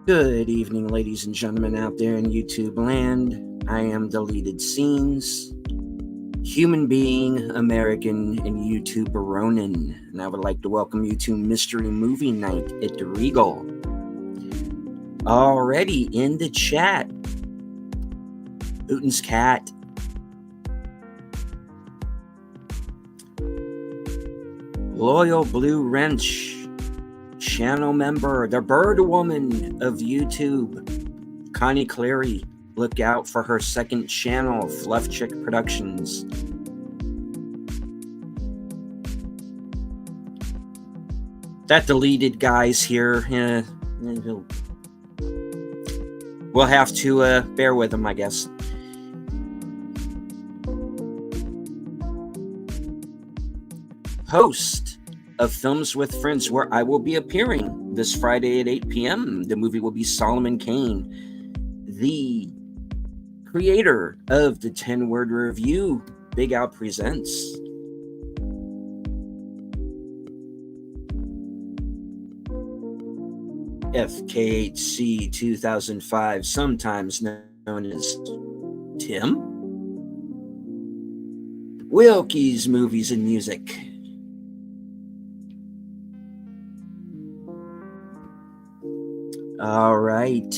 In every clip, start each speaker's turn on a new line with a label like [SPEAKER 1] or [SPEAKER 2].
[SPEAKER 1] Good evening, ladies and gentlemen out there in YouTube land. I am Deleted Scenes, human being, American, and YouTuber Ronin, and I would like to welcome you to Mystery Movie Night at the Regal. Already in the chat, Putin's cat. Loyal Blue Wrench, channel member, the bird woman of YouTube, Connie Cleary. Look out for her second channel, Fluff Chick Productions. That deleted guy's here. We'll have to bear with him, I guess. Host of Films with Friends, where I will be appearing this Friday at 8 p.m. The movie will be Solomon Kane, the creator of the 10-word review, Big Al Presents. FKHC 2005, sometimes known as Tim. Wilkie's Movies and Music. All right.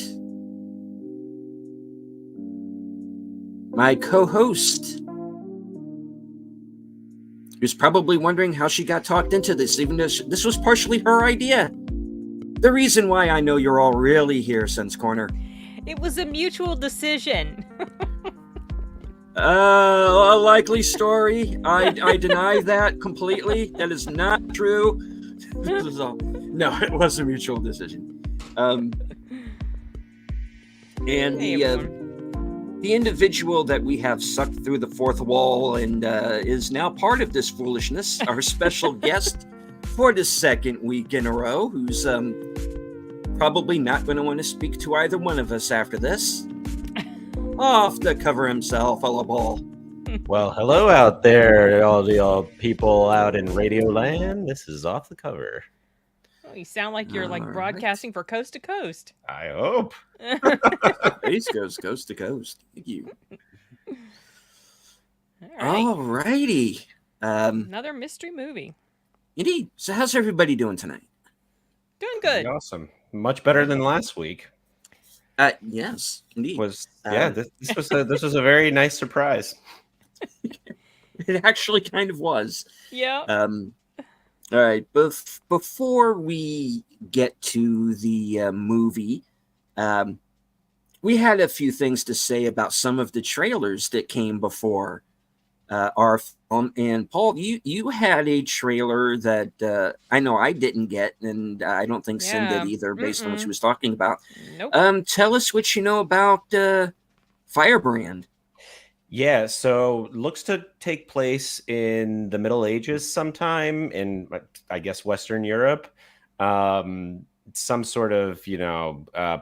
[SPEAKER 1] My co-host, who's probably wondering how she got talked into this, even though this was partially her idea. The reason why I know you're all really here, Sense Corner.
[SPEAKER 2] It was a mutual decision.
[SPEAKER 1] A likely story. I deny that completely. That is not true. No, it was a mutual decision. And the individual that we have sucked through the fourth wall and is now part of this foolishness, our special guest for the second week in a row, who's probably not going to want to speak to either one of us after this. Off the cover himself, a la ball.
[SPEAKER 3] Well, hello out there, all the people out in Radio Land. This is Off the Cover.
[SPEAKER 2] Oh, you sound like you're broadcasting for coast to coast.
[SPEAKER 3] I hope.
[SPEAKER 1] East Coast, coast to coast. Thank you.
[SPEAKER 2] All
[SPEAKER 1] righty.
[SPEAKER 2] Another mystery movie.
[SPEAKER 1] Indeed. So how's everybody doing tonight?
[SPEAKER 2] Doing good.
[SPEAKER 3] Awesome. Much better than last week.
[SPEAKER 1] Yes, indeed.
[SPEAKER 3] This was a very nice surprise.
[SPEAKER 1] It actually kind of was.
[SPEAKER 2] Yeah.
[SPEAKER 1] All right. Before we get to the movie, we had a few things to say about some of the trailers that came before our film. And Paul, you had a trailer that I know I didn't get, and I don't think Sin did either, based on what she was talking about.
[SPEAKER 2] Nope.
[SPEAKER 1] Tell us what you know about Firebrand.
[SPEAKER 3] Yeah, so looks to take place in the Middle Ages sometime in, I guess, Western Europe. Some sort of,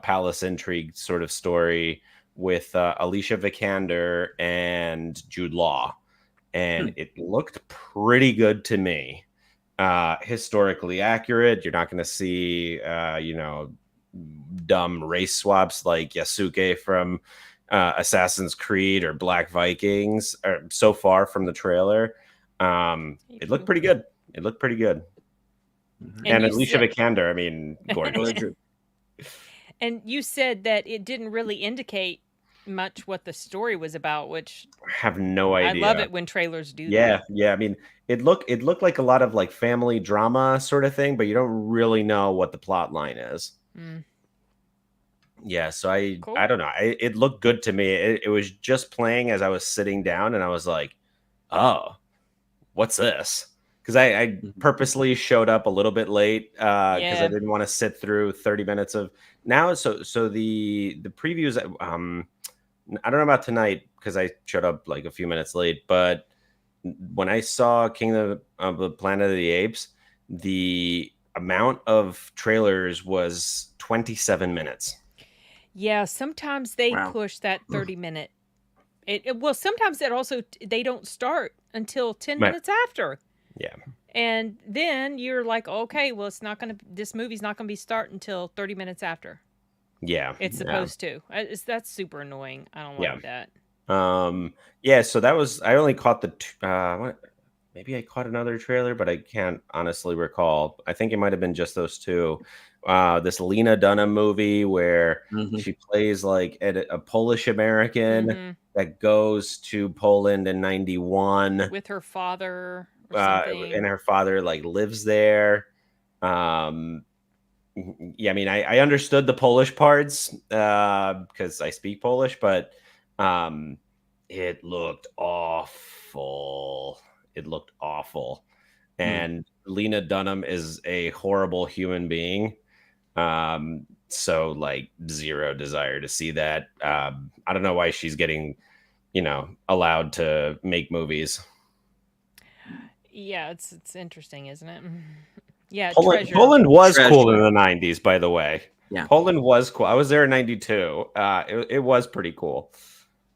[SPEAKER 3] palace intrigue sort of story with Alicia Vikander and Jude Law. And it looked pretty good to me. Historically accurate. You're not going to see, dumb race swaps like Yasuke from Assassin's Creed or Black Vikings. So far from the trailer, it looked pretty good. And Alicia Vikander, I mean, gorgeous.
[SPEAKER 2] And you said that it didn't really indicate much what the story was about, which
[SPEAKER 3] I have no idea.
[SPEAKER 2] I love it when trailers do that.
[SPEAKER 3] Yeah. I mean, it looked like a lot of like family drama sort of thing, but you don't really know what the plot line is. Yeah, so I don't know. It looked good to me. It was just playing as I was sitting down, and I was like, "Oh, what's this?" Because I purposely showed up a little bit late because I didn't want to sit through 30 minutes of now. So the previews. I don't know about tonight because I showed up like a few minutes late. But when I saw Kingdom of the Planet of the Apes, the amount of trailers was 27 minutes.
[SPEAKER 2] Yeah, sometimes they push that 30-minute. Well, sometimes they don't start until 10 minutes after.
[SPEAKER 3] Yeah.
[SPEAKER 2] And then you're like, okay, well, this movie's not going to be starting until 30 minutes after.
[SPEAKER 3] Yeah.
[SPEAKER 2] It's supposed to. That's super annoying. I don't like that.
[SPEAKER 3] Yeah, so that was, I only caught maybe I caught another trailer, but I can't honestly recall. I think it might have been just those two. This Lena Dunham movie where she plays like a Polish American that goes to Poland in 91
[SPEAKER 2] with her father or something.
[SPEAKER 3] And her father like lives there. Yeah, I mean, I understood the Polish parts because I speak Polish, but it looked awful. It looked awful. And Lena Dunham is a horrible human being. So like zero desire to see that. I don't know why she's getting, allowed to make movies.
[SPEAKER 2] Yeah, it's interesting, isn't it? Yeah,
[SPEAKER 3] Poland was cool in the 90s, by the way.
[SPEAKER 1] Yeah,
[SPEAKER 3] Poland was cool. I was there in 92. It was pretty cool.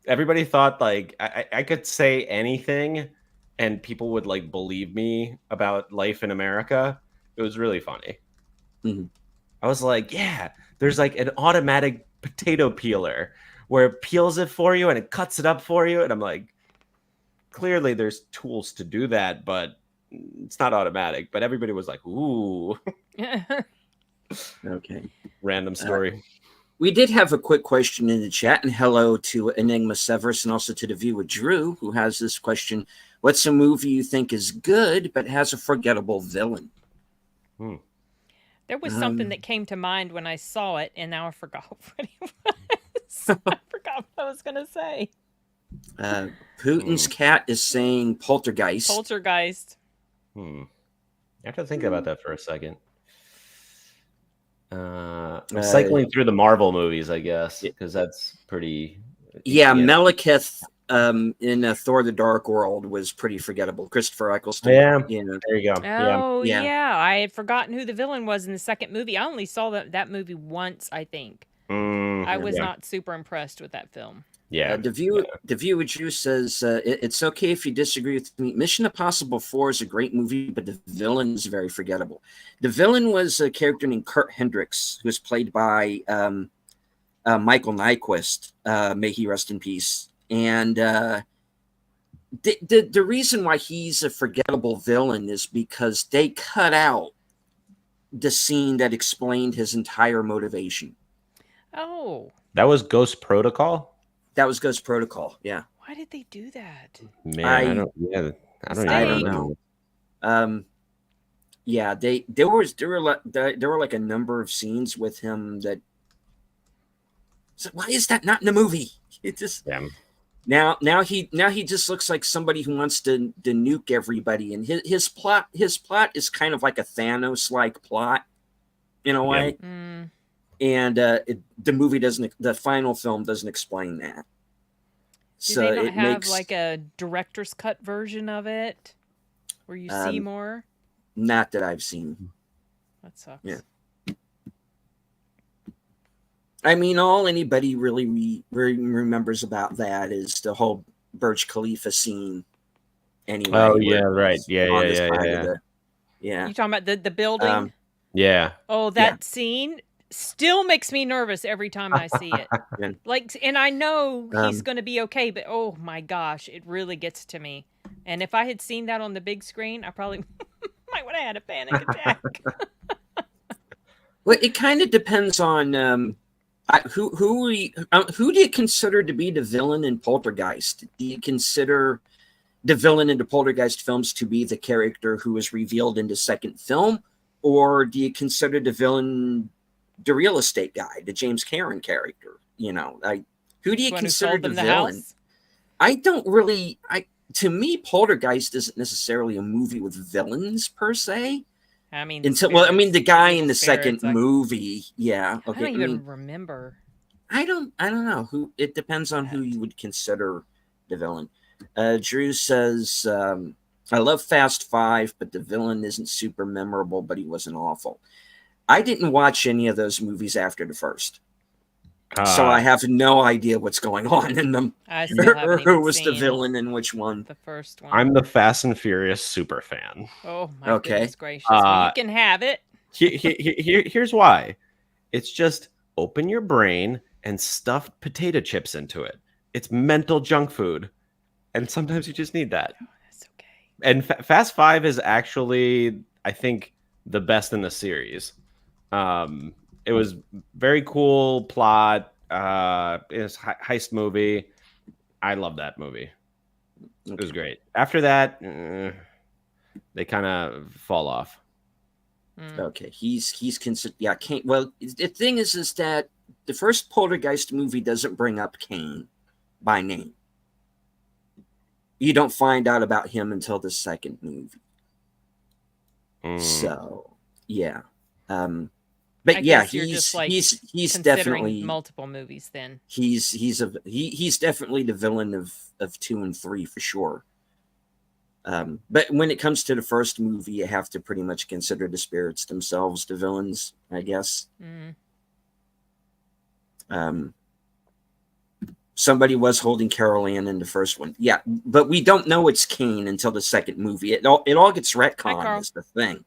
[SPEAKER 3] Everybody thought like I could say anything and people would like believe me about life in America. It was really funny. I was like, yeah, there's like an automatic potato peeler where it peels it for you and it cuts it up for you. And I'm like, clearly there's tools to do that, but it's not automatic. But everybody was like, ooh.
[SPEAKER 1] Okay.
[SPEAKER 3] Random story.
[SPEAKER 1] We did have a quick question in the chat, and hello to Enigma Severus and also to the viewer Drew, who has this question. What's a movie you think is good but has a forgettable villain?
[SPEAKER 2] There was something that came to mind when I saw it, and now I forgot what it was. I forgot what I was going to say.
[SPEAKER 1] Putin's cat is saying Poltergeist.
[SPEAKER 2] Poltergeist.
[SPEAKER 3] I have to think about that for a second. I'm cycling through the Marvel movies, I guess, because that's pretty.
[SPEAKER 1] Yeah, Malekith in Thor: The Dark World was pretty forgettable. Christopher Eccleston.
[SPEAKER 3] Yeah, there you go.
[SPEAKER 2] Oh, yeah. I had forgotten who the villain was in the second movie. I only saw that movie once, I think. I was not super impressed with that film.
[SPEAKER 3] Yeah.
[SPEAKER 1] The viewer Drew says it's okay if you disagree with me. Mission Impossible 4 is a great movie, but the villain is very forgettable. The villain was a character named Kurt Hendricks, who was played by Michael Nyquist. May he rest in peace. And the reason why he's a forgettable villain is because they cut out the scene that explained his entire motivation.
[SPEAKER 2] Oh.
[SPEAKER 3] That was Ghost Protocol?
[SPEAKER 1] That was Ghost Protocol, yeah.
[SPEAKER 2] Why did they do that?
[SPEAKER 3] Man, I don't know.
[SPEAKER 1] Yeah, there were like a number of scenes with him that. So why is that not in the movie? It just now he just looks like somebody who wants to nuke everybody, and his plot is kind of like a Thanos-like plot in a way. And the final film doesn't explain that.
[SPEAKER 2] Do they not have like a director's cut version of it where you see more?
[SPEAKER 1] Not that I've seen.
[SPEAKER 2] That sucks.
[SPEAKER 1] Yeah. I mean, all anybody really remembers about that is the whole Burj Khalifa scene. Anyway.
[SPEAKER 3] Oh yeah, right. Yeah.
[SPEAKER 2] You talking about the building?
[SPEAKER 3] Yeah.
[SPEAKER 2] Oh, that scene still makes me nervous every time I see it. Like, and I know he's going to be okay, but oh my gosh, it really gets to me. And if I had seen that on the big screen, I probably might would have had a panic attack.
[SPEAKER 1] Well, it kind of depends on who do you consider to be the villain in Poltergeist? Do you consider the villain in the Poltergeist films to be the character who was revealed in the second film, or do you consider the villain the real estate guy, the James Cameron character? Who do you consider the villain?
[SPEAKER 2] House?
[SPEAKER 1] I don't really. To me, Poltergeist isn't necessarily a movie with villains per se.
[SPEAKER 2] I mean,
[SPEAKER 1] the guy in the second movie, yeah. Okay,
[SPEAKER 2] I don't even remember.
[SPEAKER 1] I don't know who. It depends on who you would consider the villain. Drew says, "I love Fast 5, but the villain isn't super memorable, but he wasn't awful." I didn't watch any of those movies after the first, so I have no idea what's going on in them. Or who was the villain in which one?
[SPEAKER 2] The first one.
[SPEAKER 3] I'm the Fast and Furious super fan.
[SPEAKER 2] Oh my goodness gracious! Well, you can have it.
[SPEAKER 3] Here's why. It's just open your brain and stuff potato chips into it. It's mental junk food. And sometimes you just need that.
[SPEAKER 2] Oh, that's okay.
[SPEAKER 3] And Fast Five is actually, I think, the best in the series. It was very cool plot. It's heist movie. I love that movie. It was great. After that, they kind of fall off.
[SPEAKER 1] Okay, he's considered. Yeah, Kane. Well, the thing is that the first Poltergeist movie doesn't bring up Kane by name. You don't find out about him until the second movie. So yeah, but yeah, he's definitely
[SPEAKER 2] multiple movies. Then
[SPEAKER 1] he's definitely the villain of 2 and 3 for sure. But when it comes to the first movie, you have to pretty much consider the spirits themselves the villains, I guess. Somebody was holding Carol Ann in the first one. Yeah, but we don't know it's Kane until the second movie. It all gets retconned is the thing.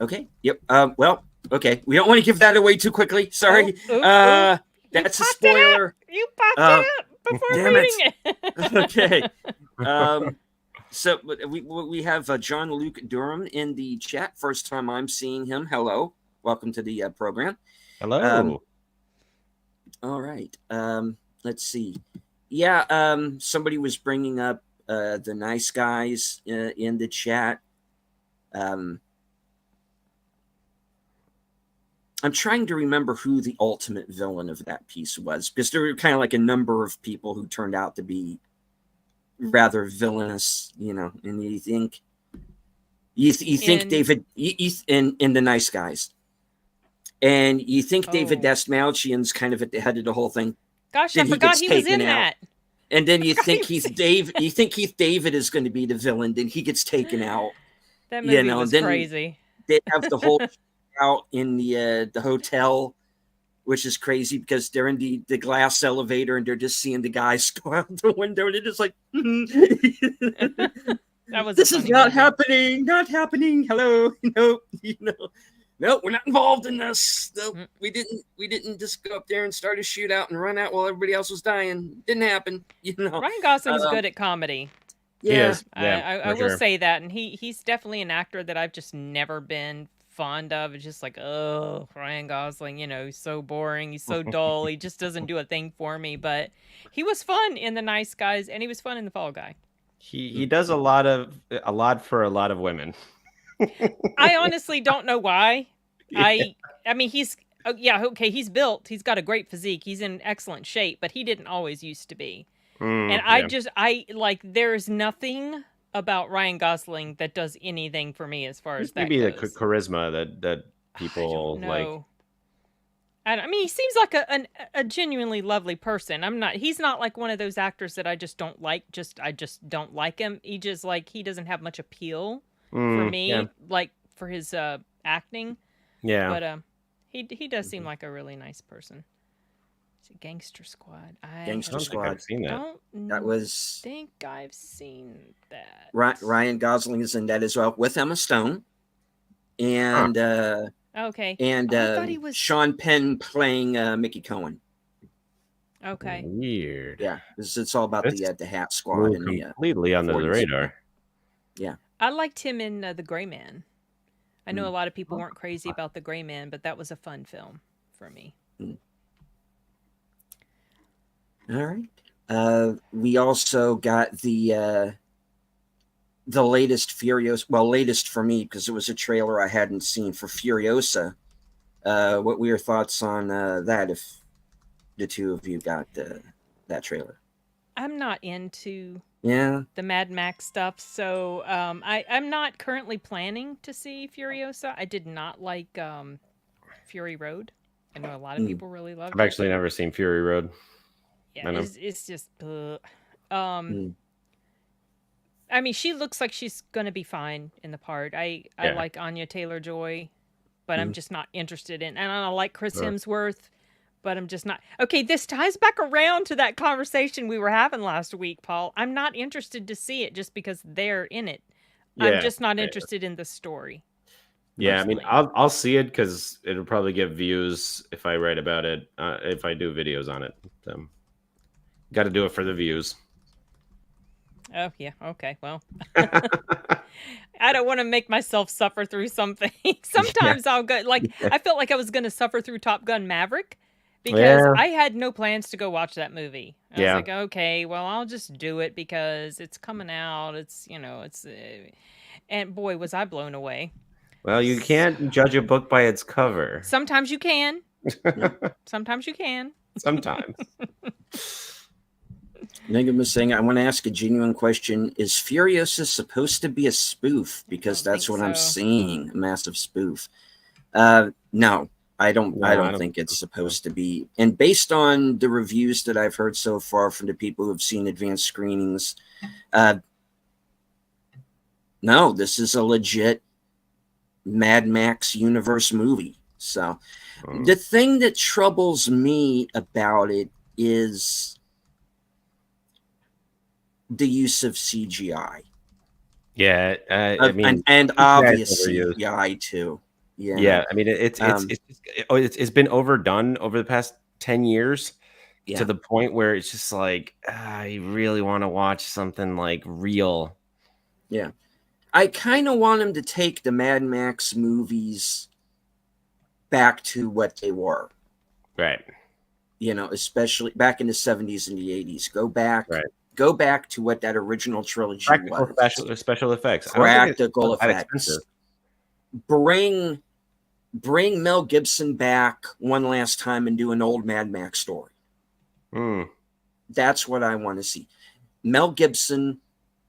[SPEAKER 1] Okay. Yep. Well, okay. We don't want to give that away too quickly. Sorry. That's a spoiler.
[SPEAKER 2] You popped it up before reading it.
[SPEAKER 1] Okay. So we have John Luke Durham in the chat. First time I'm seeing him. Hello. Welcome to the program.
[SPEAKER 3] Hello.
[SPEAKER 1] All right. Let's see. Yeah. Somebody was bringing up the nice guys in the chat. I'm trying to remember who the ultimate villain of that piece was, because there were kind of like a number of people who turned out to be rather villainous, and you think David in the nice guys, and you think David Dastmalchian's kind of at the head of the whole thing.
[SPEAKER 2] Gosh, I forgot he was in that.
[SPEAKER 1] And then you think Keith David is going to be the villain, then he gets taken out.
[SPEAKER 2] That movie was crazy.
[SPEAKER 1] They have the whole out in the hotel, which is crazy because they're in the glass elevator and they're just seeing the guys go out the window and they're just like, this is not happening. Hello, no, we're not involved in this. No, we didn't just go up there and start a shootout and run out while everybody else was dying. Didn't happen.
[SPEAKER 2] Ryan Gosling's good at comedy.
[SPEAKER 1] Yeah,
[SPEAKER 2] I will say that, and he's definitely an actor that I've just never been fond of. It's just like, oh, Ryan Gosling, he's so boring, he's so dull, he just doesn't do a thing for me. But he was fun in The Nice Guys, and he was fun in The Fall Guy.
[SPEAKER 3] He does a lot for a lot of women.
[SPEAKER 2] I honestly don't know why. Yeah. I mean, he's built, he's got a great physique, he's in excellent shape, but he didn't always used to be. There's nothing about Ryan Gosling that does anything for me as far as that goes. Maybe
[SPEAKER 3] the charisma that people like.
[SPEAKER 2] I mean, he seems like a genuinely lovely person. He's not like one of those actors that I just don't like. I just don't like him. He just he doesn't have much appeal for me, like for his acting.
[SPEAKER 3] Yeah.
[SPEAKER 2] But he does seem like a really nice person. Gangster Squad.
[SPEAKER 1] Gangster Squad.
[SPEAKER 3] I've seen that.
[SPEAKER 2] Think I've seen that.
[SPEAKER 1] Ryan Gosling is in that as well with Emma Stone, and
[SPEAKER 2] okay,
[SPEAKER 1] and Sean Penn playing Mickey Cohen.
[SPEAKER 2] Okay.
[SPEAKER 3] Weird.
[SPEAKER 1] Yeah, it's all about the Hat Squad and
[SPEAKER 3] completely under the radar.
[SPEAKER 1] Yeah,
[SPEAKER 2] I liked him in The Gray Man. I know a lot of people weren't crazy about The Gray Man, but that was a fun film for me.
[SPEAKER 1] All right. We also got the latest Furiosa. Well, latest for me because it was a trailer I hadn't seen for Furiosa. What were your thoughts on that? If the two of you got that trailer,
[SPEAKER 2] I'm not into
[SPEAKER 1] the
[SPEAKER 2] Mad Max stuff, so I'm not currently planning to see Furiosa. I did not like Fury Road. I know a lot of people really loved it.
[SPEAKER 3] I've actually never seen Fury Road.
[SPEAKER 2] Yeah, it's just. I mean, she looks like she's gonna be fine in the part. I like Anya Taylor-Joy, but I'm just not interested in. And I like Chris Hemsworth, but I'm just not. Okay, this ties back around to that conversation we were having last week, Paul. I'm not interested to see it just because they're in it. I'm just not interested in the story.
[SPEAKER 3] Yeah, I mean,
[SPEAKER 2] personally.
[SPEAKER 3] I'll see it because it'll probably get views if I write about it, if I do videos on it. So, got to do it for the views.
[SPEAKER 2] Oh yeah, okay. Well, I don't want to make myself suffer through something.
[SPEAKER 3] Yeah,
[SPEAKER 2] Sometimes I'll go like
[SPEAKER 3] yeah,
[SPEAKER 2] I felt like I was going to suffer through Top Gun Maverick because
[SPEAKER 3] yeah,
[SPEAKER 2] I had no plans to go watch that movie. I was
[SPEAKER 3] yeah.
[SPEAKER 2] like, okay, well, I'll just do it because it's coming out. It's, it's and boy, was I blown away.
[SPEAKER 3] Well, you can't judge a book by its cover.
[SPEAKER 2] Sometimes you can.
[SPEAKER 1] Yeah.
[SPEAKER 2] Sometimes you can.
[SPEAKER 3] Sometimes.
[SPEAKER 1] Nigga was saying, I want to ask a genuine question. Is Furiosa supposed to be a spoof?
[SPEAKER 2] I
[SPEAKER 1] Because
[SPEAKER 2] don't
[SPEAKER 1] that's
[SPEAKER 2] think
[SPEAKER 1] what I'm
[SPEAKER 2] so.
[SPEAKER 1] seeing, a massive spoof. No, I don't.
[SPEAKER 3] No,
[SPEAKER 1] I
[SPEAKER 3] I
[SPEAKER 1] don't
[SPEAKER 3] don't
[SPEAKER 1] think it's
[SPEAKER 3] think so.
[SPEAKER 1] supposed to be. And based on the reviews that I've heard so far from the people who have seen advanced screenings, no, this is a legit Mad Max universe movie. So the thing that troubles me about it is the use of CGI.
[SPEAKER 3] Yeah, I mean,
[SPEAKER 1] And
[SPEAKER 3] CGI is
[SPEAKER 1] obvious
[SPEAKER 3] overused.
[SPEAKER 1] CGI too. Yeah.
[SPEAKER 3] Yeah, I mean,
[SPEAKER 1] Um,
[SPEAKER 3] it's been overdone over the past 10 years to
[SPEAKER 1] yeah.
[SPEAKER 3] the point where it's just like, I really want to watch something like real.
[SPEAKER 1] Yeah. I kind of want him to take the Mad Max movies back to what they were.
[SPEAKER 3] Right.
[SPEAKER 1] Especially back in the 70s and the 80s. Go
[SPEAKER 3] Right.
[SPEAKER 1] back to what that original trilogy
[SPEAKER 3] Practical
[SPEAKER 1] was.
[SPEAKER 3] special effects. I don't think it's
[SPEAKER 1] Practical
[SPEAKER 3] not that
[SPEAKER 1] effects.
[SPEAKER 3] expensive.
[SPEAKER 1] Bring Mel Gibson back one last time and do an old Mad Max story. That's what I want to see. Mel Gibson,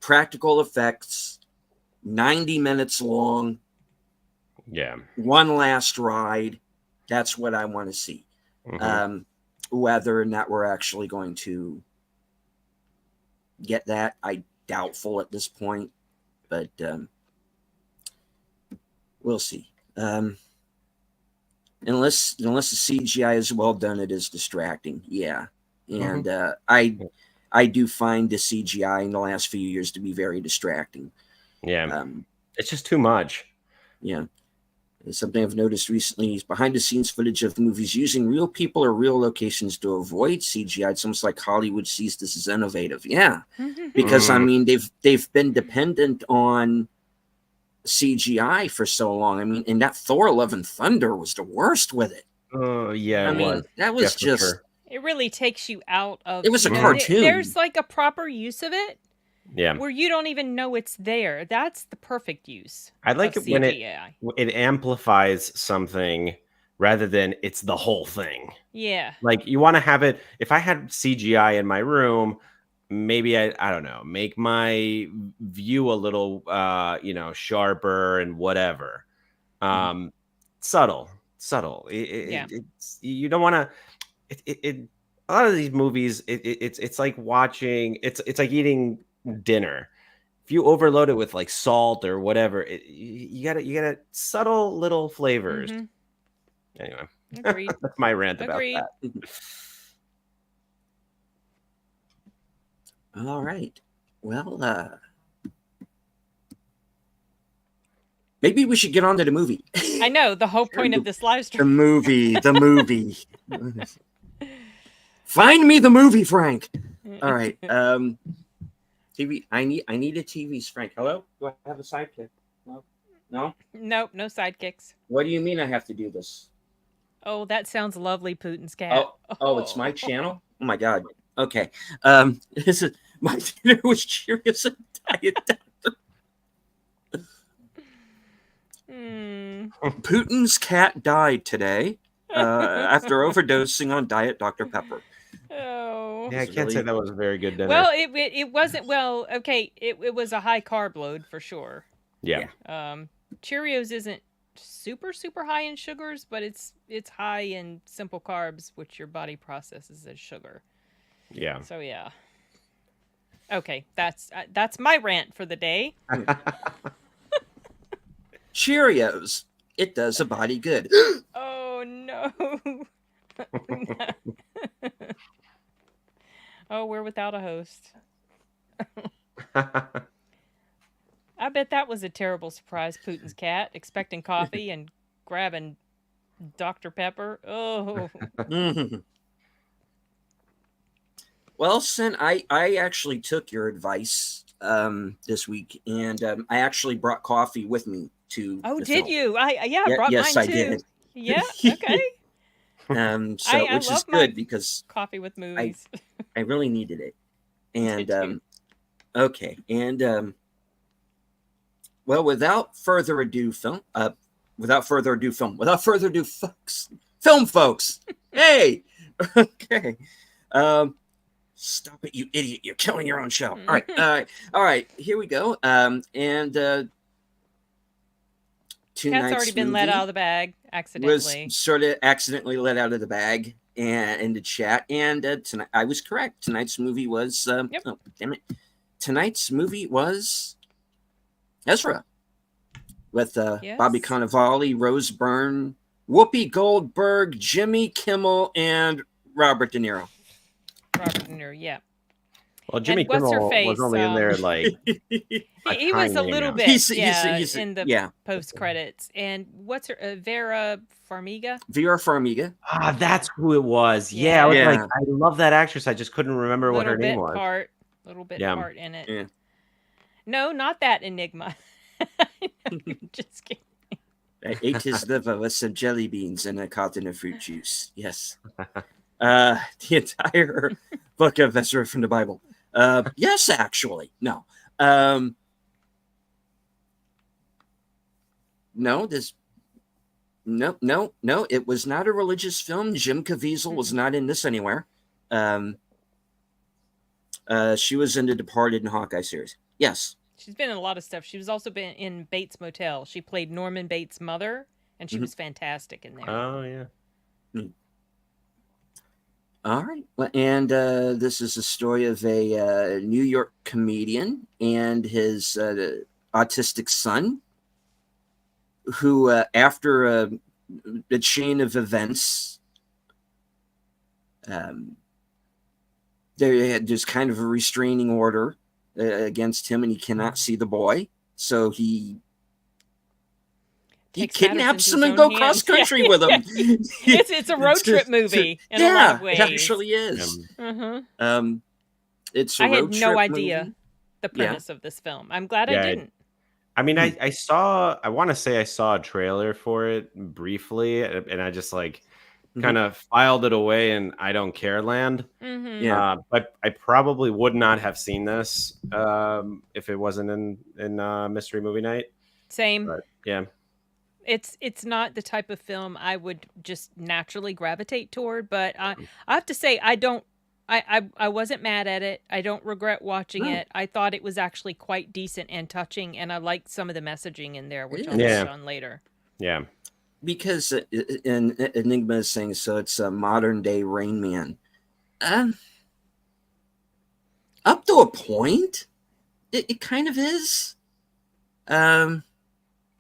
[SPEAKER 1] practical effects, 90 minutes long.
[SPEAKER 3] Yeah.
[SPEAKER 1] One last ride. That's what I want to see. Whether or not we're actually going to get that, I doubtful at this point, but we'll see. Unless the CGI is well done, it is distracting. Yeah, and I do find the CGI in the last few years to be very distracting.
[SPEAKER 3] Yeah, it's just too much.
[SPEAKER 1] Yeah. Something I've noticed recently is behind the scenes footage of movies using real people or real locations to avoid CGI. It's almost like Hollywood sees this as innovative. Yeah. Because I mean they've been dependent on CGI for so long. I mean, and that Thor Love and Thunder was the worst with it.
[SPEAKER 3] Oh yeah,
[SPEAKER 1] I mean, that was just
[SPEAKER 3] sure.
[SPEAKER 2] It really takes you out of
[SPEAKER 1] it was a cartoon.
[SPEAKER 2] There's like a proper use of it.
[SPEAKER 3] Yeah.
[SPEAKER 2] Where you don't even know it's there. That's the perfect use.
[SPEAKER 3] I like it when it amplifies something rather than it's the whole thing.
[SPEAKER 2] Yeah.
[SPEAKER 3] Like you want to have it. If I had CGI in my room, maybe I don't know, make my view a little sharper and whatever. Subtle. It's you don't want to a lot of these movies it's like watching it's like eating dinner. If you overload it with like salt or whatever, you gotta subtle little flavors. Anyway,
[SPEAKER 2] agreed.
[SPEAKER 3] That's my rant about that.
[SPEAKER 1] All right. Well, maybe we should get on to the movie.
[SPEAKER 2] I know the whole point of this live stream.
[SPEAKER 1] The movie. Find me the movie, Frank. All right. TV. I need a TV's Frank. Hello? Do I have a sidekick? No. No.
[SPEAKER 2] Nope. No sidekicks.
[SPEAKER 1] What do you mean I have to do this?
[SPEAKER 2] Oh, that sounds lovely, Putin's cat.
[SPEAKER 1] Oh, it's my channel. Oh my God. Okay. This is my dinner was Cheerios and Diet Dr. Putin's cat died today after overdosing on Diet Dr. Pepper.
[SPEAKER 2] Oh.
[SPEAKER 3] Yeah, I can't say that was a very good dinner.
[SPEAKER 2] Well, it wasn't. Well, okay, it was a high carb load for sure.
[SPEAKER 3] Yeah.
[SPEAKER 2] Cheerios isn't super high in sugars, but it's high in simple carbs, which your body processes as sugar.
[SPEAKER 3] Yeah.
[SPEAKER 2] So yeah. Okay, that's my rant for the day.
[SPEAKER 1] Cheerios, it does a body good.
[SPEAKER 2] Oh no. Oh, we're without a host. I I bet that was a terrible surprise. Putin's cat expecting coffee and grabbing Dr. Pepper. Oh.
[SPEAKER 1] Well, Sin, I actually took your advice this week, and I actually brought coffee with me to.
[SPEAKER 2] Oh,
[SPEAKER 1] the
[SPEAKER 2] did
[SPEAKER 1] film.
[SPEAKER 2] you? I brought
[SPEAKER 1] yes,
[SPEAKER 2] mine
[SPEAKER 1] I
[SPEAKER 2] too.
[SPEAKER 1] did.
[SPEAKER 2] Yeah. Okay.
[SPEAKER 1] So
[SPEAKER 2] I
[SPEAKER 1] which is
[SPEAKER 2] love my
[SPEAKER 1] good because
[SPEAKER 2] coffee with movies.
[SPEAKER 1] I really needed it, and
[SPEAKER 2] Did you?
[SPEAKER 1] okay, and well, without further ado, folks. Hey, okay. Stop it, you idiot! You're killing your own show. All right. Here we go. And
[SPEAKER 2] Cat's already been let out of the bag accidentally.
[SPEAKER 1] Was sort of accidentally let out of the bag and in the chat. And tonight I was correct. Tonight's movie was.
[SPEAKER 2] Yep.
[SPEAKER 1] Oh, damn it! Tonight's movie was Ezra with
[SPEAKER 2] Yes.
[SPEAKER 1] Bobby Cannavale, Rose Byrne, Whoopi Goldberg, Jimmy Kimmel, and Robert De Niro.
[SPEAKER 2] Robert De Niro, yeah.
[SPEAKER 3] Well, Jimmy
[SPEAKER 2] And what's her
[SPEAKER 3] Kimmel
[SPEAKER 2] face?
[SPEAKER 3] was only in there like
[SPEAKER 2] He was a little bit,
[SPEAKER 1] He's
[SPEAKER 2] in the post credits. And what's her Vera Farmiga?
[SPEAKER 1] Vera Farmiga.
[SPEAKER 3] Ah, that's who it was. Yeah, I was like, I love that actress. I just couldn't remember what her name was.
[SPEAKER 2] Little bit part in it.
[SPEAKER 1] Yeah.
[SPEAKER 2] No, not that Enigma. Just kidding.
[SPEAKER 1] I ate his liver with some jelly beans and a carton of fruit juice. Yes. The entire book of Ezra from the Bible. Yes, actually. No. No, it was not a religious film. Jim Caviezel was not in this anywhere. She was in the Departed and Hawkeye series. Yes.
[SPEAKER 2] She's been in a lot of stuff. She was also been in Bates Motel. She played Norman Bates' mother, and she was fantastic in there.
[SPEAKER 3] Oh, yeah.
[SPEAKER 1] All right. Well, and this is a story of a New York comedian and his autistic son who, after a chain of events, there's kind of a restraining order against him, and he cannot see the boy. So he kidnaps him and go cross country with him.
[SPEAKER 2] It's a road trip movie in a lot of ways.
[SPEAKER 1] It actually is. It's a
[SPEAKER 2] I
[SPEAKER 1] road
[SPEAKER 2] had no
[SPEAKER 1] trip
[SPEAKER 2] idea
[SPEAKER 1] movie.
[SPEAKER 2] the premise of this film. I'm glad I didn't.
[SPEAKER 3] I mean, I want to say I saw a trailer for it briefly, and I just like kind of filed it away and I don't care land. But I probably would not have seen this if it wasn't in Mystery Movie Night.
[SPEAKER 2] Same.
[SPEAKER 3] But, yeah.
[SPEAKER 2] It's not the type of film I would just naturally gravitate toward, but I have to say I wasn't mad at it. I don't regret watching it. I thought it was actually quite decent and touching, and I liked some of the messaging in there, which I'll touch on later.
[SPEAKER 3] Yeah.
[SPEAKER 1] Because Enigma is saying so, it's a modern day Rain Man. Up to a point, it kind of is.
[SPEAKER 3] But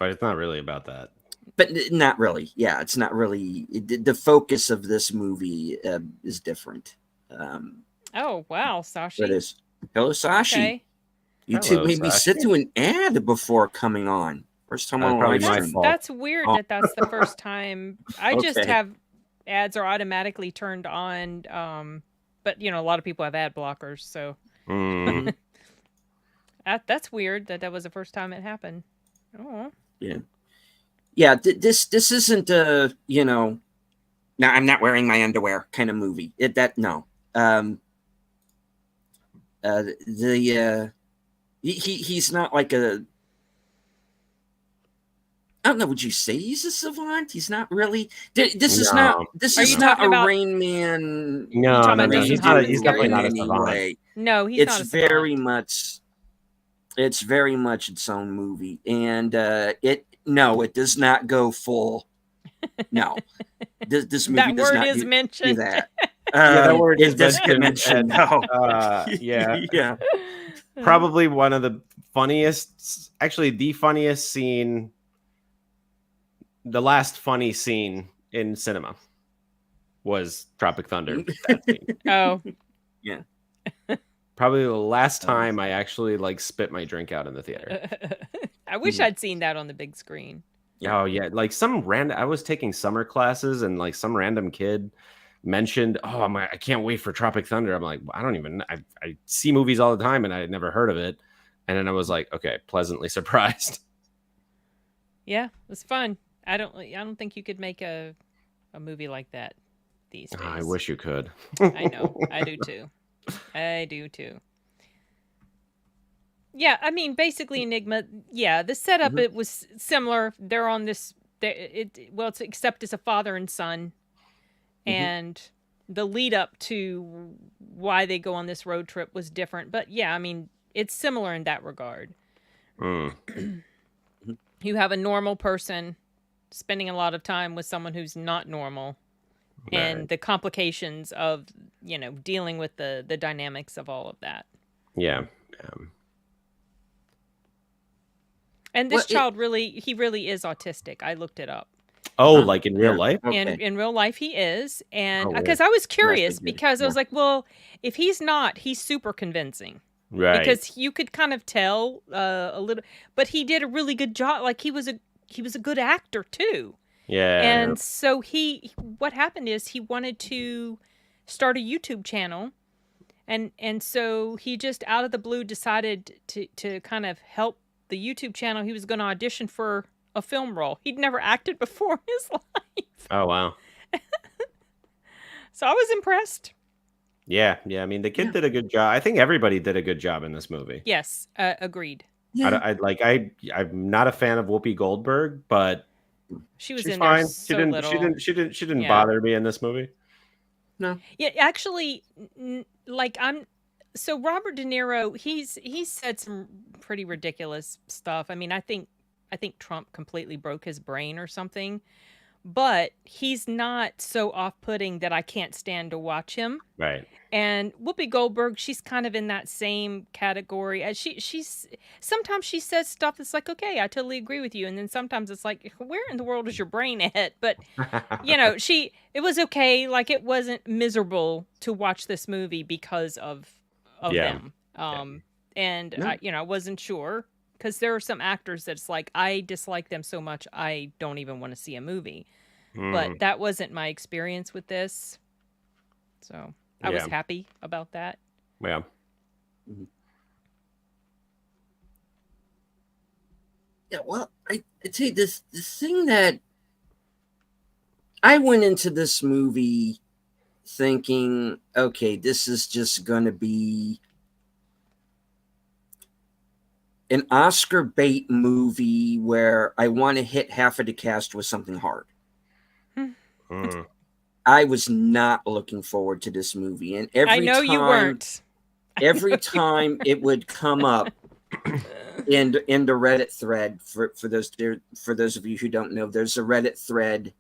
[SPEAKER 3] it's not really about that.
[SPEAKER 1] But not really. Yeah, it's not really. The focus of this movie is different.
[SPEAKER 2] Oh, wow, Sashi.
[SPEAKER 1] It is. Hello, Sashi.
[SPEAKER 2] Okay.
[SPEAKER 1] You two made me sit through an ad before coming on. First time on live stream.
[SPEAKER 2] That's weird that's the first time. I just have ads are automatically turned on. But, a lot of people have ad blockers, so. That's weird that was the first time it happened. Oh.
[SPEAKER 1] Yeah. Yeah, this isn't a, no, I'm not wearing my underwear kind of movie. No. He's not like a, I don't know, would you say he's a savant? He's not really. This is not a Rain Man.
[SPEAKER 3] No, he's definitely not a savant.
[SPEAKER 2] No, he's not a savant.
[SPEAKER 1] It's very much its own movie, and it does not go full. No, this movie does not do that.
[SPEAKER 3] That word
[SPEAKER 1] is mentioned. No.
[SPEAKER 3] Yeah. Probably one of the funniest, actually the funniest scene, the last funny scene in cinema was Tropic Thunder. That scene.
[SPEAKER 2] Oh.
[SPEAKER 1] Yeah.
[SPEAKER 3] Probably the last time I actually like spit my drink out in the theater.
[SPEAKER 2] I wish I'd seen that on the big screen.
[SPEAKER 3] Oh yeah, like I was taking summer classes and like some random kid mentioned, "Oh, I can't wait for Tropic Thunder." I'm like, I don't even I see movies all the time and I had never heard of it. And then I was like, okay, pleasantly surprised.
[SPEAKER 2] Yeah, it was fun. I don't think you could make a movie like that these days.
[SPEAKER 3] I wish you could.
[SPEAKER 2] I know. I do too. I do too. Yeah, I mean, basically Enigma. Yeah, the setup it was similar. They're on this. It's except it's a father and son, and the lead up to why they go on this road trip was different. But yeah, I mean, it's similar in that regard. You have a normal person spending a lot of time with someone who's not normal, and the complications of dealing with the dynamics of all of that.
[SPEAKER 3] Yeah.
[SPEAKER 2] And this child really is autistic. I looked it up.
[SPEAKER 3] Oh, like in real life?
[SPEAKER 2] Okay. And in real life he is. And because I was curious, because I was like, well, if he's not, he's super convincing. Right. Because you could kind of tell a little, but he did a really good job. Like he was a good actor too.
[SPEAKER 3] Yeah.
[SPEAKER 2] And so what happened is he wanted to start a YouTube channel. And so he just out of the blue decided to kind of help the YouTube channel. He was going to audition for a film role. He'd never acted before in his life.
[SPEAKER 3] Oh, wow.
[SPEAKER 2] So I was impressed.
[SPEAKER 3] Yeah. I mean, the kid did a good job. I think everybody did a good job in this movie.
[SPEAKER 2] Yes, agreed.
[SPEAKER 3] Yeah. I'm not a fan of Whoopi Goldberg, but
[SPEAKER 2] she's
[SPEAKER 3] in
[SPEAKER 2] fine.
[SPEAKER 3] There she didn't bother me in this movie.
[SPEAKER 2] No. Yeah, actually, so Robert De Niro, he's said some pretty ridiculous stuff. I mean, I think Trump completely broke his brain or something, but he's not so off-putting that I can't stand to watch him.
[SPEAKER 3] Right.
[SPEAKER 2] And Whoopi Goldberg, she's kind of in that same category. As she's sometimes she says stuff that's like, okay, I totally agree with you, and then sometimes it's like, where in the world is your brain at? But it was okay. Like it wasn't miserable to watch this movie because of them. And I wasn't sure because there are some actors that's like I dislike them so much I don't even want to see a movie. But that wasn't my experience with this, so I was happy about that.
[SPEAKER 3] Yeah.
[SPEAKER 1] Yeah. Well, I tell you this: the thing that I went into this movie thinking, okay, this is just going to be an Oscar bait movie where I want to hit half of the cast with something hard. I was not looking forward to this movie, and
[SPEAKER 2] you weren't.
[SPEAKER 1] Every time it would come up in the Reddit thread, for those of you who don't know, there's a Reddit thread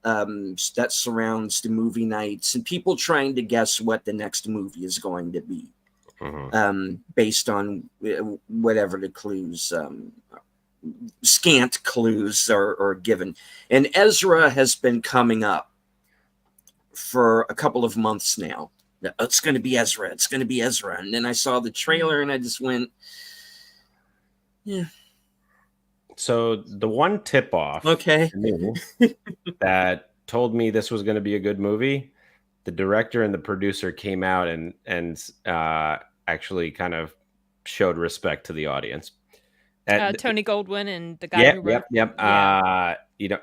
[SPEAKER 1] that surrounds the movie nights and people trying to guess what the next movie is going to be, based on whatever the clues, scant clues are given. And Ezra has been coming up for a couple of months now. It's going to be Ezra. It's going to be Ezra. And then I saw the trailer and I just went, yeah.
[SPEAKER 3] So the one tip off that told me this was going to be a good movie, the director and the producer came out and actually kind of showed respect to the audience.
[SPEAKER 2] Tony Goldwyn and the guy who wrote.
[SPEAKER 3] Yep. Yeah.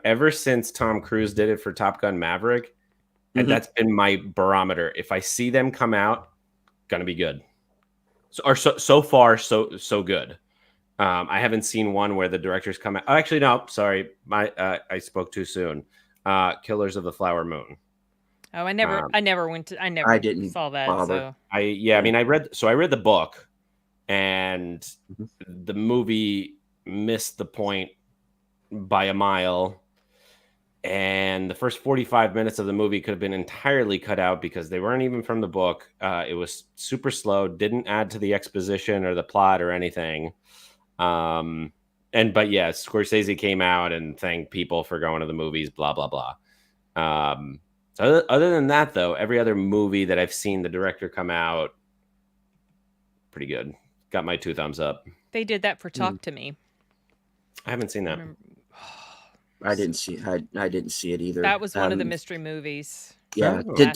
[SPEAKER 3] Ever since Tom Cruise did it for Top Gun Maverick, and that's been my barometer. If I see them come out, gonna be good. So far, so good. I haven't seen one where the directors come out. Oh, actually, no. Sorry, I spoke too soon. Killers of the Flower Moon.
[SPEAKER 2] Oh, I never saw that.
[SPEAKER 1] Bother.
[SPEAKER 2] So.
[SPEAKER 3] I mean, I read the book, and the movie missed the point by a mile. And the first 45 minutes of the movie could have been entirely cut out because they weren't even from the book. It was super slow, didn't add to the exposition or the plot or anything. But yeah, Scorsese came out and thanked people for going to the movies, blah, blah, blah. So other than that, though, every other movie that I've seen the director come out, pretty good. Got my 2 thumbs up.
[SPEAKER 2] They did that for Talk to Me.
[SPEAKER 3] I haven't seen that.
[SPEAKER 1] I didn't see. I didn't see it either.
[SPEAKER 2] That was one of the mystery movies.
[SPEAKER 1] Yeah,
[SPEAKER 3] Oh.
[SPEAKER 1] the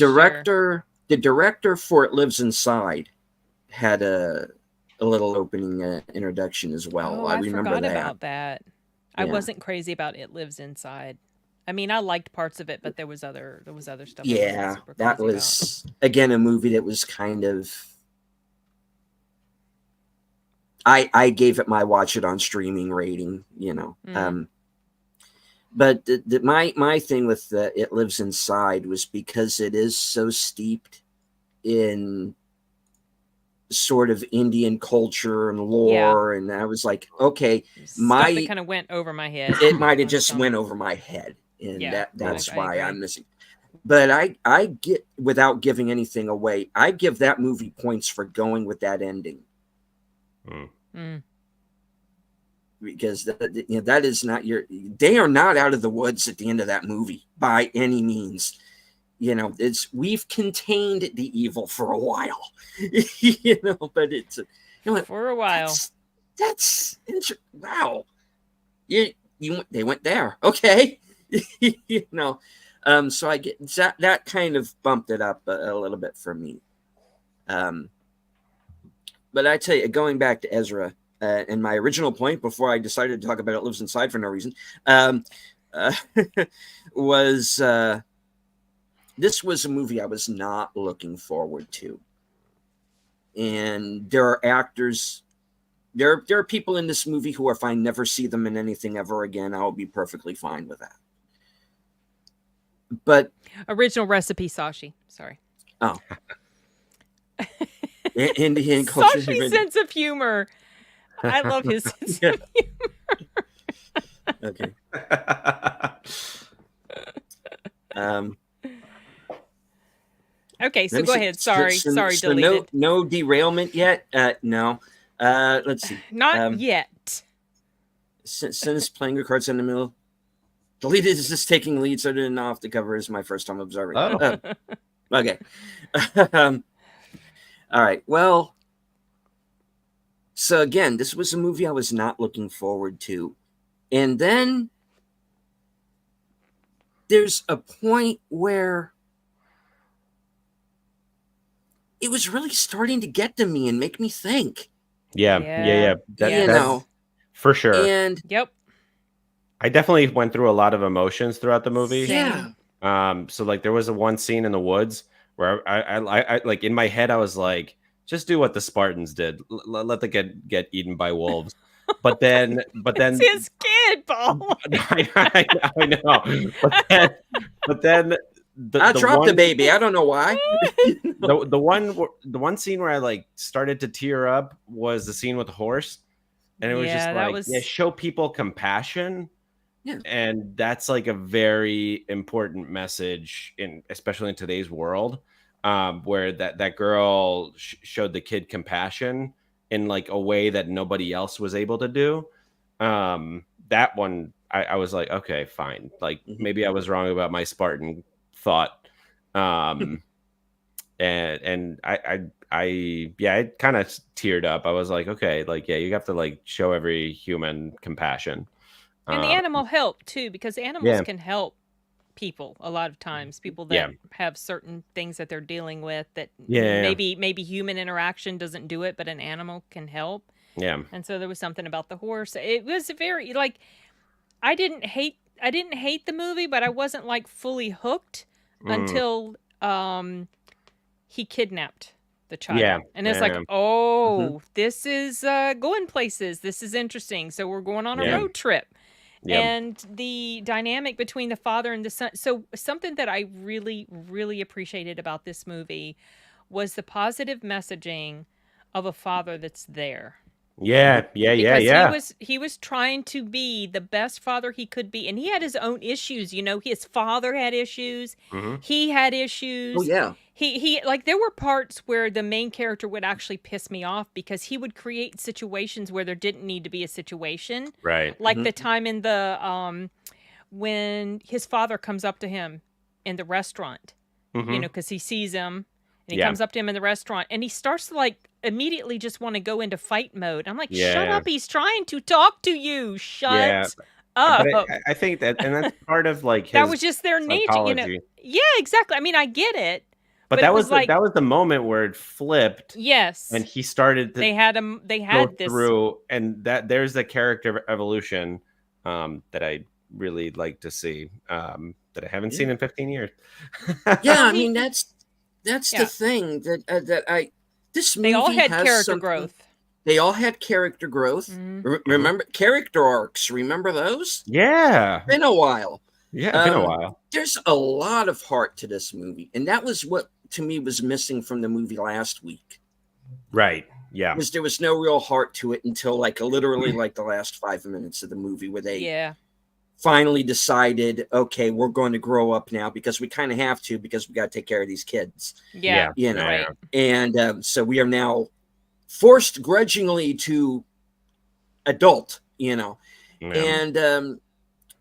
[SPEAKER 1] director for It Lives Inside had a little opening introduction as well.
[SPEAKER 2] Oh,
[SPEAKER 1] I remember
[SPEAKER 2] forgot
[SPEAKER 1] that.
[SPEAKER 2] about that. I
[SPEAKER 1] Yeah.
[SPEAKER 2] wasn't crazy about It Lives Inside. I mean, I liked parts of it, but there was other stuff. I
[SPEAKER 1] Yeah,
[SPEAKER 2] wasn't super
[SPEAKER 1] that
[SPEAKER 2] crazy
[SPEAKER 1] was again a movie that was kind of. I gave it my watch it on streaming rating, you know. But my thing with It Lives Inside was because it is so steeped in sort of Indian culture and lore, and I was like, okay,
[SPEAKER 2] stuff that kind of went over my head.
[SPEAKER 1] It might have just went over my head, and that's why I'm missing. But I get, without giving anything away, I give that movie points for going with that ending. Because that is not they are not out of the woods at the end of that movie by any means. You know, we've contained the evil for a while, you know, but it's
[SPEAKER 2] for a while.
[SPEAKER 1] That's wow. They went there. Okay. You know, so I get that kind of bumped it up a little bit for me. But I tell you, going back to Ezra, and my original point before I decided to talk about It Lives Inside for no reason, was this was a movie I was not looking forward to. And there are actors, there are people in this movie who, if I never see them in anything ever again, I'll be perfectly fine with that. But
[SPEAKER 2] original recipe Sashi. Sorry.
[SPEAKER 1] Oh. Indian culture.
[SPEAKER 2] Sashi's sense of humor. I love his sense of humor.
[SPEAKER 1] Okay.
[SPEAKER 2] Okay, so go ahead. Sorry, deleted.
[SPEAKER 1] No derailment yet. No. Let's see.
[SPEAKER 2] Not yet.
[SPEAKER 1] Since playing your cards in the middle. Deleted is just taking lead, so I didn't know off the cover. Is my first time observing.
[SPEAKER 3] Oh.
[SPEAKER 1] Okay. All right. Well, so again, this was a movie I was not looking forward to. And then there's a point where it was really starting to get to me and make me think.
[SPEAKER 3] Yeah.
[SPEAKER 1] That's
[SPEAKER 3] for sure.
[SPEAKER 1] And
[SPEAKER 2] yep.
[SPEAKER 3] I definitely went through a lot of emotions throughout the movie.
[SPEAKER 1] Yeah.
[SPEAKER 3] So like there was one scene in the woods where I like in my head I was like, just do what the Spartans did. Let them get eaten by wolves. But then
[SPEAKER 2] it's his kid, Paul.
[SPEAKER 3] I know. But then
[SPEAKER 1] I dropped the baby. I don't know why.
[SPEAKER 3] the one scene where I like started to tear up was the scene with the horse, and it was just like show people compassion.
[SPEAKER 1] Yeah.
[SPEAKER 3] And that's like a very important message especially in today's world, where that girl showed the kid compassion in like a way that nobody else was able to do. That one, I was like, okay, fine. Like maybe I was wrong about my Spartan thought. And I kind of teared up. I was like, okay, like, yeah, you have to like show every human compassion.
[SPEAKER 2] And the animal help too, because animals can help people a lot of times. People that have certain things that they're dealing with that maybe human interaction doesn't do it, but an animal can help.
[SPEAKER 3] Yeah.
[SPEAKER 2] And so there was something about the horse. It was very like I didn't hate the movie, but I wasn't like fully hooked until he kidnapped the child.
[SPEAKER 3] Yeah.
[SPEAKER 2] And it's this is going places. This is interesting. So we're going on a road trip. Yep. And the dynamic between the father and the son. So something that I really, really appreciated about this movie was the positive messaging of a father that's there. Because he was trying to be the best father he could be, and he had his own issues. You know, his father had issues. He had issues.
[SPEAKER 1] Oh yeah.
[SPEAKER 2] He like there were parts where the main character would actually piss me off because he would create situations where there didn't need to be a situation.
[SPEAKER 3] Right.
[SPEAKER 2] Like the time in the when his father comes up to him in the restaurant. You know, because he sees him. And he comes up to him in the restaurant and he starts to like immediately just want to go into fight mode. I'm like, shut
[SPEAKER 3] Yeah.
[SPEAKER 2] up! He's trying to talk to you.
[SPEAKER 3] Yeah.
[SPEAKER 2] Shut
[SPEAKER 3] But
[SPEAKER 2] up.
[SPEAKER 3] I think that, and that's part of like
[SPEAKER 2] That
[SPEAKER 3] his
[SPEAKER 2] was just their nature,
[SPEAKER 3] psychology.
[SPEAKER 2] Yeah, exactly. I mean, I get it,
[SPEAKER 3] But
[SPEAKER 2] but it was like,
[SPEAKER 3] that was the moment where it flipped.
[SPEAKER 2] yes,
[SPEAKER 3] And he started to
[SPEAKER 2] they had
[SPEAKER 3] go
[SPEAKER 2] this
[SPEAKER 3] through, and that there's the character evolution that I really like to see, that I haven't seen in 15 years.
[SPEAKER 1] Yeah, I mean that's
[SPEAKER 2] Yeah.
[SPEAKER 1] the thing that this movie
[SPEAKER 2] They all had
[SPEAKER 1] has
[SPEAKER 2] character
[SPEAKER 1] something.
[SPEAKER 2] growth.
[SPEAKER 1] They all had character growth. Remember character arcs? Remember those?
[SPEAKER 3] Yeah,
[SPEAKER 1] Been a while.
[SPEAKER 3] yeah, it's been a while.
[SPEAKER 1] There's a lot of heart to this movie, and that was what to me was missing from the movie last week.
[SPEAKER 3] Right. Yeah.
[SPEAKER 1] Was there was no real heart to it until like literally like the last 5 minutes of the movie where they finally decided, okay, we're going to grow up now because we kind of have to because we got to take care of these kids.
[SPEAKER 2] Yeah.
[SPEAKER 1] You know,
[SPEAKER 2] right.
[SPEAKER 1] And so we are now forced grudgingly to adult, you know.
[SPEAKER 3] Yeah.
[SPEAKER 1] And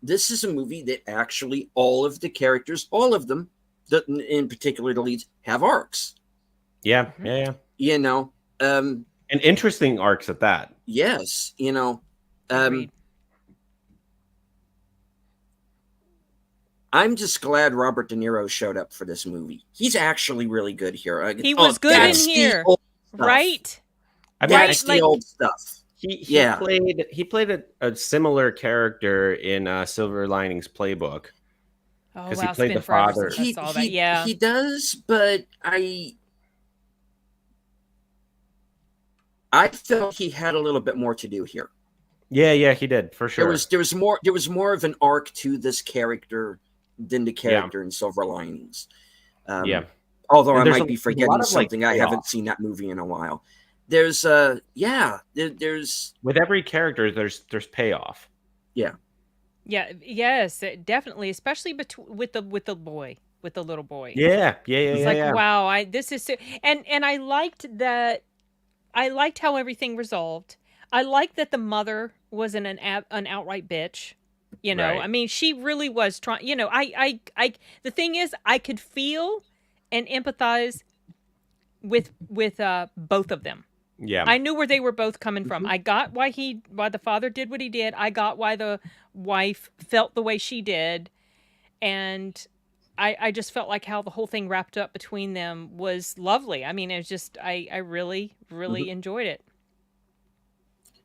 [SPEAKER 1] this is a movie that actually all of the characters, all of them, in particular the leads, have arcs.
[SPEAKER 3] Yeah. Yeah.
[SPEAKER 1] You know,
[SPEAKER 3] and interesting arcs at that.
[SPEAKER 1] Yes, you know. I'm just glad Robert De Niro showed up for this movie. He's actually really good here.
[SPEAKER 2] He was good in here, right?
[SPEAKER 1] I mean, that's the old stuff.
[SPEAKER 3] He played a similar character in Silver Linings Playbook.
[SPEAKER 2] Oh,
[SPEAKER 3] wow,
[SPEAKER 2] he played the father.
[SPEAKER 1] He does, but I felt he had a little bit more to do here.
[SPEAKER 3] Yeah, he did for sure.
[SPEAKER 1] There was more of an arc to this character than the character in Silver Linings. Although I might be forgetting something. I haven't seen that movie in a while. There's there's
[SPEAKER 3] with every character there's payoff.
[SPEAKER 1] Yeah.
[SPEAKER 2] Yeah, yes, definitely, especially with the little boy.
[SPEAKER 3] Yeah.
[SPEAKER 2] It's like, wow, this is and I liked that. I liked how everything resolved. I liked that the mother wasn't an outright bitch. You know, right. I mean, she really was trying. You know, I. The thing is, I could feel and empathize with both of them.
[SPEAKER 3] Yeah,
[SPEAKER 2] I knew where they were both coming from. I got why the father did what he did. I got why the wife felt the way she did, and I just felt like how the whole thing wrapped up between them was lovely. I mean, it was just I really enjoyed it.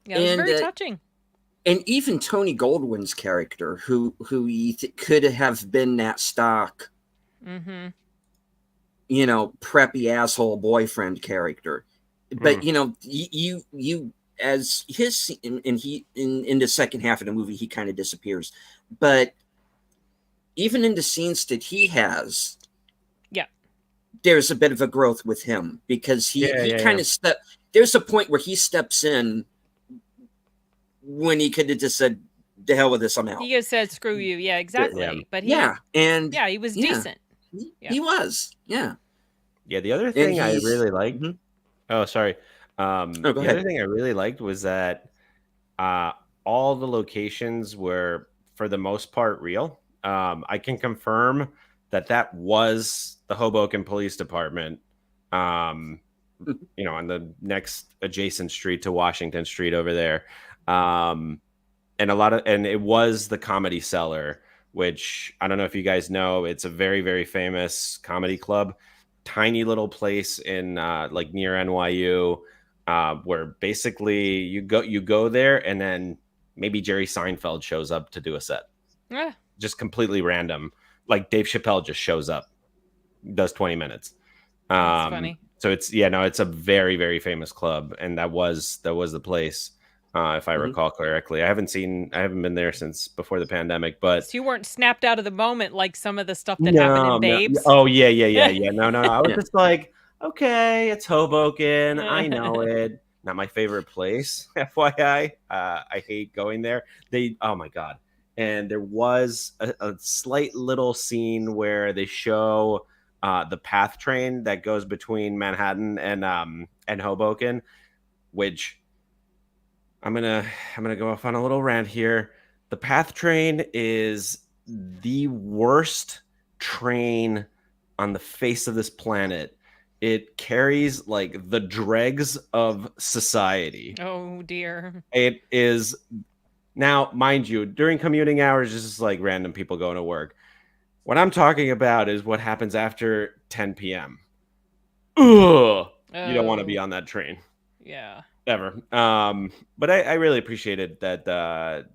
[SPEAKER 2] Yeah, it was very touching.
[SPEAKER 1] And even Tony Goldwyn's character, who could have been that stock, you know, preppy asshole boyfriend character, but you know, you as his and he in the second half of the movie he kind of disappears, but even in the scenes that he has, there's a bit of a growth with him because he kind of there's a point where he steps in when he could have just said, "The hell with this, I'm out."
[SPEAKER 2] He just said, "Screw you." Yeah, exactly. But he was decent.
[SPEAKER 1] He was. Yeah.
[SPEAKER 3] Yeah. The other thing I really liked. Oh, sorry. The other thing I really liked was that all the locations were, for the most part, real. I can confirm that was the Hoboken Police Department. You know, on the next adjacent street to Washington Street over there. And it was the Comedy Cellar, which I don't know if you guys know. It's a very, very famous comedy club, tiny little place in like near NYU, where basically you go there and then maybe Jerry Seinfeld shows up to do a set.
[SPEAKER 2] Yeah.
[SPEAKER 3] Just completely random. Like Dave Chappelle just shows up, does 20 minutes.
[SPEAKER 2] That's funny.
[SPEAKER 3] So it's a very, very famous club, and that was the place. If I recall correctly. I haven't been there since before the pandemic, but
[SPEAKER 2] so you weren't snapped out of the moment like some of the stuff that happened in Babes.
[SPEAKER 3] Oh yeah. No. I was just like, okay, it's Hoboken. I know it. Not my favorite place, FYI. I hate going there. Oh my God. And there was a slight little scene where they show the PATH train that goes between Manhattan and Hoboken, which I'm gonna go off on a little rant here. The PATH train is the worst train on the face of this planet. it carries like the dregs of society.
[SPEAKER 2] Oh dear.
[SPEAKER 3] It is now, mind you, during commuting hours, it's just like random people going to work. What I'm talking about is what happens after 10 p.m. Ugh. You don't want to be on that train.
[SPEAKER 2] Yeah.
[SPEAKER 3] Ever. But I really appreciated that that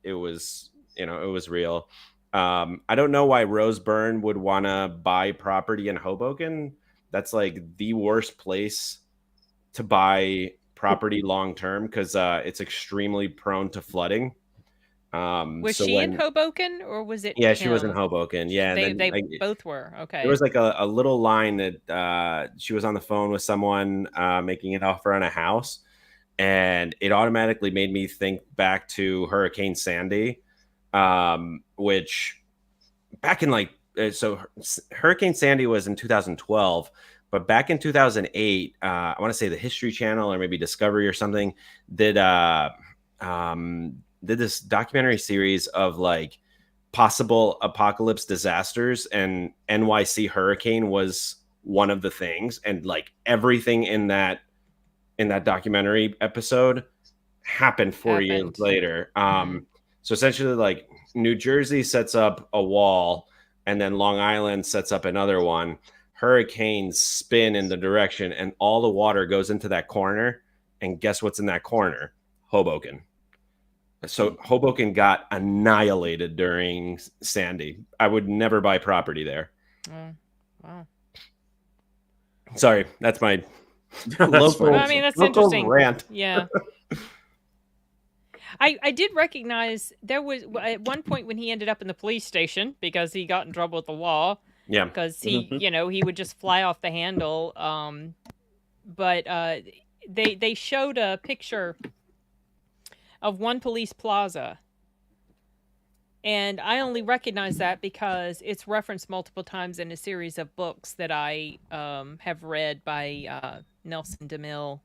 [SPEAKER 3] it was, it was real. I don't know why Rose Byrne would want to buy property in Hoboken. That's like the worst place to buy property long term because it's extremely prone to flooding.
[SPEAKER 2] Was she in Hoboken or was it?
[SPEAKER 3] Yeah, she was in Hoboken. Yeah,
[SPEAKER 2] and they both were. Okay.
[SPEAKER 3] There was like a little line that she was on the phone with someone making an offer on a house, and it automatically made me think back to Hurricane Sandy, which back in Hurricane Sandy was in 2012. But back in 2008, I want to say the History Channel or maybe Discovery or something did this documentary series of like possible apocalypse disasters, and NYC hurricane was one of the things, and like everything in that documentary episode happened 4 years later. So essentially, like New Jersey sets up a wall, and then Long Island sets up another one. Hurricanes spin in the direction, and all the water goes into that corner. And guess what's in that corner? Hoboken. So Hoboken got annihilated during Sandy. I would never buy property there.
[SPEAKER 2] Wow.
[SPEAKER 3] Sorry, that's my
[SPEAKER 2] local. I mean, that's interesting.
[SPEAKER 3] Rant.
[SPEAKER 2] Yeah. I did recognize there was at one point when he ended up in the police station because he got in trouble with the law.
[SPEAKER 3] Yeah.
[SPEAKER 2] Because he, he would just fly off the handle. But they showed a picture of One Police Plaza. And I only recognize that because it's referenced multiple times in a series of books that I have read by Nelson DeMille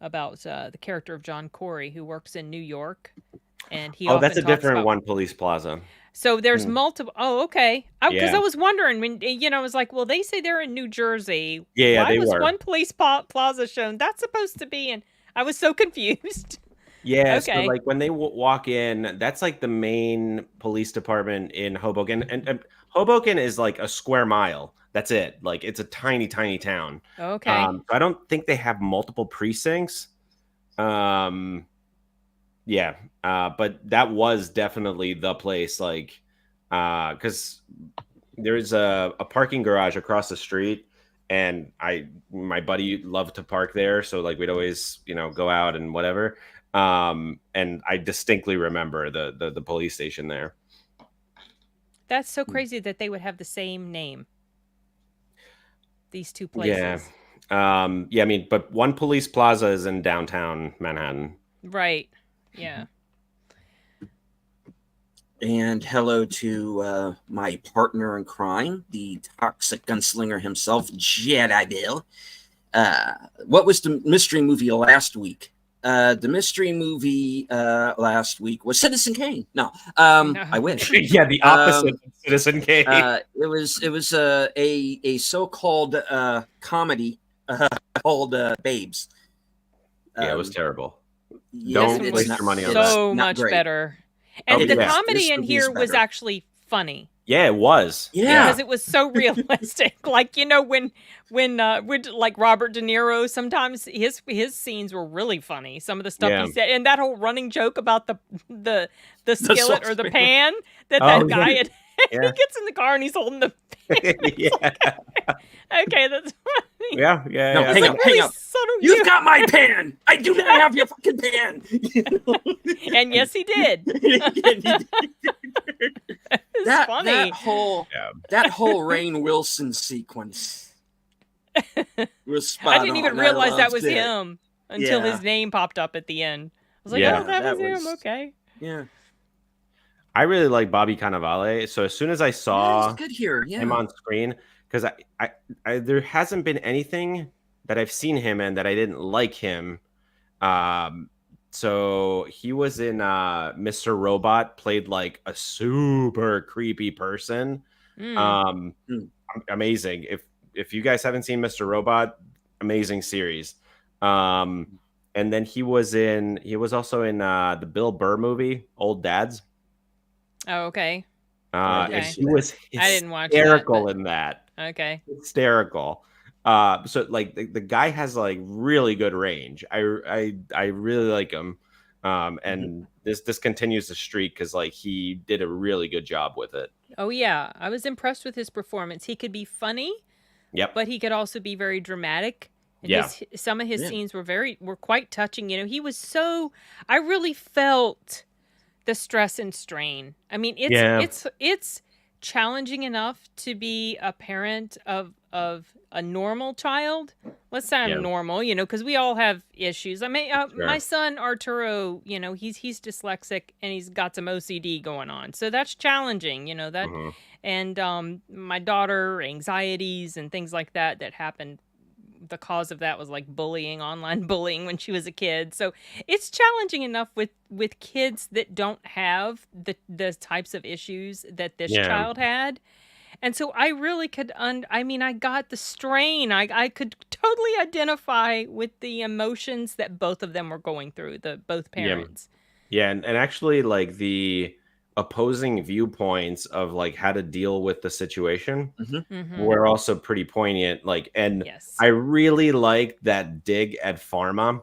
[SPEAKER 2] about the character of John Corey, who works in New York. And he
[SPEAKER 3] that's a different One Police Plaza.
[SPEAKER 2] So there's multiple. Oh, okay. Because I was wondering when, I was like, well, they say they're in New Jersey.
[SPEAKER 3] Yeah,
[SPEAKER 2] why was One Police Plaza shown? That's supposed to be in. I was so confused.
[SPEAKER 3] Yeah, okay. So like when they walk in, that's like the main police department in Hoboken, and Hoboken is like a square mile. That's it. Like it's a tiny, tiny town.
[SPEAKER 2] Okay.
[SPEAKER 3] So I don't think they have multiple precincts. Yeah, but that was definitely the place. Like, because there's a parking garage across the street, and my buddy loved to park there, so like we'd always go out and whatever. And I distinctly remember the police station there.
[SPEAKER 2] That's so crazy that they would have the same name. These two places.
[SPEAKER 3] Yeah. Yeah, I mean, but One Police Plaza is in downtown Manhattan.
[SPEAKER 2] Right. Yeah.
[SPEAKER 1] And hello to my partner in crime, the toxic gunslinger himself, Jedi Bill. What was the mystery movie last week? The mystery movie last week was Citizen Kane. No, I wish.
[SPEAKER 3] Yeah, the opposite of Citizen Kane.
[SPEAKER 1] It was a so-called comedy called Babes.
[SPEAKER 3] Yeah, it was terrible.
[SPEAKER 1] Yeah,
[SPEAKER 3] Don't waste your money on
[SPEAKER 2] so
[SPEAKER 3] that.
[SPEAKER 2] much better. And the comedy in here was actually funny.
[SPEAKER 3] Yeah, it was.
[SPEAKER 1] Yeah,
[SPEAKER 2] because it was so realistic. Like when like Robert De Niro, sometimes his scenes were really funny. Some of the stuff he said, and that whole running joke about the skillet or the pan that guy had. He gets in the car and he's holding the pan. Okay, that's funny.
[SPEAKER 3] Yeah.
[SPEAKER 1] No, hang up. You've got my pan. I do not have your fucking pan.
[SPEAKER 2] And yes, he did.
[SPEAKER 1] That
[SPEAKER 2] funny.
[SPEAKER 1] That whole Rainn Wilson sequence was spot on.
[SPEAKER 2] I didn't even realize that was him until his name popped up at the end. I was like, oh, that was him. Okay.
[SPEAKER 1] Yeah.
[SPEAKER 3] I really like Bobby Cannavale. So as soon as I saw him on screen, because I there hasn't been anything that I've seen him in that I didn't like him. So he was in Mr. Robot, played like a super creepy person. Amazing. if you guys haven't seen Mr. Robot, amazing series. And then he was also in the Bill Burr movie, Old Dads.
[SPEAKER 2] Oh, okay.
[SPEAKER 3] And he was
[SPEAKER 2] I didn't watch
[SPEAKER 3] hysterical
[SPEAKER 2] that,
[SPEAKER 3] in that.
[SPEAKER 2] Okay.
[SPEAKER 3] Hysterical. So like the guy has like really good range. I really like him. And this continues the streak because like he did a really good job with it.
[SPEAKER 2] Oh yeah, I was impressed with his performance. He could be funny, but he could also be very dramatic. And some of his scenes were quite touching. You know, he was I really felt the stress and strain. I mean, it's challenging enough to be a parent of a normal child. Let's say I'm normal, you know, because we all have issues. I mean, my son Arturo, you know, he's dyslexic and he's got some OCD going on, so that's challenging, you know that. And my daughter, anxieties and things like that happened. The cause of that was like online bullying when she was a kid. So it's challenging enough with kids that don't have the types of issues that this child had. And so I really could, I got the strain. I could totally identify with the emotions that both of them were going through, both parents.
[SPEAKER 3] Yeah. And actually like the opposing viewpoints of like how to deal with the situation were also pretty poignant. Like, and I really liked that dig at Pharma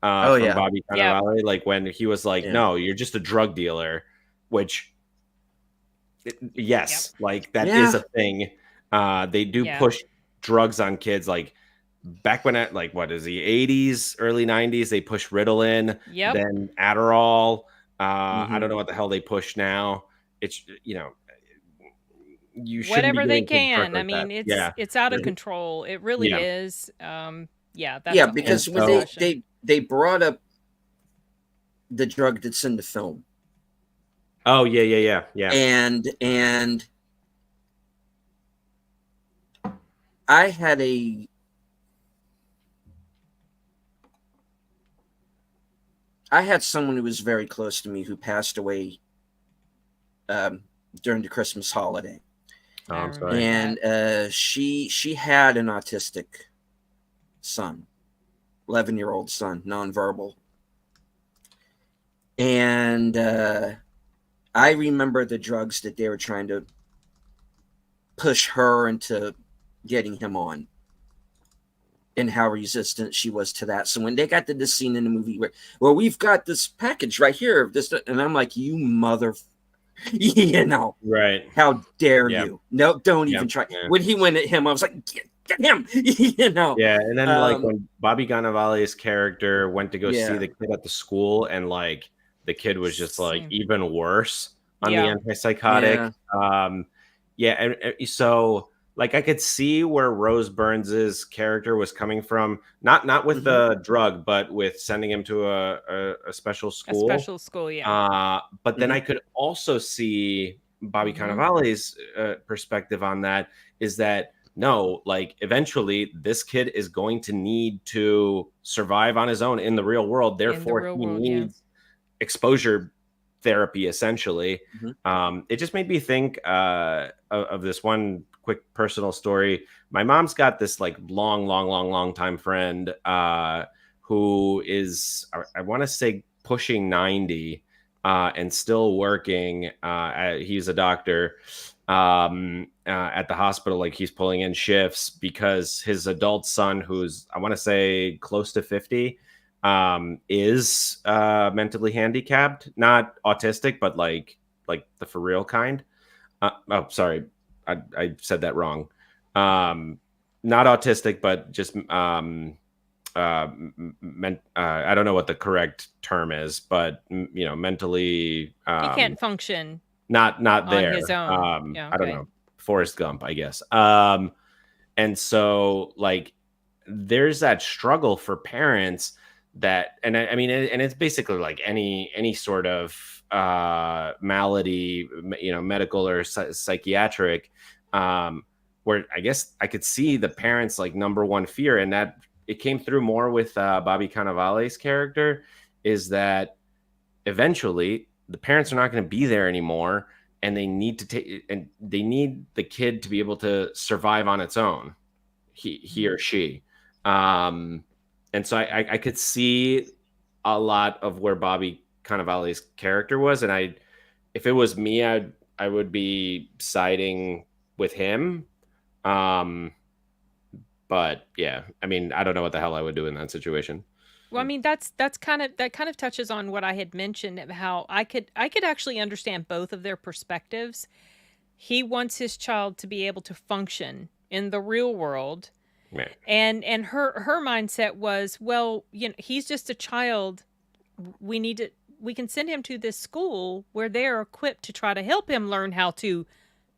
[SPEAKER 3] from Bobby Cannavale. Like when he was like, no, you're just a drug dealer, which like that is a thing. They do push drugs on kids. Like back when at what is the 80s, early 90s, they pushed Ritalin, then Adderall. I don't know what the hell they push now. It's, you know, you should
[SPEAKER 2] whatever they can. I mean, it's out of control. It really is. That's
[SPEAKER 1] because when they brought up the drug that's in the film.
[SPEAKER 3] Oh yeah.
[SPEAKER 1] And I had someone who was very close to me who passed away during the Christmas holiday.
[SPEAKER 3] Oh, I'm sorry.
[SPEAKER 1] And she had an autistic son, 11-year-old son, nonverbal. And I remember the drugs that they were trying to push her into getting him on, and how resistant she was to that. So when they got to this scene in the movie where, well, we've got this package right here of this, and I'm like, you mother, you know,
[SPEAKER 3] right?
[SPEAKER 1] How dare you? No, don't even try. When he went at him, I was like, get him, you know.
[SPEAKER 3] Yeah, and then like when Bobby Cannavale's character went to go see the kid at the school, and like the kid was just like even worse on the antipsychotic. And so like I could see where Rose Burns's character was coming from, not with the drug, but with sending him to a special school.
[SPEAKER 2] A special school, yeah.
[SPEAKER 3] But then I could also see Bobby Cannavale's perspective on that is that no, like eventually this kid is going to need to survive on his own in the real world. Therefore, he needs exposure therapy, essentially. It just made me think of this one quick personal story. My mom's got this like long time friend who is, I want to say, pushing 90 and still working. He's a doctor at the hospital. Like he's pulling in shifts because his adult son, who's I want to say close to 50, is mentally handicapped, not autistic, but like the for real kind. Oh, sorry, I said that wrong. Not autistic, but just I don't know what the correct term is, but you know, mentally
[SPEAKER 2] he can't function.
[SPEAKER 3] Not there
[SPEAKER 2] on his own.
[SPEAKER 3] I don't know. Forrest Gump, I guess. And so like there's that struggle for parents that, and I mean, and it's basically like any sort of malady, you know, medical or psychiatric, where I guess I could see the parents' like number one fear, and that it came through more with Bobby Cannavale's character, is that eventually the parents are not going to be there anymore, and they need to take, and they need the kid to be able to survive on its own. he or she. And so I could see a lot of where Bobby Cannavale's character was, and if it was me, I would be siding with him. But yeah, I mean, I don't know what the hell I would do in that situation.
[SPEAKER 2] Well, I mean, that kind of touches on what I had mentioned of how I could actually understand both of their perspectives. He wants his child to be able to function in the real world.
[SPEAKER 3] Right.
[SPEAKER 2] And her mindset was, well, he's just a child. We can send him to this school where they're equipped to try to help him learn how to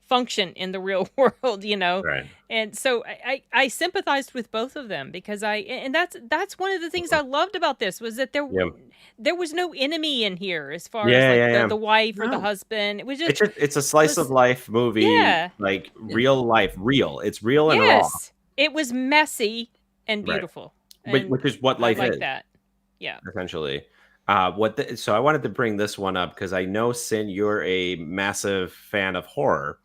[SPEAKER 2] function in the real world,
[SPEAKER 3] Right.
[SPEAKER 2] And so I sympathized with both of them because that's one of the things I loved about this was that there was no enemy in here as far as the wife or the husband. It was just
[SPEAKER 3] it's a slice of life movie, like real life, it's real and raw.
[SPEAKER 2] It was messy and beautiful,
[SPEAKER 3] which is what life is.
[SPEAKER 2] That, yeah,
[SPEAKER 3] essentially. So I wanted to bring this one up because I know, Sin, you're a massive fan of horror.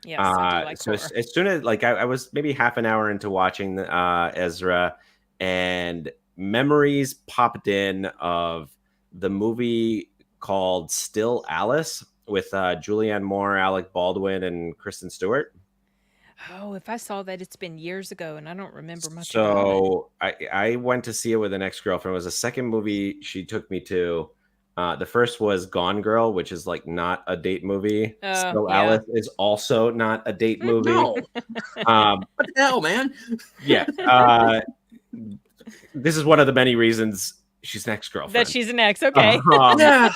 [SPEAKER 2] Yes, I do like
[SPEAKER 3] so
[SPEAKER 2] horror.
[SPEAKER 3] as soon as I was maybe half an hour into watching Ezra, and memories popped in of the movie called Still Alice with Julianne Moore, Alec Baldwin, and Kristen Stewart.
[SPEAKER 2] Oh, if I saw that, it's been years ago, and I don't remember much
[SPEAKER 3] about it.
[SPEAKER 2] So
[SPEAKER 3] I went to see it with an ex-girlfriend. It was the second movie she took me to. The first was Gone Girl, which is like not a date movie. So Alice is also not a date movie.
[SPEAKER 1] No. What the hell, man?
[SPEAKER 3] Yeah. This is one of the many reasons she's an ex-girlfriend.
[SPEAKER 2] That she's an ex, okay.
[SPEAKER 1] Yeah.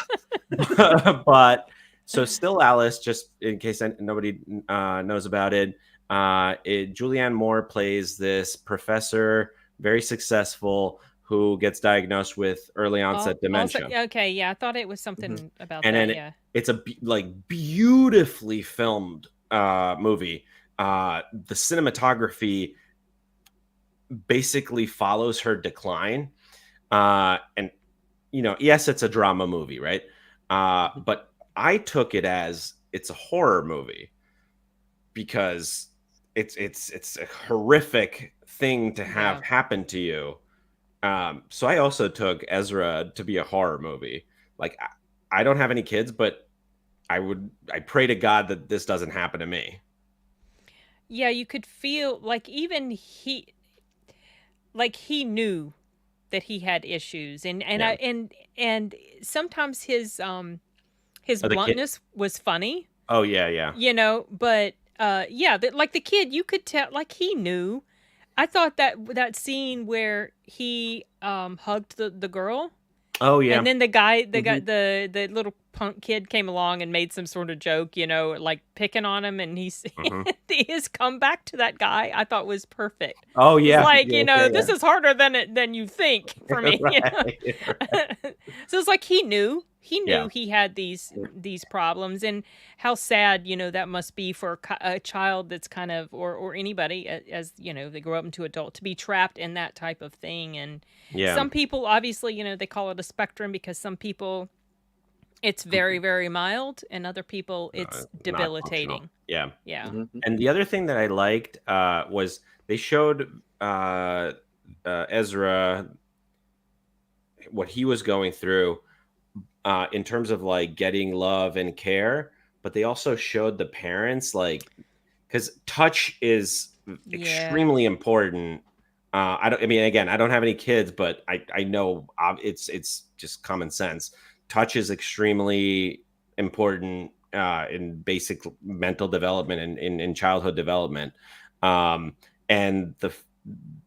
[SPEAKER 3] But so Still Alice, just in case nobody knows about it, Julianne Moore plays this professor, very successful, who gets diagnosed with early onset dementia.
[SPEAKER 2] Okay, yeah, I thought it was something about
[SPEAKER 3] and
[SPEAKER 2] that.
[SPEAKER 3] Then
[SPEAKER 2] yeah,
[SPEAKER 3] it's a beautifully filmed movie. The cinematography basically follows her decline, and yes, it's a drama movie, right? But I took it as it's a horror movie because it's a horrific thing to have happen to you. So I also took Ezra to be a horror movie. Like, I don't have any kids, but I pray to God that this doesn't happen to me.
[SPEAKER 2] Yeah, you could feel like even he knew that he had issues, and sometimes his bluntness was funny.
[SPEAKER 3] Oh yeah.
[SPEAKER 2] But like the kid, you could tell, like he knew. I thought that scene where he hugged the girl.
[SPEAKER 3] Oh yeah.
[SPEAKER 2] And then the little punk kid came along and made some sort of joke, like picking on him, and his comeback to that guy I thought was perfect.
[SPEAKER 3] Oh yeah.
[SPEAKER 2] It's like, this is harder than you think for me.
[SPEAKER 3] Right.
[SPEAKER 2] So it's like he knew he had these problems, and how sad that must be for a child that's kind of or anybody as they grow up into adult to be trapped in that type of thing. And some people obviously they call it a spectrum because some people it's very, very mild, and other people it's debilitating.
[SPEAKER 3] Yeah.
[SPEAKER 2] Mm-hmm.
[SPEAKER 3] And the other thing that I liked was they showed Ezra what he was going through in terms of like getting love and care, but they also showed the parents, like, because touch is extremely important. I don't have any kids, but I know it's just common sense. Touch is extremely important in basic mental development and in childhood development. And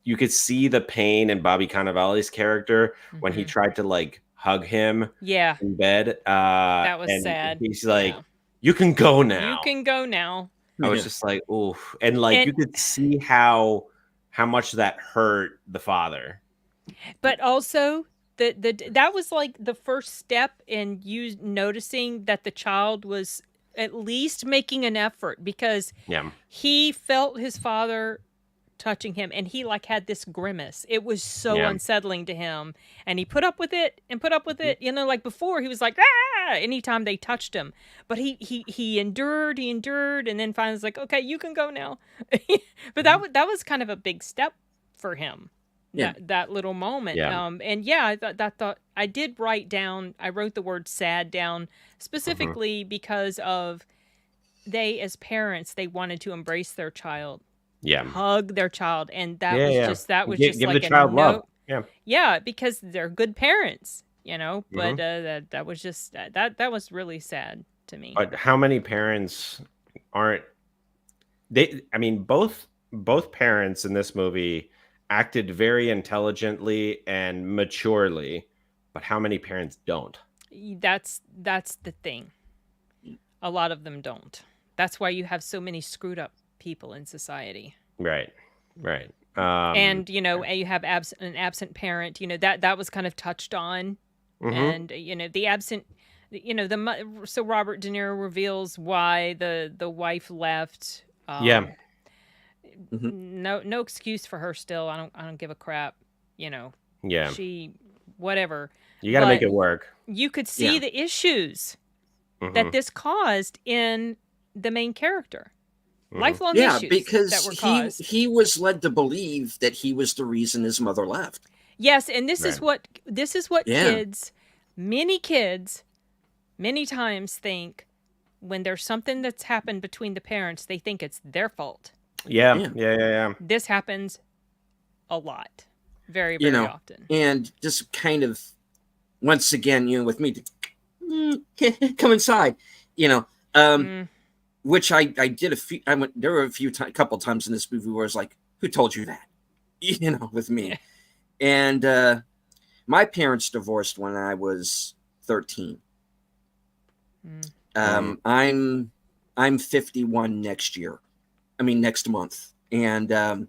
[SPEAKER 3] you could see the pain in Bobby Cannavale's character when he tried to like hug him in bed.
[SPEAKER 2] That was sad.
[SPEAKER 3] He's like, you can go now.
[SPEAKER 2] You can go now.
[SPEAKER 3] I was just like, oof. And like, you could see how much that hurt the father.
[SPEAKER 2] But also that was like the first step in you noticing that the child was at least making an effort, because he felt his father touching him, and he like had this grimace. It was so unsettling to him, and he put up with it and put up with it. Like before he was like, anytime they touched him. But he endured, and then finally was like, okay, you can go now. But that was kind of a big step for him.
[SPEAKER 1] Yeah.
[SPEAKER 2] That little moment.
[SPEAKER 3] Yeah.
[SPEAKER 2] And yeah, I thought I did write down. I wrote the word sad down specifically because of they, as parents, they wanted to embrace their child, hug their child, and that was just
[SPEAKER 3] give
[SPEAKER 2] like
[SPEAKER 3] the
[SPEAKER 2] a
[SPEAKER 3] child love.
[SPEAKER 2] note. Yeah, because they're good parents, But that was just that was really sad to me.
[SPEAKER 3] But how many parents aren't they? I mean, both parents in this movie acted very intelligently and maturely, but how many parents don't?
[SPEAKER 2] That's the thing. A lot of them don't. That's why you have so many screwed up people in society.
[SPEAKER 3] Right.
[SPEAKER 2] And you have an absent parent. That was kind of touched on, and the absent. So Robert De Niro reveals why the wife left. No excuse for her. Still, I don't give a crap.
[SPEAKER 3] Yeah.
[SPEAKER 2] She, whatever.
[SPEAKER 3] You got to make it work.
[SPEAKER 2] You could see the issues that this caused in the main character. Lifelong issues
[SPEAKER 1] because
[SPEAKER 2] that were caused.
[SPEAKER 1] he was led to believe that he was the reason his mother left.
[SPEAKER 2] Yes, and this is what kids, many times think when there's something that's happened between the parents, they think it's their fault.
[SPEAKER 3] Yeah.
[SPEAKER 2] This happens a lot. Very, very often.
[SPEAKER 1] And just kind of, once again, with me to come inside, which I did a few. There were a couple times in this movie where I was like, "Who told you that?" With me. And my parents divorced when I was 13. I'm 51 next year. Next month. And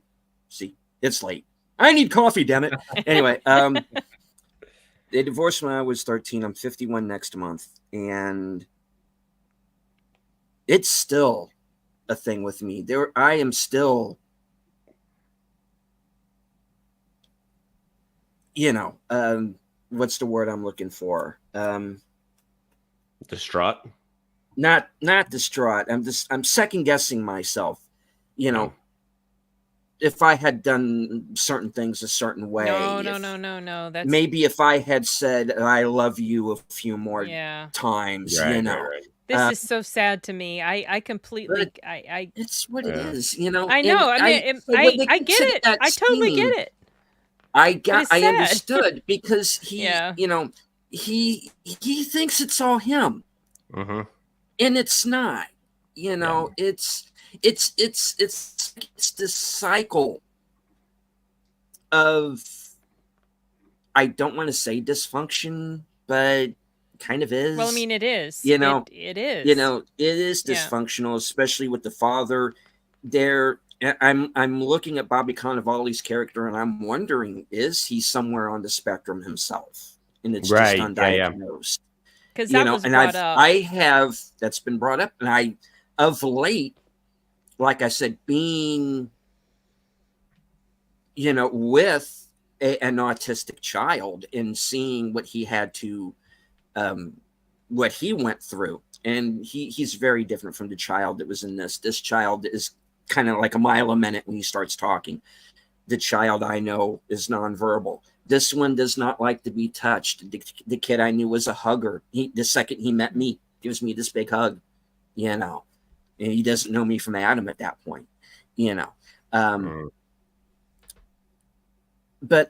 [SPEAKER 1] see, it's late. I need coffee, damn it. Anyway, they divorced when I was 13. I'm 51 next month, and it's still a thing with me. I am still, what's the word I'm looking for?
[SPEAKER 3] Distraught?
[SPEAKER 1] Not distraught. I'm second guessing myself. If I had done certain things a certain way.
[SPEAKER 2] No. That's
[SPEAKER 1] maybe if I had said I love you a few more times,
[SPEAKER 3] Right.
[SPEAKER 2] This is so sad to me. I completely.
[SPEAKER 1] It's what it is,
[SPEAKER 2] I know. I get it. I totally get it.
[SPEAKER 1] I understood because he, he thinks it's all him, and it's not. It's this cycle of, I don't want to say dysfunction, but kind of is.
[SPEAKER 2] Well, it is. It is.
[SPEAKER 1] It is dysfunctional, especially with the father. I'm looking at Bobby Cannavale's character, and I'm wondering, is he somewhere on the spectrum himself? And it's just undiagnosed.
[SPEAKER 2] Because that was brought up.
[SPEAKER 1] That's been brought up, and of late, like I said, being, with an autistic child and seeing what he had to, what he went through. And he's very different from the child that was in this. This child is kind of like a mile a minute when he starts talking. The child I know is nonverbal. This one does not like to be touched. The kid I knew was a hugger. The second he met me, gives me this big hug, and he doesn't know me from Adam at that point, But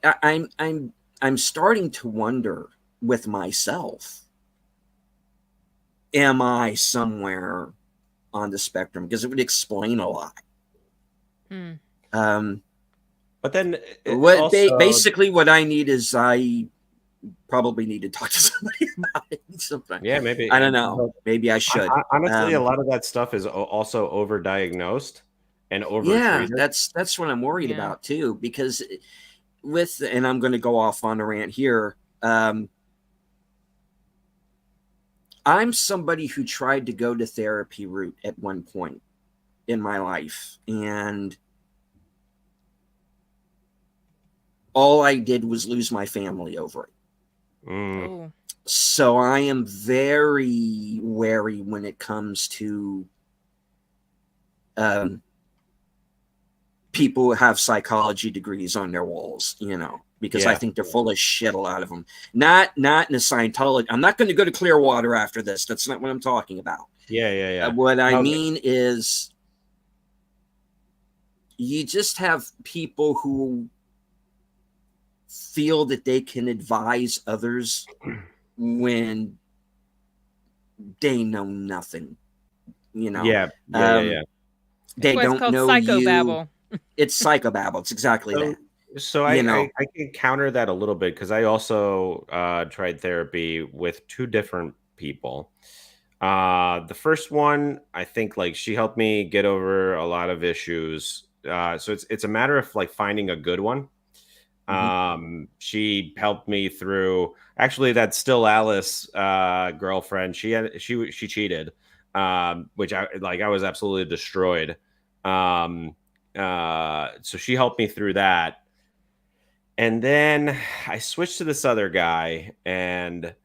[SPEAKER 1] I'm starting to wonder with myself, am I somewhere on the spectrum? Because it would explain a lot.
[SPEAKER 3] But then
[SPEAKER 1] basically what I need is, I probably need to talk to somebody about it sometime.
[SPEAKER 3] Yeah, maybe.
[SPEAKER 1] I don't know. Maybe I should.
[SPEAKER 3] Honestly, a lot of that stuff is also overdiagnosed and overtreated.
[SPEAKER 1] Yeah, that's what I'm worried about too. Because and I'm going to go off on a rant here. I'm somebody who tried to go the therapy route at one point in my life, and all I did was lose my family over it.
[SPEAKER 2] Oh.
[SPEAKER 1] So I am very wary when it comes to people who have psychology degrees on their walls, because I think they're full of shit, a lot of them. Not in a Scientology. I'm not going to go to Clearwater after this. That's not what I'm talking about.
[SPEAKER 3] Yeah.
[SPEAKER 1] What I mean is you just have people who feel that they can advise others when they know nothing.
[SPEAKER 3] Yeah.
[SPEAKER 1] They
[SPEAKER 2] That's why it's
[SPEAKER 1] don't
[SPEAKER 2] called
[SPEAKER 1] know you.
[SPEAKER 2] psychobabble.
[SPEAKER 1] It's psychobabble. It's exactly that.
[SPEAKER 3] So I can counter that a little bit because I also tried therapy with two different people. The first one, I think like she helped me get over a lot of issues. So it's a matter of like finding a good one. She helped me through actually that Still Alice girlfriend. She cheated, which I was absolutely destroyed. So she helped me through that. And then I switched to this other guy, and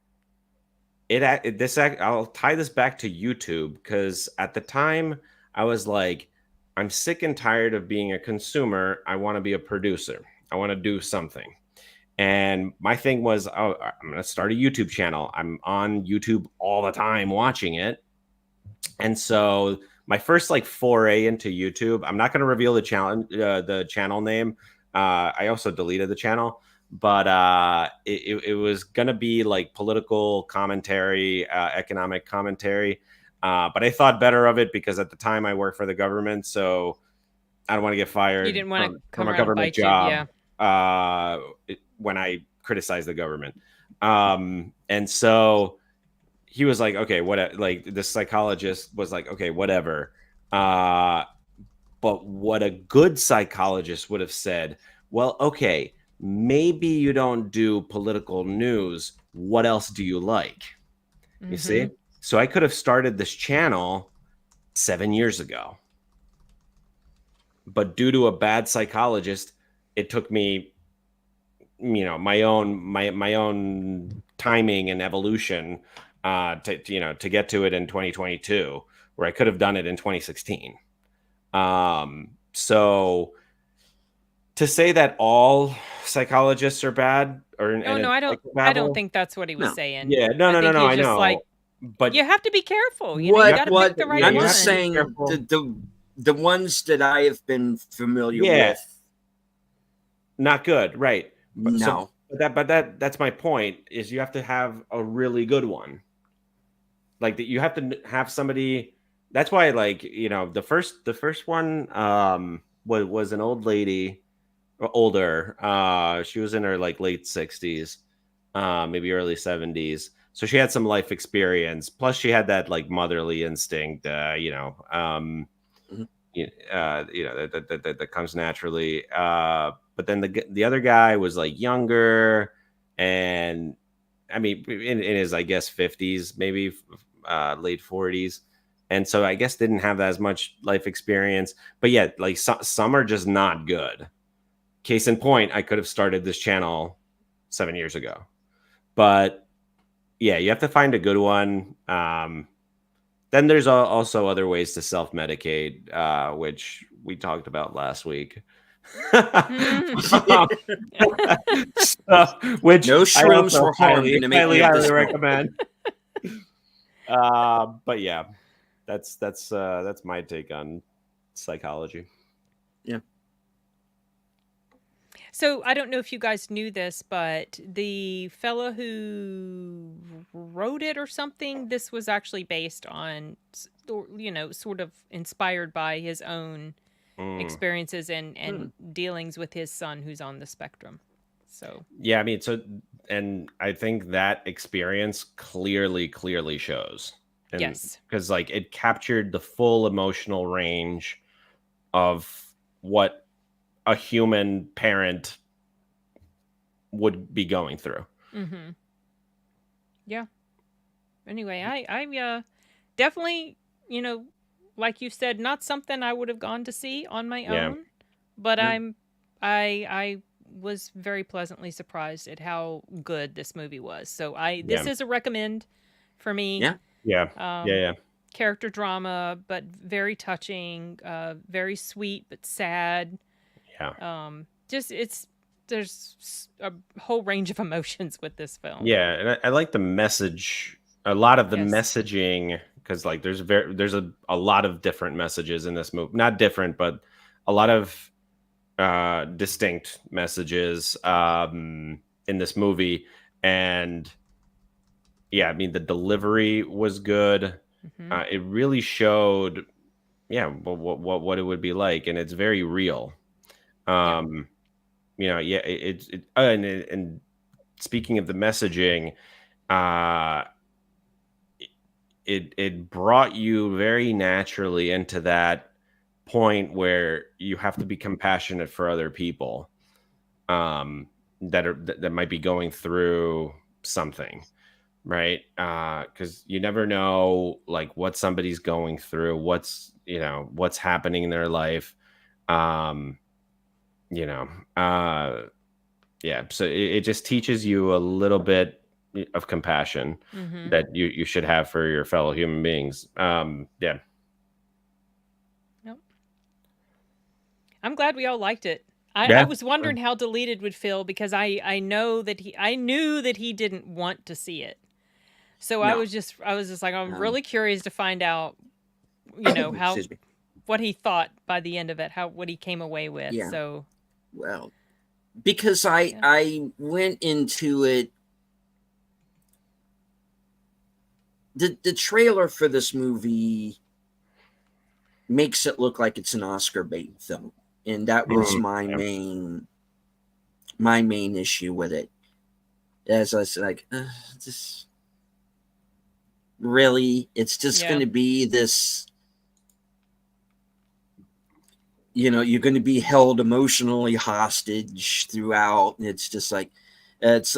[SPEAKER 3] I'll tie this back to YouTube because at the time I was like, I'm sick and tired of being a consumer. I want to be a producer. I want to do something. And my thing was, oh, I'm going to start a YouTube channel. I'm on YouTube all the time watching it. And so my first like foray into YouTube, I'm not going to reveal the channel name. I also deleted the channel, but it was going to be like political commentary, economic commentary. But I thought better of it because at the time I worked for the government, so I don't want to get fired.
[SPEAKER 2] You didn't want to come
[SPEAKER 3] from a
[SPEAKER 2] around and
[SPEAKER 3] government
[SPEAKER 2] bite
[SPEAKER 3] job.
[SPEAKER 2] you, yeah.
[SPEAKER 3] When I criticize the government. And so he was like, okay, what? Like the psychologist was like, okay, whatever. But what a good psychologist would have said, well, okay, maybe you don't do political news. What else do you like? You see? So I could have started this channel 7 years ago. But due to a bad psychologist, it took me my own timing and evolution to get to it in 2022 where I could have done it in 2016. So to say that all psychologists are bad
[SPEAKER 2] I don't think that's what he was saying.
[SPEAKER 3] Yeah, no, I know.
[SPEAKER 2] Like,
[SPEAKER 3] but
[SPEAKER 2] you have to be careful. You got to pick the right
[SPEAKER 1] I'm
[SPEAKER 2] one.
[SPEAKER 1] just saying the ones that I have been familiar with,
[SPEAKER 3] not good, right?
[SPEAKER 1] No.
[SPEAKER 3] That's my point. Is you have to have a really good one. Like that, you have to have somebody. That's why, like the first one was an old lady, or older. She was in her like late 60s, maybe early 70s. So she had some life experience. Plus, she had that like motherly instinct. That comes naturally. But then the other guy was like younger, and I mean in his I guess 50s, maybe late 40s, and so I guess didn't have as much life experience. But yeah, like some are just not good. Case in point, I could have started this channel 7 years ago, but yeah, you have to find a good one. Then there's also other ways to self-medicate, which we talked about last week. Which
[SPEAKER 1] no shrooms were harmed to make
[SPEAKER 3] highly
[SPEAKER 1] this
[SPEAKER 3] recommend. But yeah, that's my take on psychology.
[SPEAKER 1] Yeah.
[SPEAKER 2] So I don't know if you guys knew this, but the fella who wrote it or something, this was actually based on, sort of inspired by his own experiences and dealings with his son who's on the spectrum. So
[SPEAKER 3] yeah, I mean, and I think that experience clearly shows.
[SPEAKER 2] Yes,
[SPEAKER 3] because like it captured the full emotional range of what a human parent would be going through.
[SPEAKER 2] Yeah. Anyway, I definitely, like you said, not something I would have gone to see on my own, but I was very pleasantly surprised at how good this movie was. So this
[SPEAKER 3] Yeah.
[SPEAKER 2] is a recommend for me.
[SPEAKER 1] Yeah.
[SPEAKER 3] Yeah.
[SPEAKER 2] Character drama, but very touching, very sweet but sad.
[SPEAKER 3] Yeah.
[SPEAKER 2] Just there's a whole range of emotions with this film.
[SPEAKER 3] Yeah, and I like the message. A lot of the
[SPEAKER 2] Yes.
[SPEAKER 3] messaging, because like there's a lot of different messages in this movie. Not different, but a lot of distinct messages in this movie. And yeah, I mean the delivery was good.
[SPEAKER 2] Mhm.
[SPEAKER 3] It really showed, yeah, what it would be like, and it's very real. Um, yeah, and speaking of the messaging, uh, it brought you very naturally into that point where you have to be compassionate for other people that might be going through something, right? Because you never know like what somebody's going through, what's happening in their life. um you know uh yeah, so it just teaches you a little bit of compassion
[SPEAKER 2] Mhm.
[SPEAKER 3] that you should have for your fellow human beings. Yeah.
[SPEAKER 2] Yep. I'm glad we all liked it. I
[SPEAKER 3] Yeah.
[SPEAKER 2] was wondering how Deleted would feel because I knew that he didn't want to see it. So I
[SPEAKER 1] No.
[SPEAKER 2] was just like, I'm really curious to find out, how
[SPEAKER 1] Excuse me.
[SPEAKER 2] what he thought by the end of it, what he came away with.
[SPEAKER 1] Yeah.
[SPEAKER 2] So
[SPEAKER 1] Well, because I went into it. The trailer for this movie makes it look like it's an Oscar bait film, and that was my
[SPEAKER 3] Yeah.
[SPEAKER 1] main issue with it. As I was like, just really, it's just going to be this. You're going to be held emotionally hostage throughout. And it's just like, it's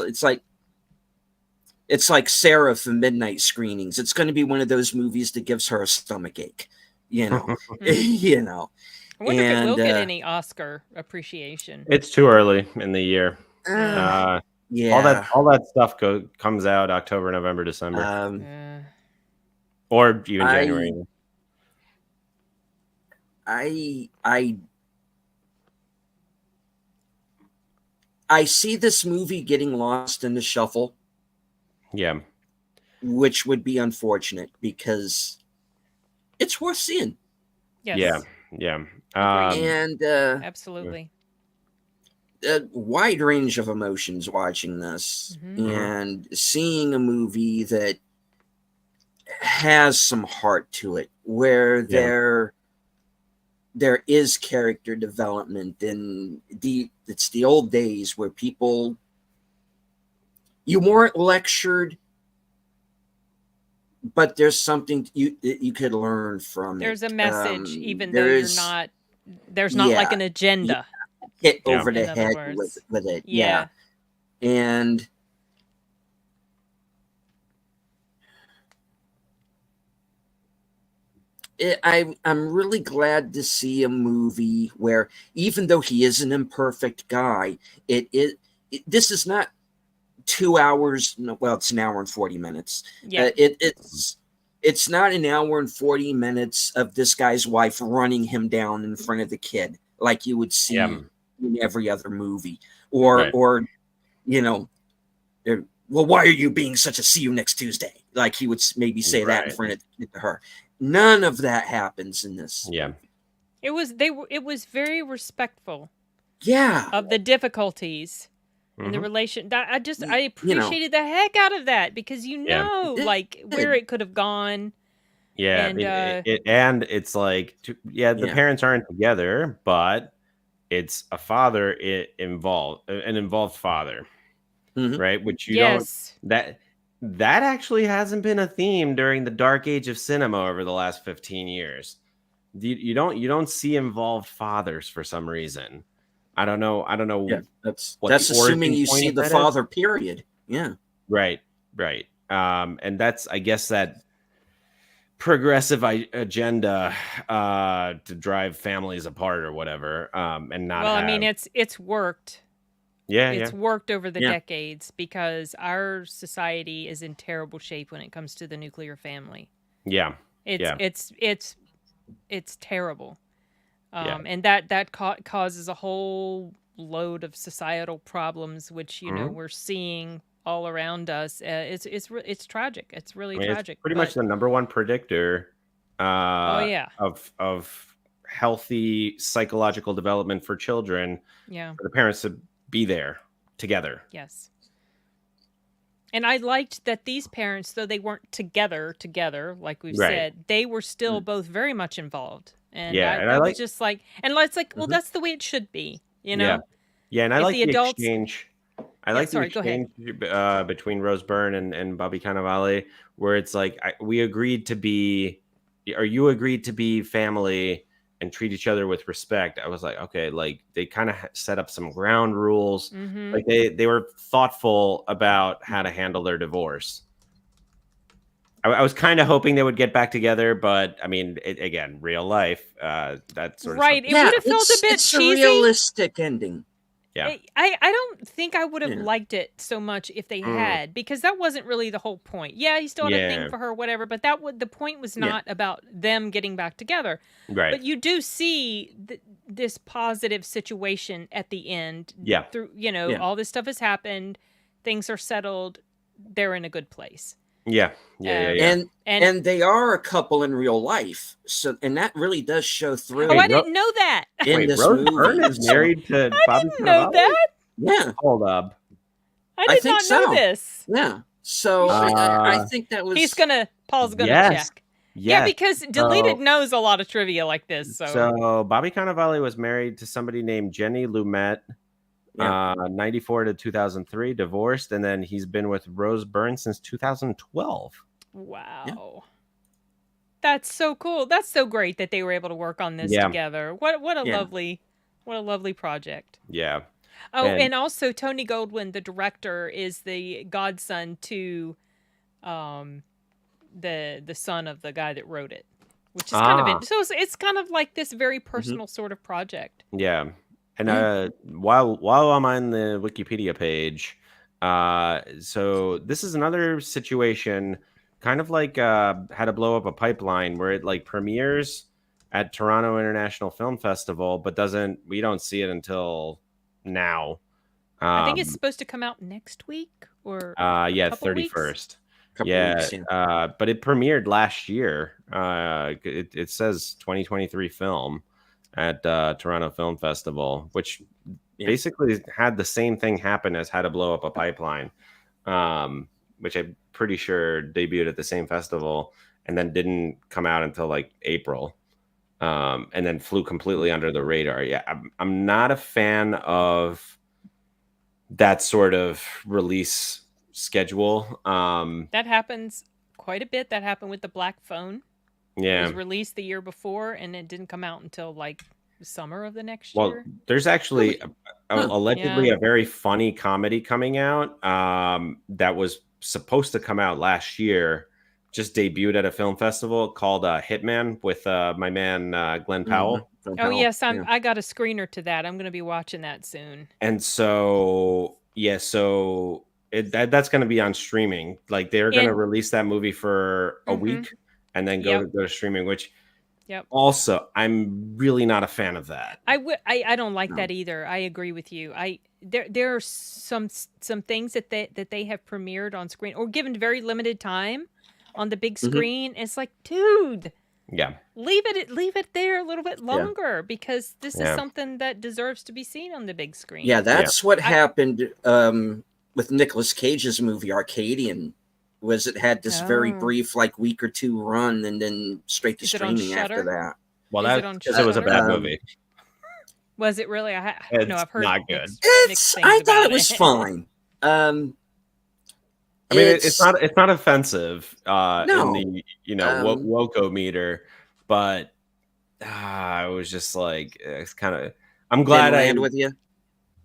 [SPEAKER 1] like Sarah from Midnight Screenings. It's going to be one of those movies that gives her a stomach ache. you know.
[SPEAKER 2] I wonder if it will get any Oscar appreciation.
[SPEAKER 3] It's too early in the year.
[SPEAKER 1] Yeah.
[SPEAKER 3] All that stuff comes out October, November, December, or even January.
[SPEAKER 1] I see this movie getting lost in the shuffle.
[SPEAKER 3] Yeah.
[SPEAKER 1] Which would be unfortunate because it's worth seeing.
[SPEAKER 2] Yes.
[SPEAKER 3] Yeah.
[SPEAKER 1] And
[SPEAKER 2] absolutely.
[SPEAKER 1] A wide range of emotions watching this and seeing a movie that has some heart to it, where there is character development, and it's the old days where you weren't lectured, but there's something you could learn from
[SPEAKER 2] there's
[SPEAKER 1] it.
[SPEAKER 2] There's a message, even though there's not like an agenda.
[SPEAKER 1] Hit over the head with it. Yeah. And I'm really glad to see a movie where, even though he is an imperfect guy, this is not 2 hours. Well, it's an hour and 40 minutes.
[SPEAKER 2] Yeah.
[SPEAKER 1] It's not an hour and 40 minutes of this guy's wife running him down in front of the kid like you would see in every other movie. Or well, why are you being such a see you next Tuesday? Like he would maybe say that in front of her. None of that happens in this.
[SPEAKER 3] Yeah.
[SPEAKER 2] It was very respectful.
[SPEAKER 1] Yeah.
[SPEAKER 2] Of the difficulties in the relation. I appreciated the heck out of that because like where it could have gone.
[SPEAKER 3] Yeah, and it's like the parents aren't together, but it's a father an involved father, right? Which you don't that actually hasn't been a theme during the dark age of cinema over the last 15 years. You don't see involved fathers for some reason. I don't know.
[SPEAKER 1] Yeah, that's assuming you see the father. Period. Yeah.
[SPEAKER 3] Right. And that's, I guess, that progressive agenda to drive families apart or whatever. And not.
[SPEAKER 2] Well, I mean, it's worked. It's worked over the decades because our society is in terrible shape when it comes to the nuclear family.
[SPEAKER 3] Yeah.
[SPEAKER 2] It's terrible. And that causes a whole load of societal problems, which we're seeing all around us. It's tragic. It's really tragic.
[SPEAKER 3] It's pretty much the number one predictor of healthy psychological development for children.
[SPEAKER 2] Yeah,
[SPEAKER 3] for the parents to be there together.
[SPEAKER 2] Yes. And I liked that these parents, though they weren't together, like we've said, they were still both very much involved. And I was just like, and it's like, well, that's the way it should be, you know?
[SPEAKER 3] Yeah, and I like the
[SPEAKER 2] adults...
[SPEAKER 3] exchange. I like the exchange between Rose Byrne and Bobby Cannavale, where it's like, you agreed to be family and treat each other with respect. I was like, okay, like they kind of set up some ground rules. Like they were thoughtful about how to handle their divorce. I was kind of hoping they would get back together, but I mean, again, real life, that sort of
[SPEAKER 2] It would have felt a bit cheesy.
[SPEAKER 1] A realistic ending.
[SPEAKER 3] Yeah,
[SPEAKER 2] I don't think I would have liked it so much if they had, because that wasn't really the whole point. Yeah, he still had a thing for her, whatever, but the point was not about them getting back together.
[SPEAKER 3] Right.
[SPEAKER 2] But you do see this positive situation at the end.
[SPEAKER 3] Yeah.
[SPEAKER 2] Through all this stuff has happened, things are settled, they're in a good place.
[SPEAKER 3] Yeah.
[SPEAKER 1] And they are a couple in real life, so and that really does show through.
[SPEAKER 2] Oh, I didn't know that.
[SPEAKER 3] Rose Byrne is married to Bobby Cannavale?
[SPEAKER 2] I didn't know that.
[SPEAKER 1] Yeah,
[SPEAKER 3] hold up.
[SPEAKER 2] I did not know this.
[SPEAKER 1] Yeah, so I think that was.
[SPEAKER 2] Paul's gonna check.
[SPEAKER 3] Yes.
[SPEAKER 2] Yeah, because Deleted knows a lot of trivia like this.
[SPEAKER 3] So Bobby Cannavale was married to somebody named Jenny Lumet. 94 to 2003, divorced, and then he's been with Rose Byrne since 2012.
[SPEAKER 2] Wow. That's so cool. That's so great that they were able to work on this together. What a lovely project.
[SPEAKER 3] Yeah.
[SPEAKER 2] Oh, and also Tony Goldwyn, the director, is the godson to the son of the guy that wrote it, which is kind of so it's kind of like this very personal sort of project.
[SPEAKER 3] Yeah. And while I'm on the Wikipedia page, so this is another situation, kind of like How to Blow Up a Pipeline, where it like premieres at Toronto International Film Festival, but we don't see it until now.
[SPEAKER 2] I think it's supposed to come out next week or
[SPEAKER 3] 31st. But it premiered last year. It says 2023 film at Toronto Film Festival, which basically had the same thing happen as How to Blow Up a Pipeline, which I'm pretty sure debuted at the same festival and then didn't come out until like April, and then flew completely under the radar. Yeah, I'm not a fan of that sort of release schedule.
[SPEAKER 2] That happens quite a bit. That happened with The Black Phone.
[SPEAKER 3] Yeah,
[SPEAKER 2] it was released the year before, and it didn't come out until like the summer of the next year.
[SPEAKER 3] Well, there's actually allegedly a very funny comedy coming out that was supposed to come out last year, just debuted at a film festival called Hitman with my man Glenn Powell.
[SPEAKER 2] Oh yes, I got a screener to that. I'm going to be watching that soon.
[SPEAKER 3] And so that's going to be on streaming. Like they're going to release that movie for a week and then go to streaming, which also I'm really not a fan of that.
[SPEAKER 2] I don't like that either. I agree with you. There are some things that they have premiered on screen or given very limited time on the big screen. It's like, dude, leave it there a little bit longer because this is something that deserves to be seen on the big screen.
[SPEAKER 1] Yeah, that's what happened with Nicolas Cage's movie Arcadian. Was it had this very brief like week or two run and then straight to streaming after that.
[SPEAKER 3] Well, that's because it was a bad movie.
[SPEAKER 2] Was it really? I've heard
[SPEAKER 3] not good.
[SPEAKER 1] I thought it was fine. I
[SPEAKER 3] mean, it's not offensive in the Woco meter, but I was just like, it's kind of. I'm glad
[SPEAKER 1] I land with you.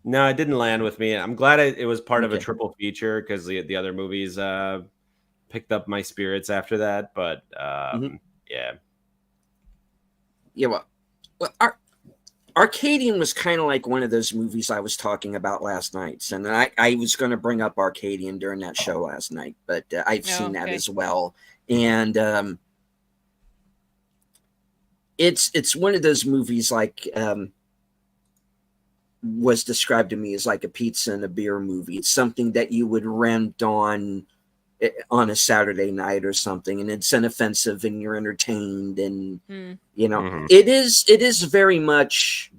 [SPEAKER 3] No, it didn't land with me. I'm glad it was part of a triple feature because the other movies picked up my spirits after that. But
[SPEAKER 1] Arcadian was kind of like one of those movies I was talking about last night, and I was going to bring up Arcadian during that show last night, but I've seen that as well, and it's one of those movies like was described to me as like a pizza and a beer movie. It's something that you would rent on a Saturday night or something, and it's inoffensive and you're entertained, and you know, it is very much,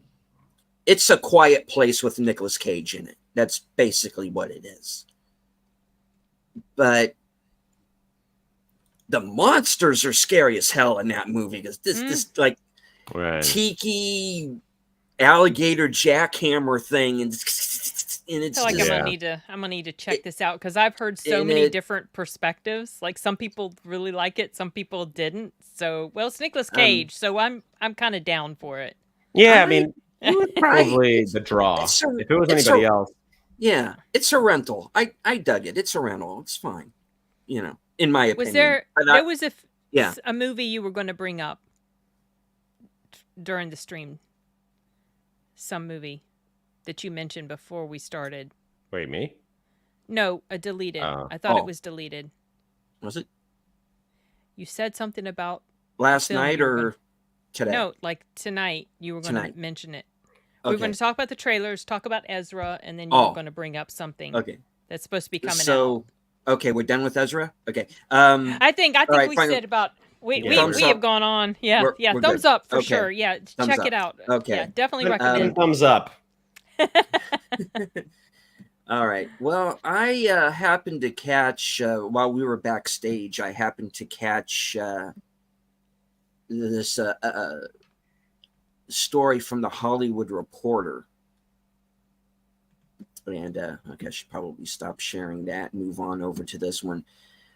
[SPEAKER 1] it's a quiet place with Nicolas Cage in it. That's basically what it is. But the monsters are scary as hell in that movie, because this like tiki alligator jackhammer thing, and it's
[SPEAKER 2] I feel like
[SPEAKER 1] just,
[SPEAKER 2] I'm gonna need to check this out, because I've heard so many different perspectives. Like, some people really like it, some people didn't. So, well, it's Nicolas Cage, so I'm kind of down for it.
[SPEAKER 3] Yeah, I mean, probably the draw. If it was anybody else,
[SPEAKER 1] yeah, it's a rental. I dug it. It's a rental. It's fine. You know, in my opinion.
[SPEAKER 2] Was there was a movie you were going to bring up during the stream? Some movie that you mentioned before we started.
[SPEAKER 3] Wait, me?
[SPEAKER 2] No, deleted. I thought it was deleted.
[SPEAKER 1] Was it?
[SPEAKER 2] You said something about
[SPEAKER 1] last night or today?
[SPEAKER 2] No, like tonight. You were going to mention it. We were going to talk about the trailers, talk about Ezra, and then you were going to bring up something. That's supposed to be coming out.
[SPEAKER 1] Okay, we're done with Ezra. Okay.
[SPEAKER 2] I think we said about we have gone on. Yeah, we're thumbs up for sure. Yeah, check it out.
[SPEAKER 1] Okay,
[SPEAKER 2] yeah, definitely recommend.
[SPEAKER 3] Thumbs up.
[SPEAKER 1] All right. Well, I happened to catch while we were backstage. I happened to catch this story from the Hollywood Reporter. And okay, I should probably stop sharing that and move on over to this one.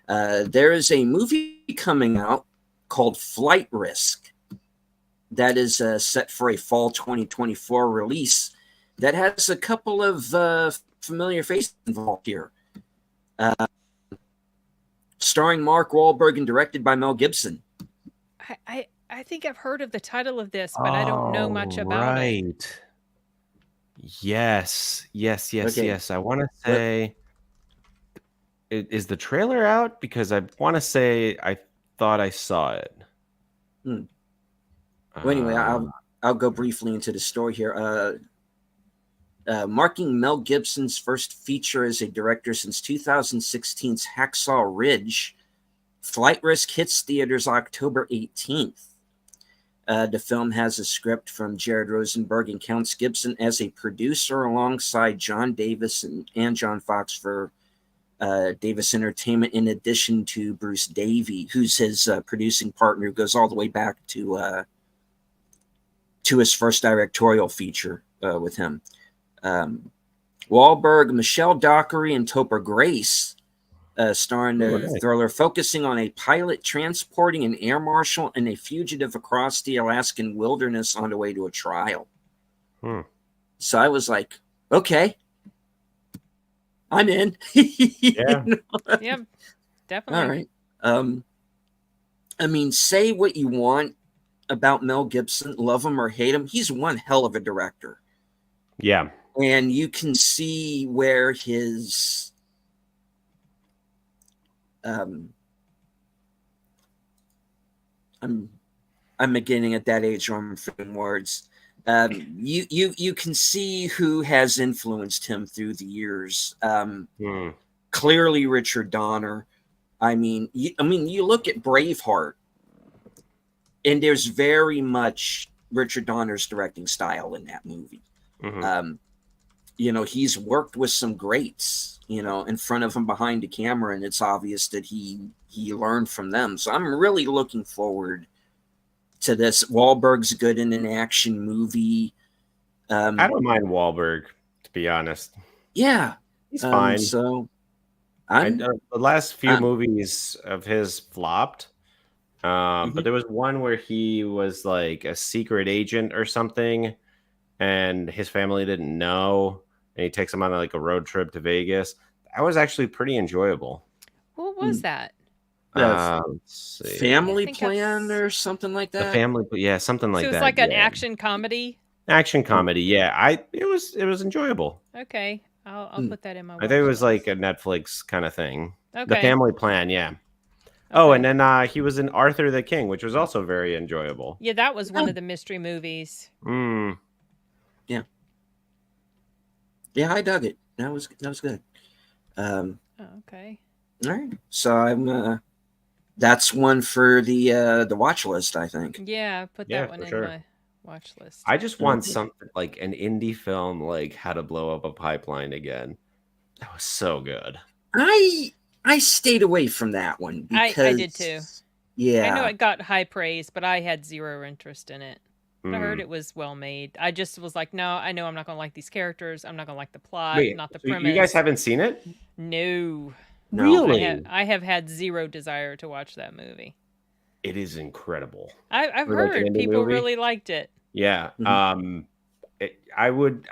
[SPEAKER 1] There is a movie coming out called Flight Risk that is set for a fall 2024 release that has a couple of familiar faces involved here. Starring Mark Wahlberg and directed by Mel Gibson.
[SPEAKER 2] I think I've heard of the title of this, but I don't know much about it.
[SPEAKER 3] Yes. I want to say, is the trailer out? Because I want to say I thought I saw it.
[SPEAKER 1] Well, anyway, I'll go briefly into the story here. Marking Mel Gibson's first feature as a director since 2016's Hacksaw Ridge, Flight Risk hits theaters October 18th. The film has a script from Jared Rosenberg and counts Gibson as a producer alongside John Davis and John Fox for Davis Entertainment, in addition to Bruce Davey, who's his producing partner, who goes all the way back to his first directorial feature with him. Wahlberg, Michelle Dockery, and Topher Grace star in the thriller, focusing on a pilot transporting an air marshal and a fugitive across the Alaskan wilderness on the way to a trial. So I was like, okay, I'm in.
[SPEAKER 3] Yeah.
[SPEAKER 2] Yeah, definitely.
[SPEAKER 1] All right. I mean, say what you want about Mel Gibson, love him or hate him, he's one hell of a director.
[SPEAKER 3] Yeah.
[SPEAKER 1] And you can see where his I'm beginning at that age where I'm forgetting words. You can see who has influenced him through the years. Clearly Richard Donner. I mean, you look at Braveheart, and there's very much Richard Donner's directing style in that movie. He's worked with some greats, in front of him, behind the camera, and it's obvious that he learned from them. So I'm really looking forward to this. Wahlberg's good in an action movie.
[SPEAKER 3] I don't mind Wahlberg, to be honest.
[SPEAKER 1] Yeah,
[SPEAKER 3] he's fine.
[SPEAKER 1] So
[SPEAKER 3] the last few movies of his flopped. But there was one where he was like a secret agent or something, and his family didn't know, and he takes them on like a road trip to Vegas. That was actually pretty enjoyable.
[SPEAKER 2] What was that?
[SPEAKER 3] Let's see.
[SPEAKER 1] Family Plan or something like that.
[SPEAKER 3] The family, yeah, something like that.
[SPEAKER 2] So it's like an action comedy.
[SPEAKER 3] Action comedy, yeah. It was enjoyable.
[SPEAKER 2] Okay, I'll put that in my.
[SPEAKER 3] I think it was like a Netflix kind of thing.
[SPEAKER 2] Okay.
[SPEAKER 3] The Family Plan, yeah. Okay. Oh, and then he was in Arthur the King, which was also very enjoyable.
[SPEAKER 2] Yeah, that was one of the mystery movies.
[SPEAKER 1] Yeah. Yeah, I dug it. That was good.
[SPEAKER 2] Okay.
[SPEAKER 1] All right. So I'm that's one for the watch list, I think.
[SPEAKER 2] Yeah, put that one in my watch list.
[SPEAKER 3] I just want something like an indie film like How to Blow Up a Pipeline again. That was so good.
[SPEAKER 1] I stayed away from that one because
[SPEAKER 2] I did too.
[SPEAKER 1] Yeah.
[SPEAKER 2] I know it got high praise, but I had zero interest in it. I heard it was well made. I just was like, no, I know I'm not going to like these characters. I'm not going to like the plot, not the premise.
[SPEAKER 3] You guys haven't seen it?
[SPEAKER 2] No.
[SPEAKER 3] Really?
[SPEAKER 2] I have had zero desire to watch that movie.
[SPEAKER 3] It is incredible.
[SPEAKER 2] I've heard people really liked it.
[SPEAKER 3] Yeah. I would.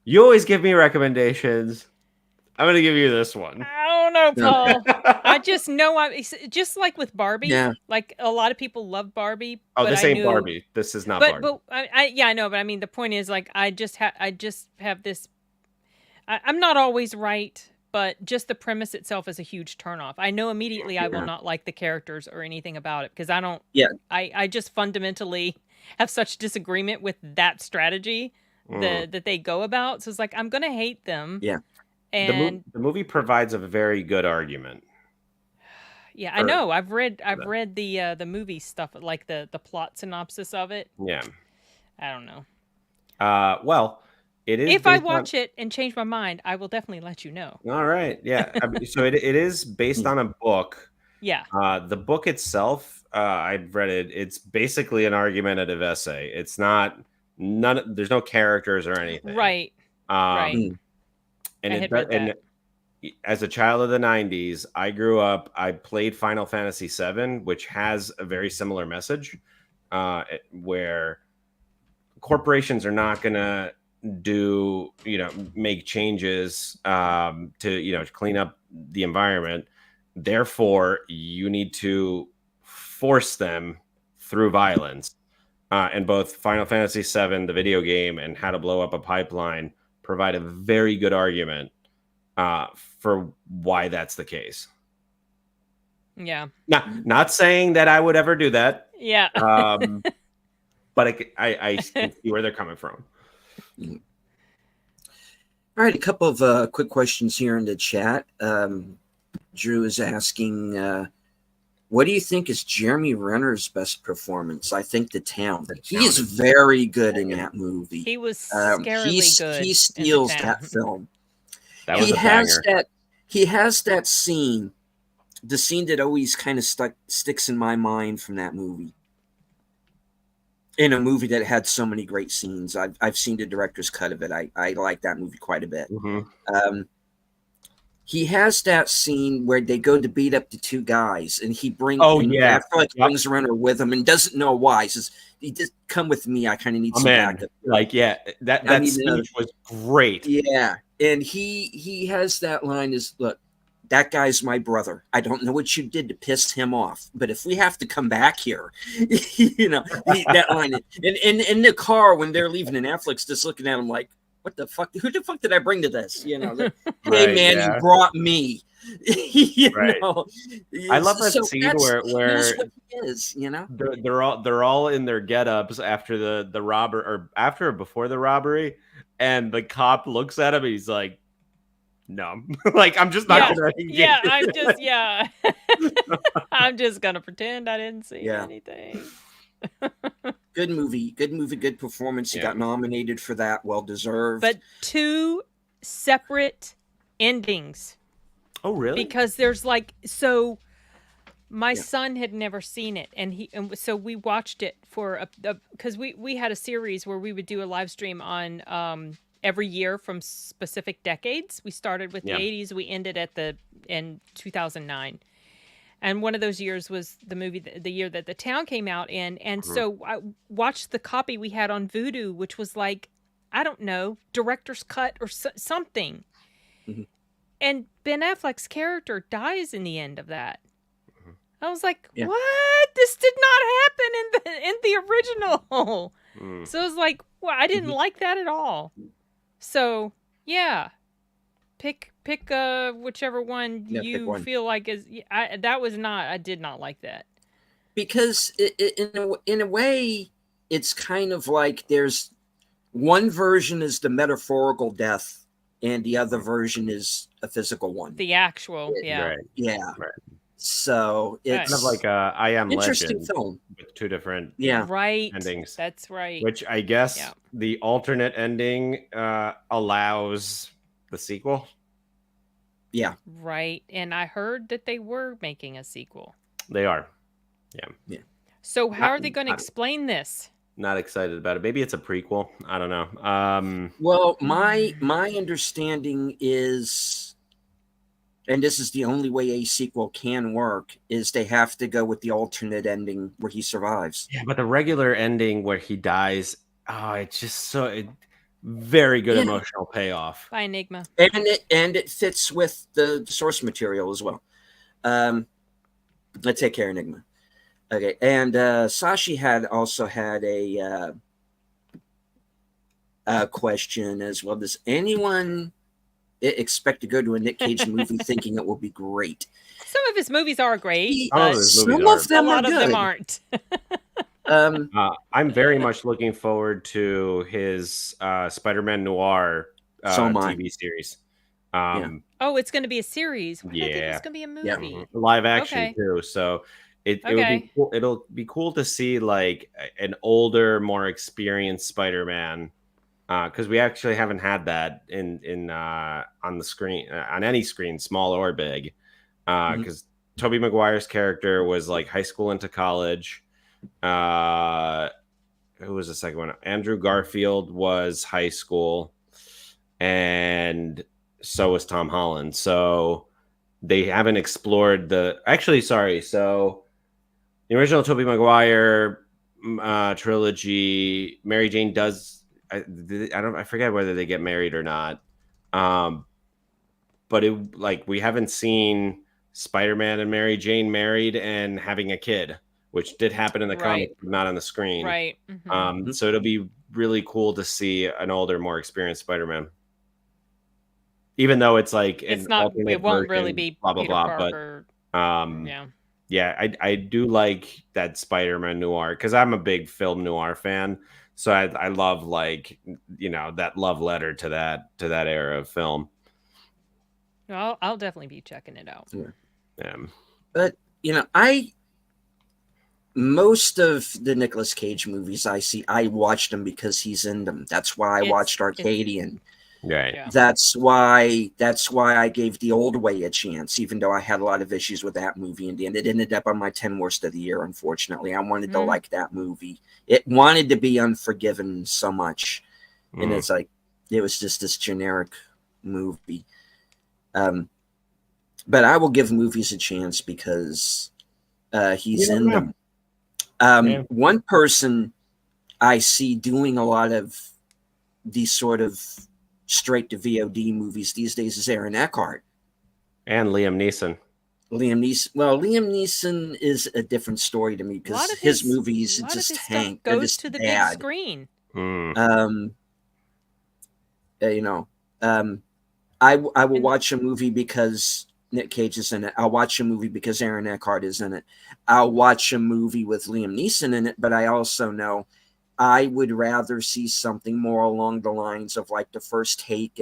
[SPEAKER 3] You always give me recommendations. I'm going to give you this one.
[SPEAKER 2] I don't know, Paul. I just know just like with Barbie.
[SPEAKER 1] Yeah.
[SPEAKER 2] Like a lot of people love Barbie.
[SPEAKER 3] Oh, this ain't Barbie. This is not Barbie.
[SPEAKER 2] But I know. But I mean, the point is, like, I just have this. I'm not always right, but just the premise itself is a huge turnoff. I know immediately I will not like the characters or anything about it because I don't.
[SPEAKER 1] Yeah.
[SPEAKER 2] I just fundamentally have such disagreement with that strategy that they go about. So it's like I'm gonna hate them.
[SPEAKER 1] Yeah.
[SPEAKER 2] And
[SPEAKER 3] the movie provides a very good argument.
[SPEAKER 2] Yeah, I know. I've read the movie stuff, like the plot synopsis of it.
[SPEAKER 3] Yeah.
[SPEAKER 2] I don't know.
[SPEAKER 3] Well, it is.
[SPEAKER 2] If I watch it and change my mind, I will definitely let you know.
[SPEAKER 3] All right. Yeah. So it is based on a book.
[SPEAKER 2] Yeah.
[SPEAKER 3] The book itself, I've read it. It's basically an argumentative essay. It's not there's no characters or anything.
[SPEAKER 2] Right. Right.
[SPEAKER 3] And as a child of the 90s, I grew up, I played Final Fantasy VII, which has a very similar message where corporations are not going to make changes to clean up the environment. Therefore, you need to force them through violence. And both Final Fantasy VII, the video game, and How to Blow Up a Pipeline provide a very good argument for why that's the case.
[SPEAKER 2] Yeah.
[SPEAKER 3] Not saying that I would ever do that.
[SPEAKER 2] Yeah.
[SPEAKER 3] But I can see where they're coming from.
[SPEAKER 1] All right, a couple of quick questions here in the chat. Drew is asking, what do you think is Jeremy Renner's best performance? I think The Town. He is very good in that movie.
[SPEAKER 2] He was scarily good.
[SPEAKER 1] He steals that film.
[SPEAKER 3] That was a banger.
[SPEAKER 1] He has that scene, the scene that always kind of sticks in my mind from that movie. In a movie that had so many great scenes. I've seen the director's cut of it. I like that movie quite a bit.
[SPEAKER 3] Mm-hmm.
[SPEAKER 1] He has that scene where they go to beat up the two guys, and he brings brings Renner with him and doesn't know why. He says, "He just come with me. I kind of need some backup."
[SPEAKER 3] That speech was great.
[SPEAKER 1] Yeah, and he has that line is, "Look, that guy's my brother. I don't know what you did to piss him off, but if we have to come back here," that line. And in the car when they're leaving, and Affleck's just looking at him like, what the fuck? Who the fuck did I bring to this? Hey, man, you brought me. Know?
[SPEAKER 3] I love that scene where
[SPEAKER 1] what he is,
[SPEAKER 3] they're all in their get-ups after the robber or after or before the robbery, and the cop looks at him and he's like, "No, like I'm just not gonna."
[SPEAKER 2] Yeah, I'm just gonna pretend I didn't see anything.
[SPEAKER 1] Good movie, good performance. He got nominated for that, well deserved.
[SPEAKER 2] But 2 separate endings.
[SPEAKER 3] Oh, really?
[SPEAKER 2] Because there's my son had never seen it, and so we watched it for because we had a series where we would do a live stream on every year from specific decades. We started with the 80s, we ended in 2009. And one of those years was the year that The Town came out in. And so I watched the copy we had on Vudu, which was like, I don't know, director's cut or something. Mm-hmm. And Ben Affleck's character dies in the end of that. Mm-hmm. I was like, what? This did not happen in the original. So I was like, Well, I didn't like that at all. So yeah, pick whichever one you feel like is. That was not. I did not like that.
[SPEAKER 1] Because in a way, it's kind of like there's one version is the metaphorical death, and the other version is a physical one.
[SPEAKER 2] The actual, yeah,
[SPEAKER 3] right.
[SPEAKER 1] Yeah.
[SPEAKER 3] Right.
[SPEAKER 1] So it's
[SPEAKER 3] kind of like I Am
[SPEAKER 1] interesting
[SPEAKER 3] Legend
[SPEAKER 1] film
[SPEAKER 3] with two different
[SPEAKER 2] endings. That's right.
[SPEAKER 3] Which I guess the alternate ending allows the sequel.
[SPEAKER 1] Yeah.
[SPEAKER 2] Right. And I heard that they were making a sequel.
[SPEAKER 3] They are.
[SPEAKER 1] Yeah.
[SPEAKER 2] So how are they going to explain this?
[SPEAKER 3] Not excited about it. Maybe it's a prequel. I don't know.
[SPEAKER 1] Well, my understanding is, and this is the only way a sequel can work, is they have to go with the alternate ending where he survives.
[SPEAKER 3] Yeah, but the regular ending where he dies, it's just very good emotional payoff.
[SPEAKER 2] By Enigma.
[SPEAKER 1] And it fits with the source material as well. Let's take care of Enigma. Okay, and Sashi also had a question as well. Does anyone expect to go to a Nick Cage movie thinking it will be great?
[SPEAKER 2] Some of his movies are great.
[SPEAKER 1] Some of them are good.
[SPEAKER 2] A lot of them aren't.
[SPEAKER 3] I'm very much looking forward to his Spider-Man Noir TV series.
[SPEAKER 2] Oh, it's going to be a series.
[SPEAKER 3] Yeah,
[SPEAKER 2] I think it's going to be a movie.
[SPEAKER 3] Yeah. Live action too. So it would be cool. It'll be cool to see like an older, more experienced Spider-Man, because we actually haven't had that in on the screen, on any screen, small or big. Because Tobey Maguire's character was like high school into college. Who was the second one? Andrew Garfield was high school, and so was Tom Holland. So they haven't explored the. Actually, sorry. So the original Tobey Maguire trilogy, Mary Jane does. I forget whether they get married or not. But we haven't seen Spider-Man and Mary Jane married and having a kid, which did happen in the comics, but not on the screen.
[SPEAKER 2] Right. Mm-hmm.
[SPEAKER 3] So it'll be really cool to see an older, more experienced Spider-Man. Even though it's like
[SPEAKER 2] it's not, it won't really be
[SPEAKER 3] blah blah
[SPEAKER 2] Peter
[SPEAKER 3] blah.
[SPEAKER 2] Parker,
[SPEAKER 3] But I do like that Spider-Man noir because I'm a big film noir fan. So I love that love letter to that era of film.
[SPEAKER 2] Well, I'll definitely be checking it out.
[SPEAKER 3] Yeah.
[SPEAKER 1] But most of the Nicolas Cage movies I watched them because he's in them. That's why I watched Arcadian.
[SPEAKER 3] Right. Yeah.
[SPEAKER 1] That's why I gave The Old Way a chance, even though I had a lot of issues with that movie in the end. It ended up on my 10 worst of the year, unfortunately. I wanted to like that movie. It wanted to be Unforgiven so much. And it's like, it was just this generic movie. But I will give movies a chance because he's in them. One person I see doing a lot of these sort of straight to VOD movies these days is Aaron Eckhart.
[SPEAKER 3] And Liam Neeson.
[SPEAKER 1] Liam Neeson is a different story to me because his movies just tank.
[SPEAKER 2] Goes just to the big screen.
[SPEAKER 1] I will watch a movie because Nick Cage is in it. I'll watch a movie because Aaron Eckhart is in it. I'll watch a movie with Liam Neeson in it, but I also know I would rather see something more along the lines of like The First Take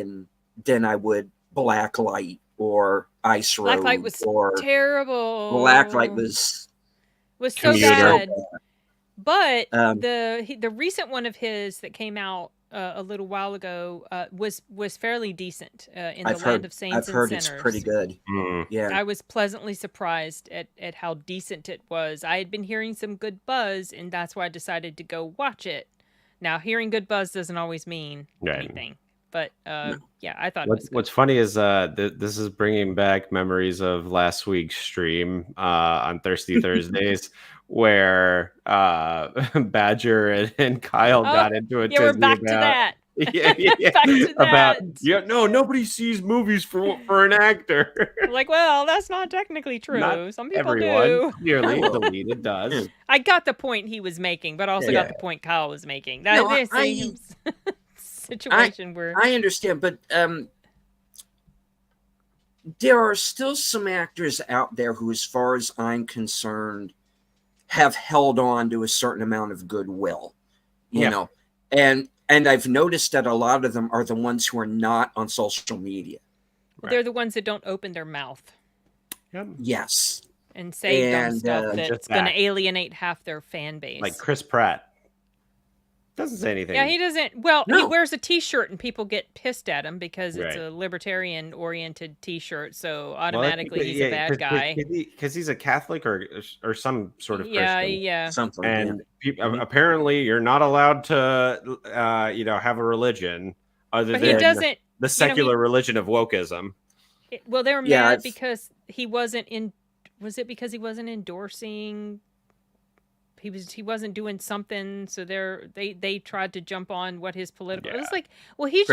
[SPEAKER 1] than I would Blacklight or Ice Road.
[SPEAKER 2] Blacklight was terrible.
[SPEAKER 1] Blacklight was
[SPEAKER 2] so bad. But the recent one of his that came out a little while ago was fairly decent in the Land of Saints and Sinners.
[SPEAKER 1] I've heard it's pretty good. Yeah,
[SPEAKER 2] I was pleasantly surprised at how decent it was. I had been hearing some good buzz, and that's why I decided to go watch it. Now, hearing good buzz doesn't always mean anything, but yeah, I thought it was good.
[SPEAKER 3] What's funny is this is bringing back memories of last week's stream on Thirsty Thursdays. Where Badger and Kyle got into it.
[SPEAKER 2] Yeah, we're back to that. Back to
[SPEAKER 3] About
[SPEAKER 2] that.
[SPEAKER 3] no, nobody sees movies for an actor.
[SPEAKER 2] Like, well, that's not technically true.
[SPEAKER 3] Not
[SPEAKER 2] Some people
[SPEAKER 3] everyone
[SPEAKER 2] do.
[SPEAKER 3] clearly deleted does.
[SPEAKER 2] I got the point he was making, but I also got the point Kyle was making. That
[SPEAKER 1] No,
[SPEAKER 2] this situation where
[SPEAKER 1] I understand, but there are still some actors out there who, as far as I'm concerned, have held on to a certain amount of goodwill, you know, and I've noticed that a lot of them are the ones who are not on social media.
[SPEAKER 2] they're the ones that don't open their mouth.
[SPEAKER 1] Yes.
[SPEAKER 2] And say dumb stuff that's going to alienate half their fan base.
[SPEAKER 3] Like Chris Pratt. Doesn't say anything.
[SPEAKER 2] Yeah, he doesn't. Well, he wears a T-shirt and people get pissed at him because it's a libertarian-oriented T-shirt. So automatically he's a bad guy.
[SPEAKER 3] Because he's a Catholic or some sort of Christian.
[SPEAKER 2] Yeah.
[SPEAKER 3] Something. And apparently you're not allowed to, have a religion other than the secular religion of wokeism.
[SPEAKER 2] Well, they were mad because he wasn't in. Was it because he wasn't endorsing? He wasn't doing something, so they tried to jump on what his political. It was like, well, he's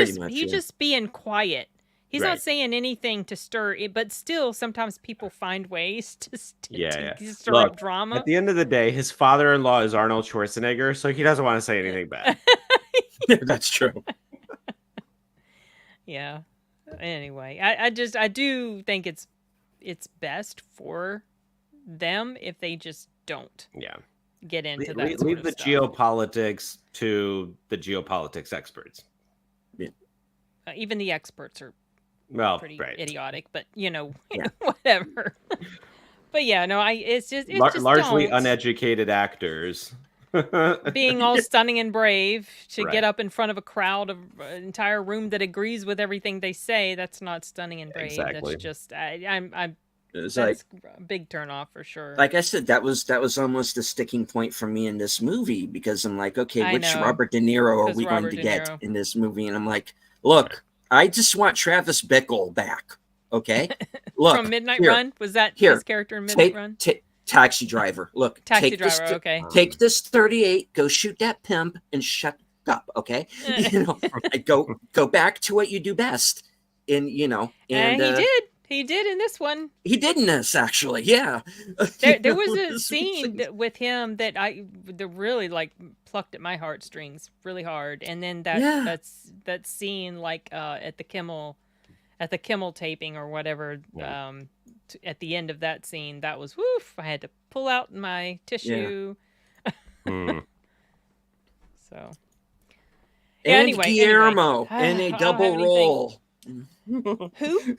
[SPEAKER 2] just being quiet. He's not saying anything to stir it, but still, sometimes people find ways to stir up drama.
[SPEAKER 3] At the end of the day, his father-in-law is Arnold Schwarzenegger, so he doesn't want to say anything bad.
[SPEAKER 1] That's true.
[SPEAKER 2] Yeah. Anyway, I do think it's best for them if they just don't.
[SPEAKER 3] Yeah.
[SPEAKER 2] Get into that.
[SPEAKER 3] Leave the geopolitics to the geopolitics experts.
[SPEAKER 1] Yeah.
[SPEAKER 2] Even the experts are pretty idiotic, but whatever. But yeah, no, it's just
[SPEAKER 3] largely uneducated actors
[SPEAKER 2] being all stunning and brave to get up in front of a crowd of an entire room that agrees with everything they say. That's not stunning and brave. Exactly. That's just that's a big turnoff for sure.
[SPEAKER 1] Like I said, that was almost a sticking point for me in this movie because I'm like, okay, which Robert De Niro are we going to get in this movie? And I'm like, look, I just want Travis Bickle back. Okay, look
[SPEAKER 2] from Midnight Run. Was that his character in Midnight Run?
[SPEAKER 1] Taxi driver. Look,
[SPEAKER 2] Taxi driver. Okay,
[SPEAKER 1] take this 38, go shoot that pimp, and shut up. Okay, go back to what you do best. And and
[SPEAKER 2] he did. He did in this one.
[SPEAKER 1] He did in this, actually. Yeah.
[SPEAKER 2] There was a scene with him that really like plucked at my heartstrings really hard. And then that scene like at the Kimmel taping or whatever. At the end of that scene, that was woof. I had to pull out my tissue.
[SPEAKER 1] Yeah.
[SPEAKER 2] So.
[SPEAKER 1] And Guillermo in a double role.
[SPEAKER 2] Who?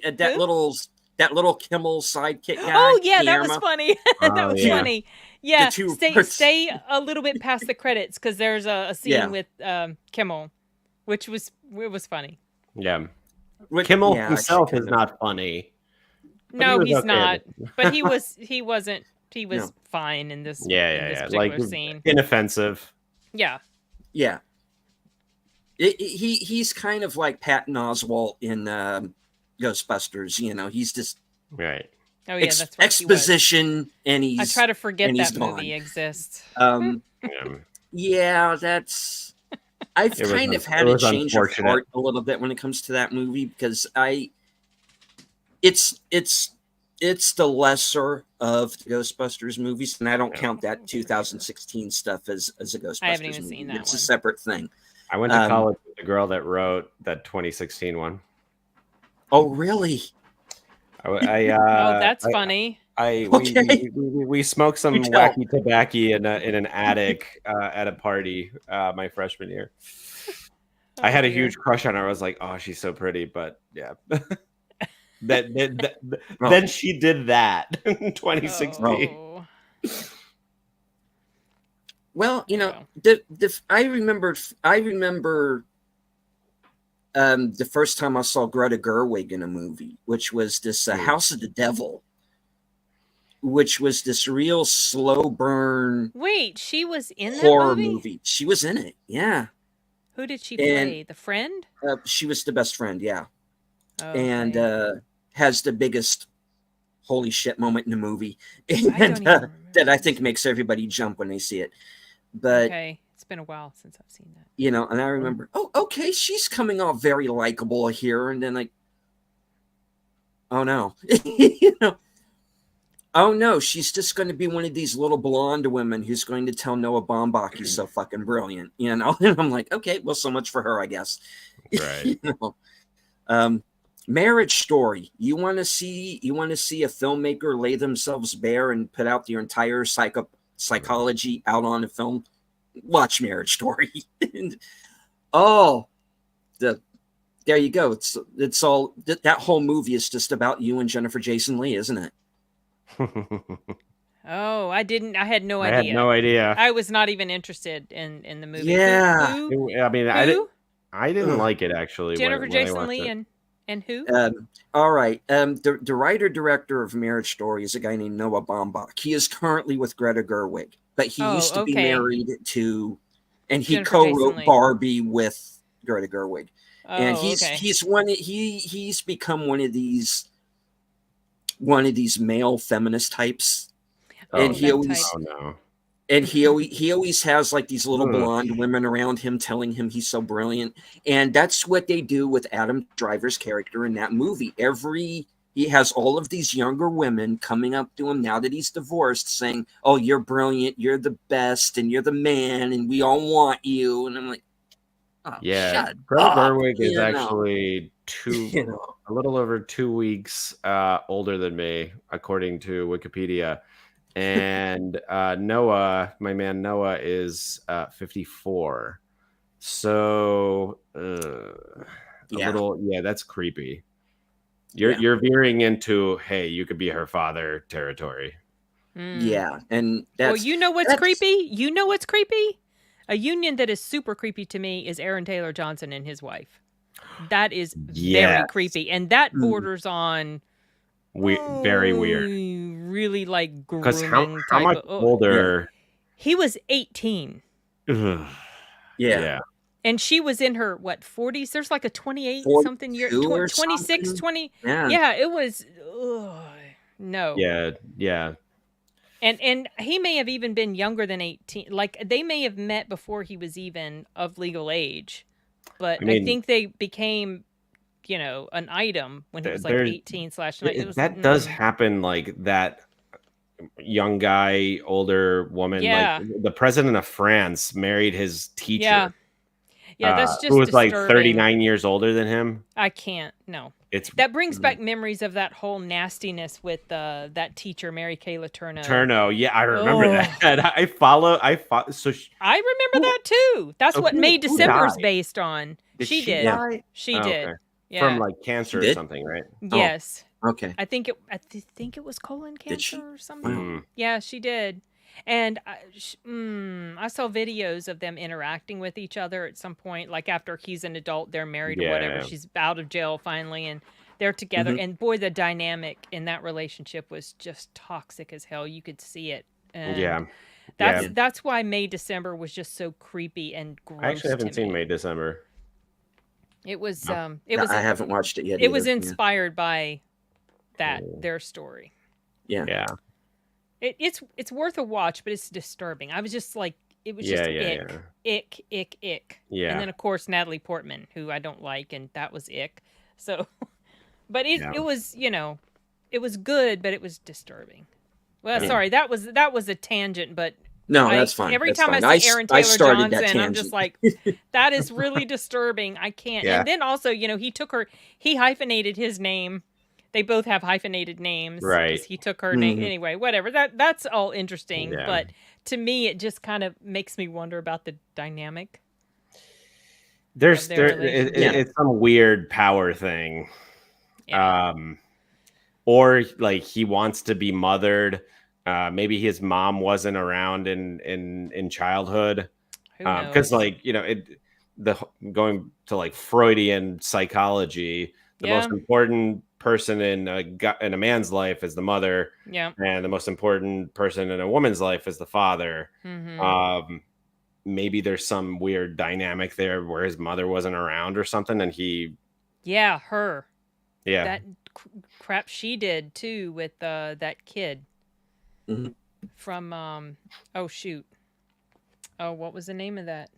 [SPEAKER 1] That little Kimmel sidekick guy.
[SPEAKER 2] Oh yeah,
[SPEAKER 1] Guillermo.
[SPEAKER 2] That was funny. That was funny. Yeah, stay a little bit past the credits because there's a scene with Kimmel, which was funny.
[SPEAKER 3] Yeah, Kimmel himself is not funny.
[SPEAKER 2] No, he's not. But he wasn't. He was fine in this. This particular scene.
[SPEAKER 3] Inoffensive.
[SPEAKER 2] Yeah.
[SPEAKER 1] Yeah. He's kind of like Patton Oswalt in Ghostbusters. He's just
[SPEAKER 2] right. Oh yeah, that's what
[SPEAKER 1] exposition, and he's.
[SPEAKER 2] I try to forget that movie exists.
[SPEAKER 1] Yeah, that's. I've kind of had a change of heart a little bit when it comes to that movie because it's the lesser of the Ghostbusters movies, and I don't count that 2016 stuff as a Ghostbusters movie.
[SPEAKER 2] I haven't even seen that.
[SPEAKER 1] It's a separate thing.
[SPEAKER 3] I went to college with the girl that wrote that 2016 one.
[SPEAKER 1] Oh, really?
[SPEAKER 2] That's funny.
[SPEAKER 3] We smoked some wacky tobacco in an attic at a party my freshman year. I had a huge crush on her. I was like, oh, she's so pretty, but yeah. Then she did that in 2016.
[SPEAKER 2] Oh.
[SPEAKER 1] Well, I remember the first time I saw Greta Gerwig in a movie, which was this House of the Devil, which was this real slow burn.
[SPEAKER 2] Wait, she was in that
[SPEAKER 1] horror movie? She was in it, yeah.
[SPEAKER 2] Who did she play? The friend?
[SPEAKER 1] She was the best friend, yeah.
[SPEAKER 2] Okay.
[SPEAKER 1] And has the biggest holy shit moment in the movie, and that I think makes everybody jump when they see it. But
[SPEAKER 2] been a while since I've seen that.
[SPEAKER 1] You know, and I remember, oh, okay, she's coming off very likable here, and then like, oh no, you know, oh no, she's just going to be one of these little blonde women who's going to tell Noah Baumbach he's so fucking brilliant, you know. And I'm like, okay, well, so much for her, I guess.
[SPEAKER 3] Right.
[SPEAKER 1] You know? Marriage Story. You want to see a filmmaker lay themselves bare and put out their entire psychology out on a film? Watch Marriage Story. Oh, there you go. It's all that whole movie is just about you and Jennifer Jason Leigh, isn't it?
[SPEAKER 2] Oh, I had no
[SPEAKER 3] I
[SPEAKER 2] idea.
[SPEAKER 3] had no idea.
[SPEAKER 2] I was not even interested in the movie.
[SPEAKER 1] Yeah.
[SPEAKER 2] Who?
[SPEAKER 3] I mean,
[SPEAKER 2] Who?
[SPEAKER 3] I didn't like it actually.
[SPEAKER 2] Jennifer
[SPEAKER 3] when
[SPEAKER 2] Jason
[SPEAKER 3] I watched
[SPEAKER 2] Leigh
[SPEAKER 3] it.
[SPEAKER 2] and who?
[SPEAKER 1] All right. The writer-director of Marriage Story is a guy named Noah Baumbach. He is currently with Greta Gerwig, but he used to be married to, and he
[SPEAKER 2] Jennifer
[SPEAKER 1] co-wrote
[SPEAKER 2] Jason Leigh.
[SPEAKER 1] Barbie with Greta Gerwig.
[SPEAKER 2] Oh,
[SPEAKER 1] And he's become one of these male feminist types.
[SPEAKER 3] Oh,
[SPEAKER 1] And he always
[SPEAKER 3] oh no.
[SPEAKER 1] and he always has like these little blonde women around him telling him he's so brilliant. And that's what they do with Adam Driver's character in that movie. He has all of these younger women coming up to him now that he's divorced saying, "Oh, you're brilliant, you're the best, and you're the man, and we all want you." And I'm like, oh,
[SPEAKER 3] yeah, Greta Gerwig is actually a little over 2 weeks older than me, according to Wikipedia. And Noah, my man Noah, is 54. So that's creepy. You're veering into, hey, you could be her father territory.
[SPEAKER 1] Yeah, and that's,
[SPEAKER 2] well, you know what's creepy? You know what's creepy? A union that is super creepy to me is Aaron Taylor Johnson and his wife. That is very creepy, and that borders on
[SPEAKER 3] very weird.
[SPEAKER 2] Really like grooming.
[SPEAKER 3] Because how much older?
[SPEAKER 2] He was 18.
[SPEAKER 1] Yeah.
[SPEAKER 2] And she was in her, 40s? There's like a 28 something year, 26, something? 20. Yeah, it was, no.
[SPEAKER 3] Yeah.
[SPEAKER 2] And he may have even been younger than 18. Like, they may have met before he was even of legal age. But I think they became, an item when he was like 18/9.
[SPEAKER 3] That does happen, like that young guy, older woman.
[SPEAKER 2] Yeah.
[SPEAKER 3] Like the president of France married his teacher.
[SPEAKER 2] Yeah, that's just
[SPEAKER 3] who was
[SPEAKER 2] disturbing.
[SPEAKER 3] like 39 years older than him.
[SPEAKER 2] I can't. No. That brings back memories of that whole nastiness with that teacher, Mary Kayla Turno.
[SPEAKER 3] Yeah, I remember that. I follow. So
[SPEAKER 2] I remember that too. That's what May December's based on. She did.
[SPEAKER 3] Die?
[SPEAKER 2] She did.
[SPEAKER 3] Okay.
[SPEAKER 2] Yeah.
[SPEAKER 3] From like cancer or something, right?
[SPEAKER 2] Yes.
[SPEAKER 1] Oh, okay.
[SPEAKER 2] I think it was colon cancer or something.
[SPEAKER 3] Mm.
[SPEAKER 2] Yeah, she did. And I saw videos of them interacting with each other at some point, like after he's an adult, they're married or whatever. She's out of jail finally, and they're together. Mm-hmm. And boy, the dynamic in that relationship was just toxic as hell. You could see it. And that's why May December was just so creepy and gross.
[SPEAKER 3] I actually haven't seen May December.
[SPEAKER 2] It was
[SPEAKER 1] I haven't watched it yet.
[SPEAKER 2] It was inspired by their story.
[SPEAKER 1] Yeah.
[SPEAKER 2] It's worth a watch, but it's disturbing. I was just like, it was just ick.
[SPEAKER 3] Yeah.
[SPEAKER 2] And then of course Natalie Portman, who I don't like, and that was ick. So, but it was, it was good, but it was disturbing. Well, sorry, that was a tangent, but
[SPEAKER 1] no, that's fine.
[SPEAKER 2] Every
[SPEAKER 1] that's
[SPEAKER 2] time
[SPEAKER 1] fine.
[SPEAKER 2] I see Aaron Taylor Johnson, I'm just like, that is really disturbing. I can't. Yeah. And then also, he hyphenated his name. They both have hyphenated names.
[SPEAKER 3] Right.
[SPEAKER 2] He took her name. Anyway, whatever. That's all interesting. Yeah. But to me, it just kind of makes me wonder about the dynamic.
[SPEAKER 3] It's some weird power thing. Yeah. Or like he wants to be mothered. Maybe his mom wasn't around in childhood. Because going to like Freudian psychology, the most important person in a man's life is the mother, and the most important person in a woman's life is the father. Mm-hmm. Maybe there's some weird dynamic there where his mother wasn't around or something, and
[SPEAKER 2] her
[SPEAKER 3] that
[SPEAKER 2] crap she did too with that kid from Oh, what was the name of that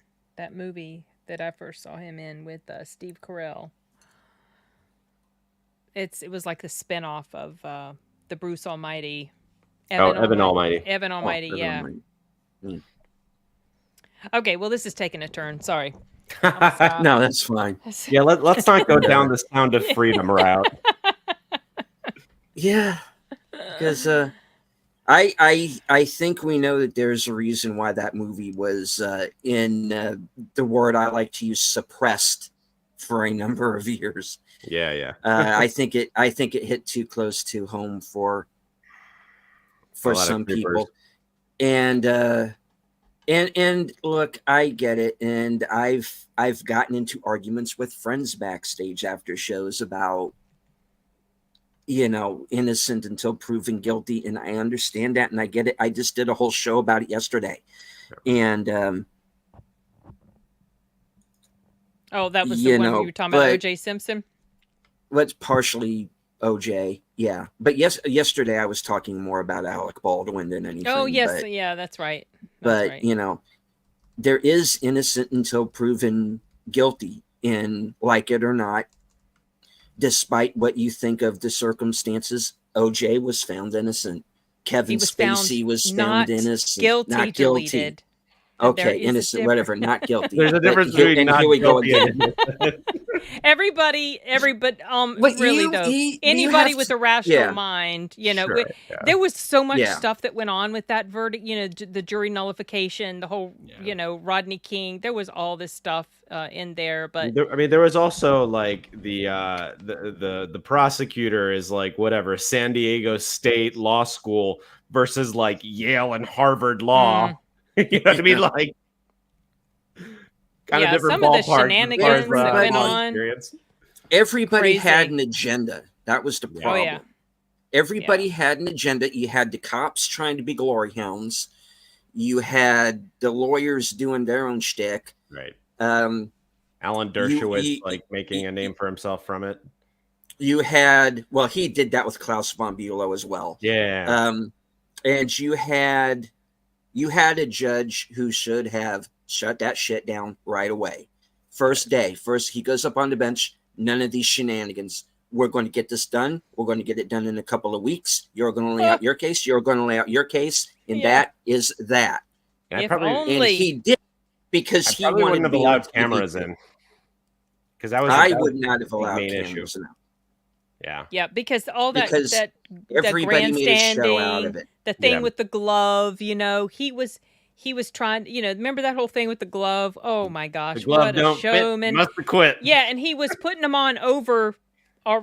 [SPEAKER 2] movie that I first saw him in with Steve Carell? It was like the spinoff of the Bruce Almighty,
[SPEAKER 3] Oh,
[SPEAKER 2] Evan
[SPEAKER 3] Evan
[SPEAKER 2] Almighty,
[SPEAKER 3] Almighty.
[SPEAKER 2] Evan Almighty.
[SPEAKER 1] Oh,
[SPEAKER 2] Yeah.
[SPEAKER 1] mm.
[SPEAKER 2] Okay. Well, this is taking a turn. Sorry.
[SPEAKER 1] No, that's fine.
[SPEAKER 3] Yeah, let's not go down the Sound of Freedom route.
[SPEAKER 1] Yeah, because I think we know that there's a reason why that movie was in the word I like to use, suppressed, for a number of years.
[SPEAKER 3] Yeah.
[SPEAKER 1] I think it hit too close to home for some people, and look, I get it, and I've gotten into arguments with friends backstage after shows about, innocent until proven guilty, and I understand that, and I get it. I just did a whole show about it yesterday, and
[SPEAKER 2] oh, that was the one where you were talking about O.J. Simpson.
[SPEAKER 1] What's partially OJ, yeah, but yesterday I was talking more about Alec Baldwin than anything.
[SPEAKER 2] Oh yes, yeah, that's right.
[SPEAKER 1] But there is innocent until proven guilty, and like it or not, despite what you think of the circumstances, OJ was found innocent. Kevin Spacey was found innocent, not guilty.
[SPEAKER 2] Deleted.
[SPEAKER 1] Okay, innocent, whatever, not guilty.
[SPEAKER 3] There's a difference between not guilty and
[SPEAKER 2] Everybody,
[SPEAKER 1] but
[SPEAKER 2] really though, anybody with a rational mind, there was so much stuff that went on with that verdict. The jury nullification, the whole, Rodney King. There was all this stuff in there, but
[SPEAKER 3] there was also like the prosecutor is like whatever San Diego State Law School versus like Yale and Harvard Law. You know what I mean? Like, kind of different
[SPEAKER 2] some of the
[SPEAKER 3] ballpark
[SPEAKER 2] shenanigans that went on.
[SPEAKER 1] Everybody had an agenda. That was the problem.
[SPEAKER 2] Oh, yeah.
[SPEAKER 1] Everybody had an agenda. You had the cops trying to be glory hounds. You had the lawyers doing their own shtick.
[SPEAKER 3] Right. Alan Dershowitz making a name for himself from it.
[SPEAKER 1] You had, well, he did that with Klaus von Bülow as well.
[SPEAKER 3] Yeah.
[SPEAKER 1] And you had a judge who should have shut that shit down right away. First he goes up on the bench. None of these shenanigans. We're going to get this done. We're going to get it done in a couple of weeks. You're going to lay out your case. You're going to lay out your case. And that is that.
[SPEAKER 3] And
[SPEAKER 1] he did, because he
[SPEAKER 3] wouldn't have allowed cameras in. Because
[SPEAKER 1] I would not have allowed cameras in.
[SPEAKER 2] Yeah, because all that
[SPEAKER 1] everybody made a show out of it.
[SPEAKER 2] The thing with the glove, he was trying, remember that whole thing with the glove? Oh my gosh, what a showman.
[SPEAKER 3] Must have quit.
[SPEAKER 2] Yeah, and he was putting them on over,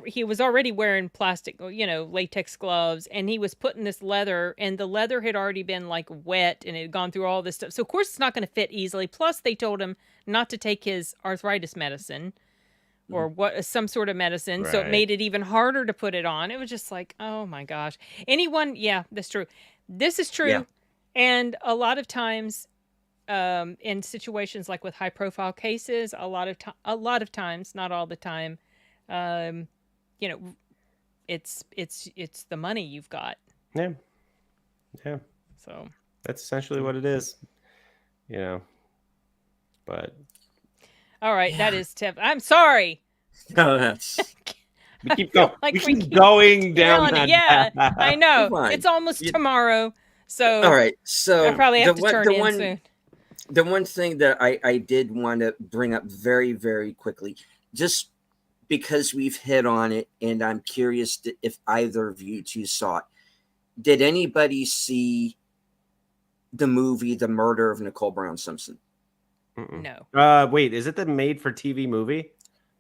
[SPEAKER 2] he was already wearing plastic, latex gloves, and he was putting this leather, and the leather had already been like wet and it had gone through all this stuff. So of course it's not going to fit easily. Plus they told him not to take his arthritis medicine. Or some sort of medicine, so it made it even harder to put it on. It was just like, oh my gosh. That's true. This is true, and a lot of times, in situations like with high-profile cases, a lot of times, not all the time, it's the money you've got.
[SPEAKER 3] Yeah.
[SPEAKER 2] So
[SPEAKER 3] that's essentially what it is, But.
[SPEAKER 2] All right, that is tip. I'm sorry.
[SPEAKER 1] No, that's.
[SPEAKER 3] We keep going. We keep going down that path.
[SPEAKER 2] I know. It's almost tomorrow, so.
[SPEAKER 1] All right, so
[SPEAKER 2] I probably have to turn in soon.
[SPEAKER 1] The one thing that I did want to bring up very, very quickly, just because we've hit on it, and I'm curious if either of you two saw it. Did anybody see the movie The Murder of Nicole Brown Simpson?
[SPEAKER 2] No.
[SPEAKER 3] Wait, is it the made-for-TV movie?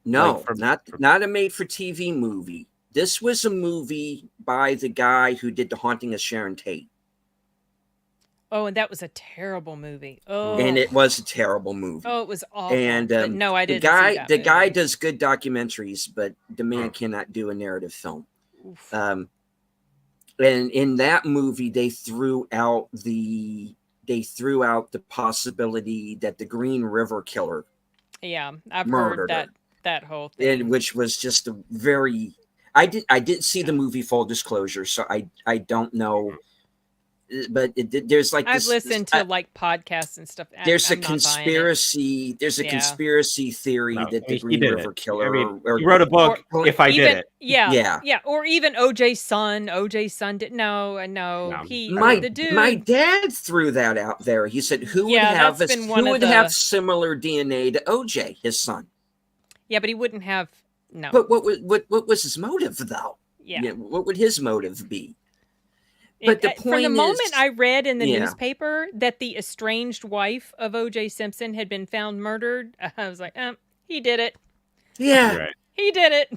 [SPEAKER 1] No, not a made-for-TV movie. This was a movie by the guy who did The Haunting of Sharon Tate.
[SPEAKER 2] Oh, and that was a terrible movie. Oh,
[SPEAKER 1] and it was a terrible movie.
[SPEAKER 2] Oh, it was awful.
[SPEAKER 1] And
[SPEAKER 2] no, I didn't.
[SPEAKER 1] The guy does good documentaries, but the man cannot do a narrative film. And in that movie, they threw out the possibility that the Green River Killer,
[SPEAKER 2] I've heard that whole thing,
[SPEAKER 1] and which was just a very. I didn't see the movie, full disclosure, so I don't know there's like
[SPEAKER 2] I've
[SPEAKER 1] this.
[SPEAKER 2] listened to like podcasts and stuff.
[SPEAKER 1] There's a
[SPEAKER 2] I'm not buying it.
[SPEAKER 1] conspiracy. There's a
[SPEAKER 2] Yeah.
[SPEAKER 1] conspiracy theory
[SPEAKER 3] No,
[SPEAKER 1] that
[SPEAKER 3] I
[SPEAKER 1] the
[SPEAKER 3] mean, he
[SPEAKER 1] Green
[SPEAKER 3] did
[SPEAKER 1] River
[SPEAKER 3] it.
[SPEAKER 1] Killer,
[SPEAKER 3] I mean, he wrote a book. If I did it,
[SPEAKER 2] Yeah, or even OJ's son. OJ's son did no.
[SPEAKER 3] No.
[SPEAKER 2] He
[SPEAKER 1] my
[SPEAKER 2] the dude.
[SPEAKER 1] my dad threw that out there. He said, "Who would
[SPEAKER 2] Yeah,
[SPEAKER 1] have
[SPEAKER 2] that's been one of
[SPEAKER 1] have
[SPEAKER 2] the-
[SPEAKER 1] similar DNA to OJ, his son?"
[SPEAKER 2] Yeah, but he wouldn't have no.
[SPEAKER 1] But what was his motive though?
[SPEAKER 2] Yeah.
[SPEAKER 1] What would his motive be? But the point
[SPEAKER 2] from the moment
[SPEAKER 1] is,
[SPEAKER 2] I read in the newspaper that the estranged wife of O.J. Simpson had been found murdered, I was like, he did it.
[SPEAKER 1] Yeah,
[SPEAKER 3] right.
[SPEAKER 2] He did it.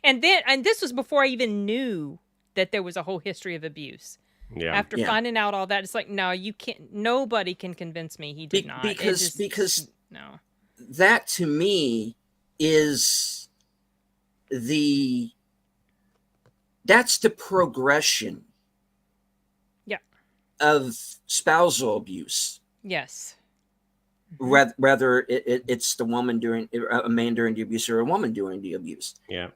[SPEAKER 2] and this was before I even knew that there was a whole history of abuse.
[SPEAKER 3] Yeah.
[SPEAKER 2] After finding out all that, it's like, no, you can't. Nobody can convince me he did not.
[SPEAKER 1] Because
[SPEAKER 2] no.
[SPEAKER 1] That to me is that's the progression. Of spousal abuse.
[SPEAKER 2] Yes.
[SPEAKER 1] Whether it's the woman doing a man during the abuse or a woman doing the abuse.
[SPEAKER 3] Yeah.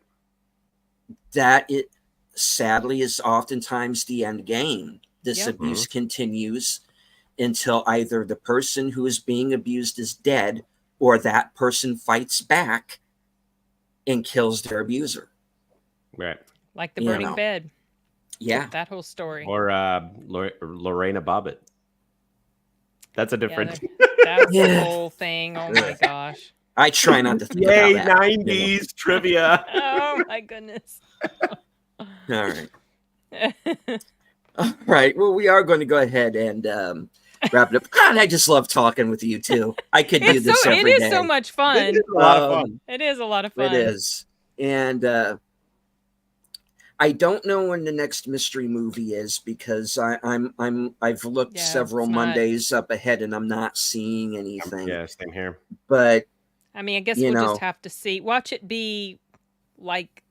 [SPEAKER 1] That it sadly is oftentimes the end game. This abuse continues until either the person who is being abused is dead or that person fights back and kills their abuser.
[SPEAKER 3] Right.
[SPEAKER 2] Like the burning bed.
[SPEAKER 1] Yeah.
[SPEAKER 2] That whole story.
[SPEAKER 3] Or Lorena Bobbitt. That's a different.
[SPEAKER 2] That's the whole thing. Oh my gosh.
[SPEAKER 1] I try not to think
[SPEAKER 3] Yay,
[SPEAKER 1] about that.
[SPEAKER 3] 90s trivia.
[SPEAKER 2] Oh my goodness.
[SPEAKER 1] All right. All right. Well, we are going to go ahead and wrap it up. God, I just love talking with you too. I could do this every day.
[SPEAKER 2] It is so much fun.
[SPEAKER 3] It is a lot of fun.
[SPEAKER 2] It is a lot of fun.
[SPEAKER 1] It is. And I don't know when the next mystery movie is because I've looked several Mondays up ahead and I'm not seeing anything.
[SPEAKER 3] Yeah, same here.
[SPEAKER 1] But
[SPEAKER 2] I mean, I guess we'll just have to see. Watch it be like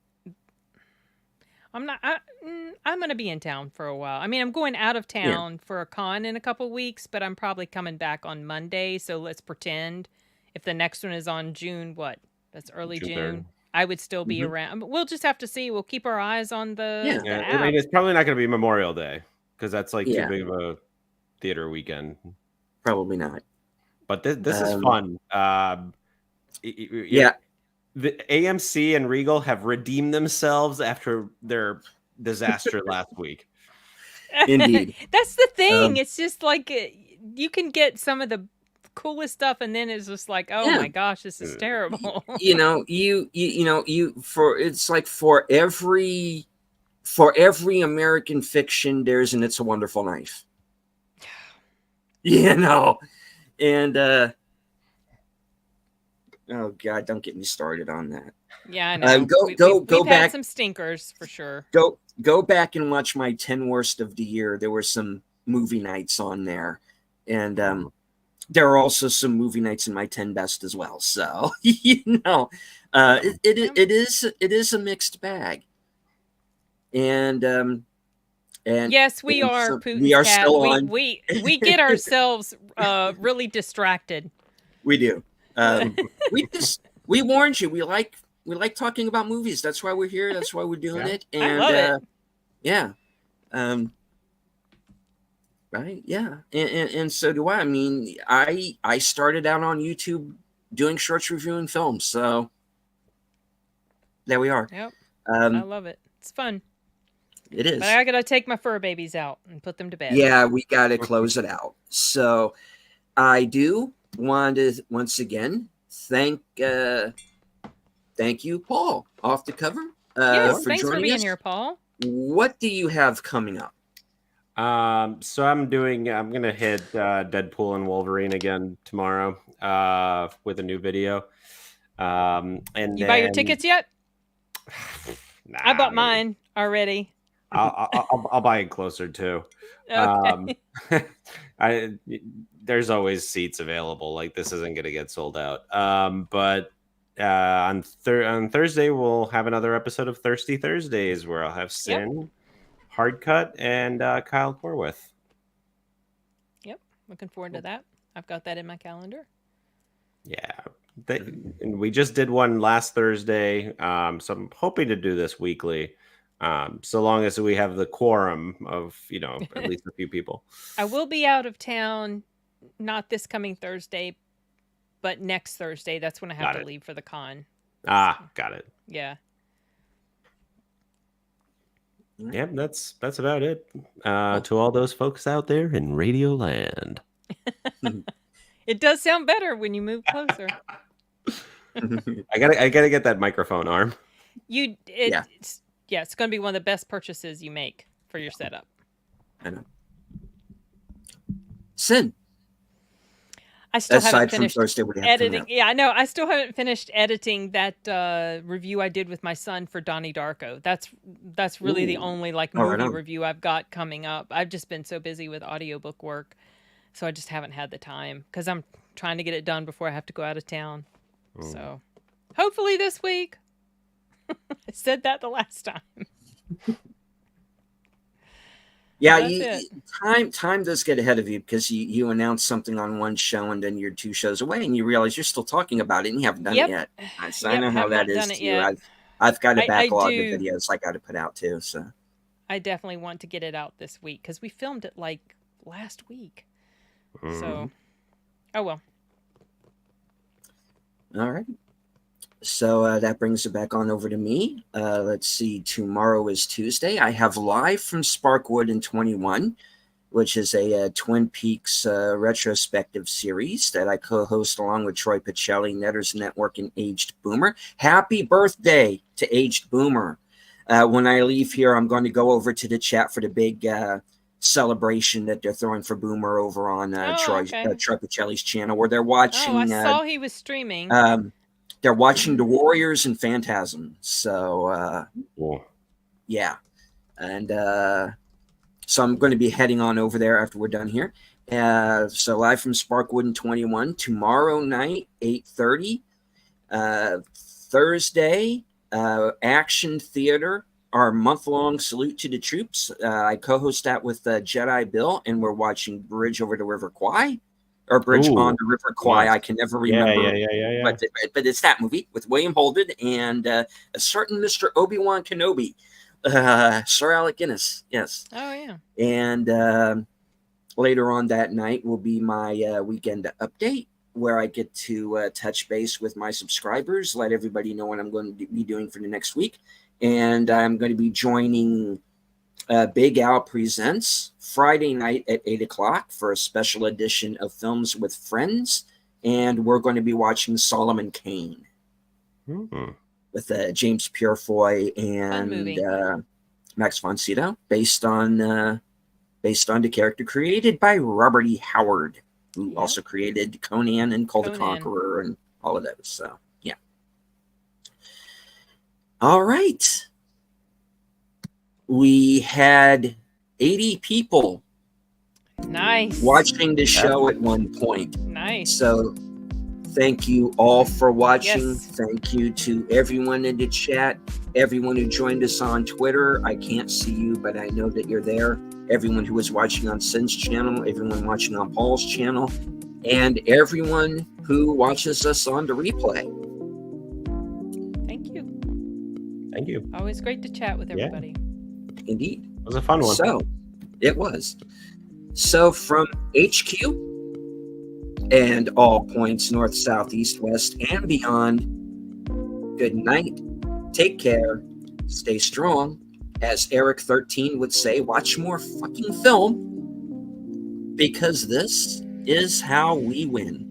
[SPEAKER 2] I'm going to be in town for a while. I mean, I'm going out of town for a con in a couple weeks, but I'm probably coming back on Monday. So let's pretend if the next one is on June, that's early June. I would still be around. We'll just have to see. We'll keep our eyes on the app.
[SPEAKER 3] I mean, it's probably not going to be Memorial Day because that's like too big of a theater weekend.
[SPEAKER 1] Probably not.
[SPEAKER 3] But this is fun. The AMC and Regal have redeemed themselves after their disaster last week.
[SPEAKER 1] Indeed.
[SPEAKER 2] That's the thing. It's just like you can get some of the coolest stuff and then it's just like, oh my gosh, this is terrible.
[SPEAKER 1] It's like for every American fiction there's an It's a Wonderful Life. And oh god, don't get me started on that.
[SPEAKER 2] Yeah, I know. We've
[SPEAKER 1] back.
[SPEAKER 2] Had some stinkers for sure.
[SPEAKER 1] Go back and watch my 10 worst of the year. There were some movie nights on there, and there are also some movie nights in my 10 best as well. So it is a mixed bag. And
[SPEAKER 2] yes, we are.
[SPEAKER 1] So
[SPEAKER 2] Putin's
[SPEAKER 1] we are
[SPEAKER 2] cat.
[SPEAKER 1] still on.
[SPEAKER 2] We get ourselves really distracted.
[SPEAKER 1] We do. We warned you. We like talking about movies. That's why we're here. That's why we're doing it. And
[SPEAKER 2] I love it.
[SPEAKER 1] Yeah. Right. Yeah. And so do I. I mean, I started out on YouTube doing shorts reviewing films. So there we are.
[SPEAKER 2] Yep. I love it. It's fun.
[SPEAKER 1] It is.
[SPEAKER 2] But I gotta take my fur babies out and put them to bed.
[SPEAKER 1] Yeah, we gotta close it out. So I do want to once again thank you, Paul, off the cover.
[SPEAKER 2] Yes,
[SPEAKER 1] for
[SPEAKER 2] thanks
[SPEAKER 1] joining
[SPEAKER 2] for being
[SPEAKER 1] us.
[SPEAKER 2] here, Paul.
[SPEAKER 1] What do you have coming up?
[SPEAKER 3] So I'm gonna hit Deadpool and Wolverine again tomorrow with a new video. And
[SPEAKER 2] you buy your tickets yet?
[SPEAKER 3] Nah,
[SPEAKER 2] I bought mine already.
[SPEAKER 3] I'll buy it closer too.
[SPEAKER 2] Okay.
[SPEAKER 3] There's always seats available. Like this isn't gonna get sold out. But on Thursday we'll have another episode of Thirsty Thursdays where I'll have Sin, Hardcut, and Kyle Corwith.
[SPEAKER 2] Yep, looking forward to that. I've got that in my calendar.
[SPEAKER 3] Yeah, and we just did one last Thursday. So I'm hoping to do this weekly. So long as we have the quorum of, at least a few people.
[SPEAKER 2] I will be out of town, not this coming Thursday, but next Thursday. That's when I have to leave for the con.
[SPEAKER 3] Got it.
[SPEAKER 2] Yeah.
[SPEAKER 3] Yeah, that's about it. To all those folks out there in Radio Land.
[SPEAKER 2] It does sound better when you move closer.
[SPEAKER 3] I gotta get that microphone arm.
[SPEAKER 2] It's going to be one of the best purchases you make for your setup.
[SPEAKER 1] I know. Sin.
[SPEAKER 2] I still haven't finished
[SPEAKER 1] editing.
[SPEAKER 2] Yeah, I know. I still haven't finished editing that review I did with my son for Donnie Darko. That's really the only movie review I've got coming up. I've just been so busy with audiobook work, so I just haven't had the time because I'm trying to get it done before I have to go out of town. So hopefully this week. I said that the last time.
[SPEAKER 1] Yeah, time does get ahead of you because you announce something on one show and then you're 2 shows away and you realize you're still talking about it and you haven't done it yet. So I know how that is too. I've got a backlog of videos I got to put out too. So
[SPEAKER 2] I definitely want to get it out this week because we filmed it last week. So, oh well.
[SPEAKER 1] All right. So that brings it back on over to me. Let's see. Tomorrow is Tuesday. I have Live from Sparkwood in 21, which is a Twin Peaks retrospective series that I co-host along with Troy Pacelli, Netters Network, and Aged Boomer. Happy birthday to Aged Boomer. When I leave here, I'm going to go over to the chat for the big celebration that they're throwing for Boomer over on Troy Pacelli's channel, where they're watching.
[SPEAKER 2] I saw he was streaming.
[SPEAKER 1] They're watching The Warriors and Phantasm. So, yeah. And so I'm going to be heading on over there after we're done here. So Live from Sparkwood in 21. Tomorrow night, 8:30. Thursday, Action Theater, our month-long Salute to the Troops. I co-host that with Jedi Bill, and we're watching Bridge Over the River Kwai. Or Bridge on the River Kwai. I can never remember.
[SPEAKER 3] Yeah.
[SPEAKER 1] But it's that movie with William Holden and a certain Mr. Obi-Wan Kenobi. Sir Alec Guinness. Yes.
[SPEAKER 2] Oh, yeah.
[SPEAKER 1] And later on that night will be my weekend update, where I get to touch base with my subscribers, let everybody know what I'm going to be doing for the next week. And I'm going to be joining Big Al Presents Friday night at 8 o'clock for a special edition of Films with Friends. And we're going to be watching Solomon Kane with James Purefoy and Max von Sydow, based on the character created by Robert E. Howard, who also created Conan and Call the Conqueror and all of those. So, yeah. All right. We had 80 people watching the show at one point.
[SPEAKER 2] Nice.
[SPEAKER 1] So thank you all for watching.
[SPEAKER 2] Yes.
[SPEAKER 1] Thank you to everyone in the chat, everyone who joined us on Twitter. I can't see you, but I know that you're there. Everyone who was watching on Sin's channel, everyone watching on Paul's channel, and everyone who watches us on the replay.
[SPEAKER 2] Thank you.
[SPEAKER 3] Thank you.
[SPEAKER 2] Always great to chat with everybody.
[SPEAKER 1] Yeah. Indeed.
[SPEAKER 3] It was a fun one.
[SPEAKER 1] So, it was. So, from HQ and all points north, south, east, west, and beyond, good night. Take care. Stay strong. As Eric 13 would say, watch more fucking film, because this is how we win.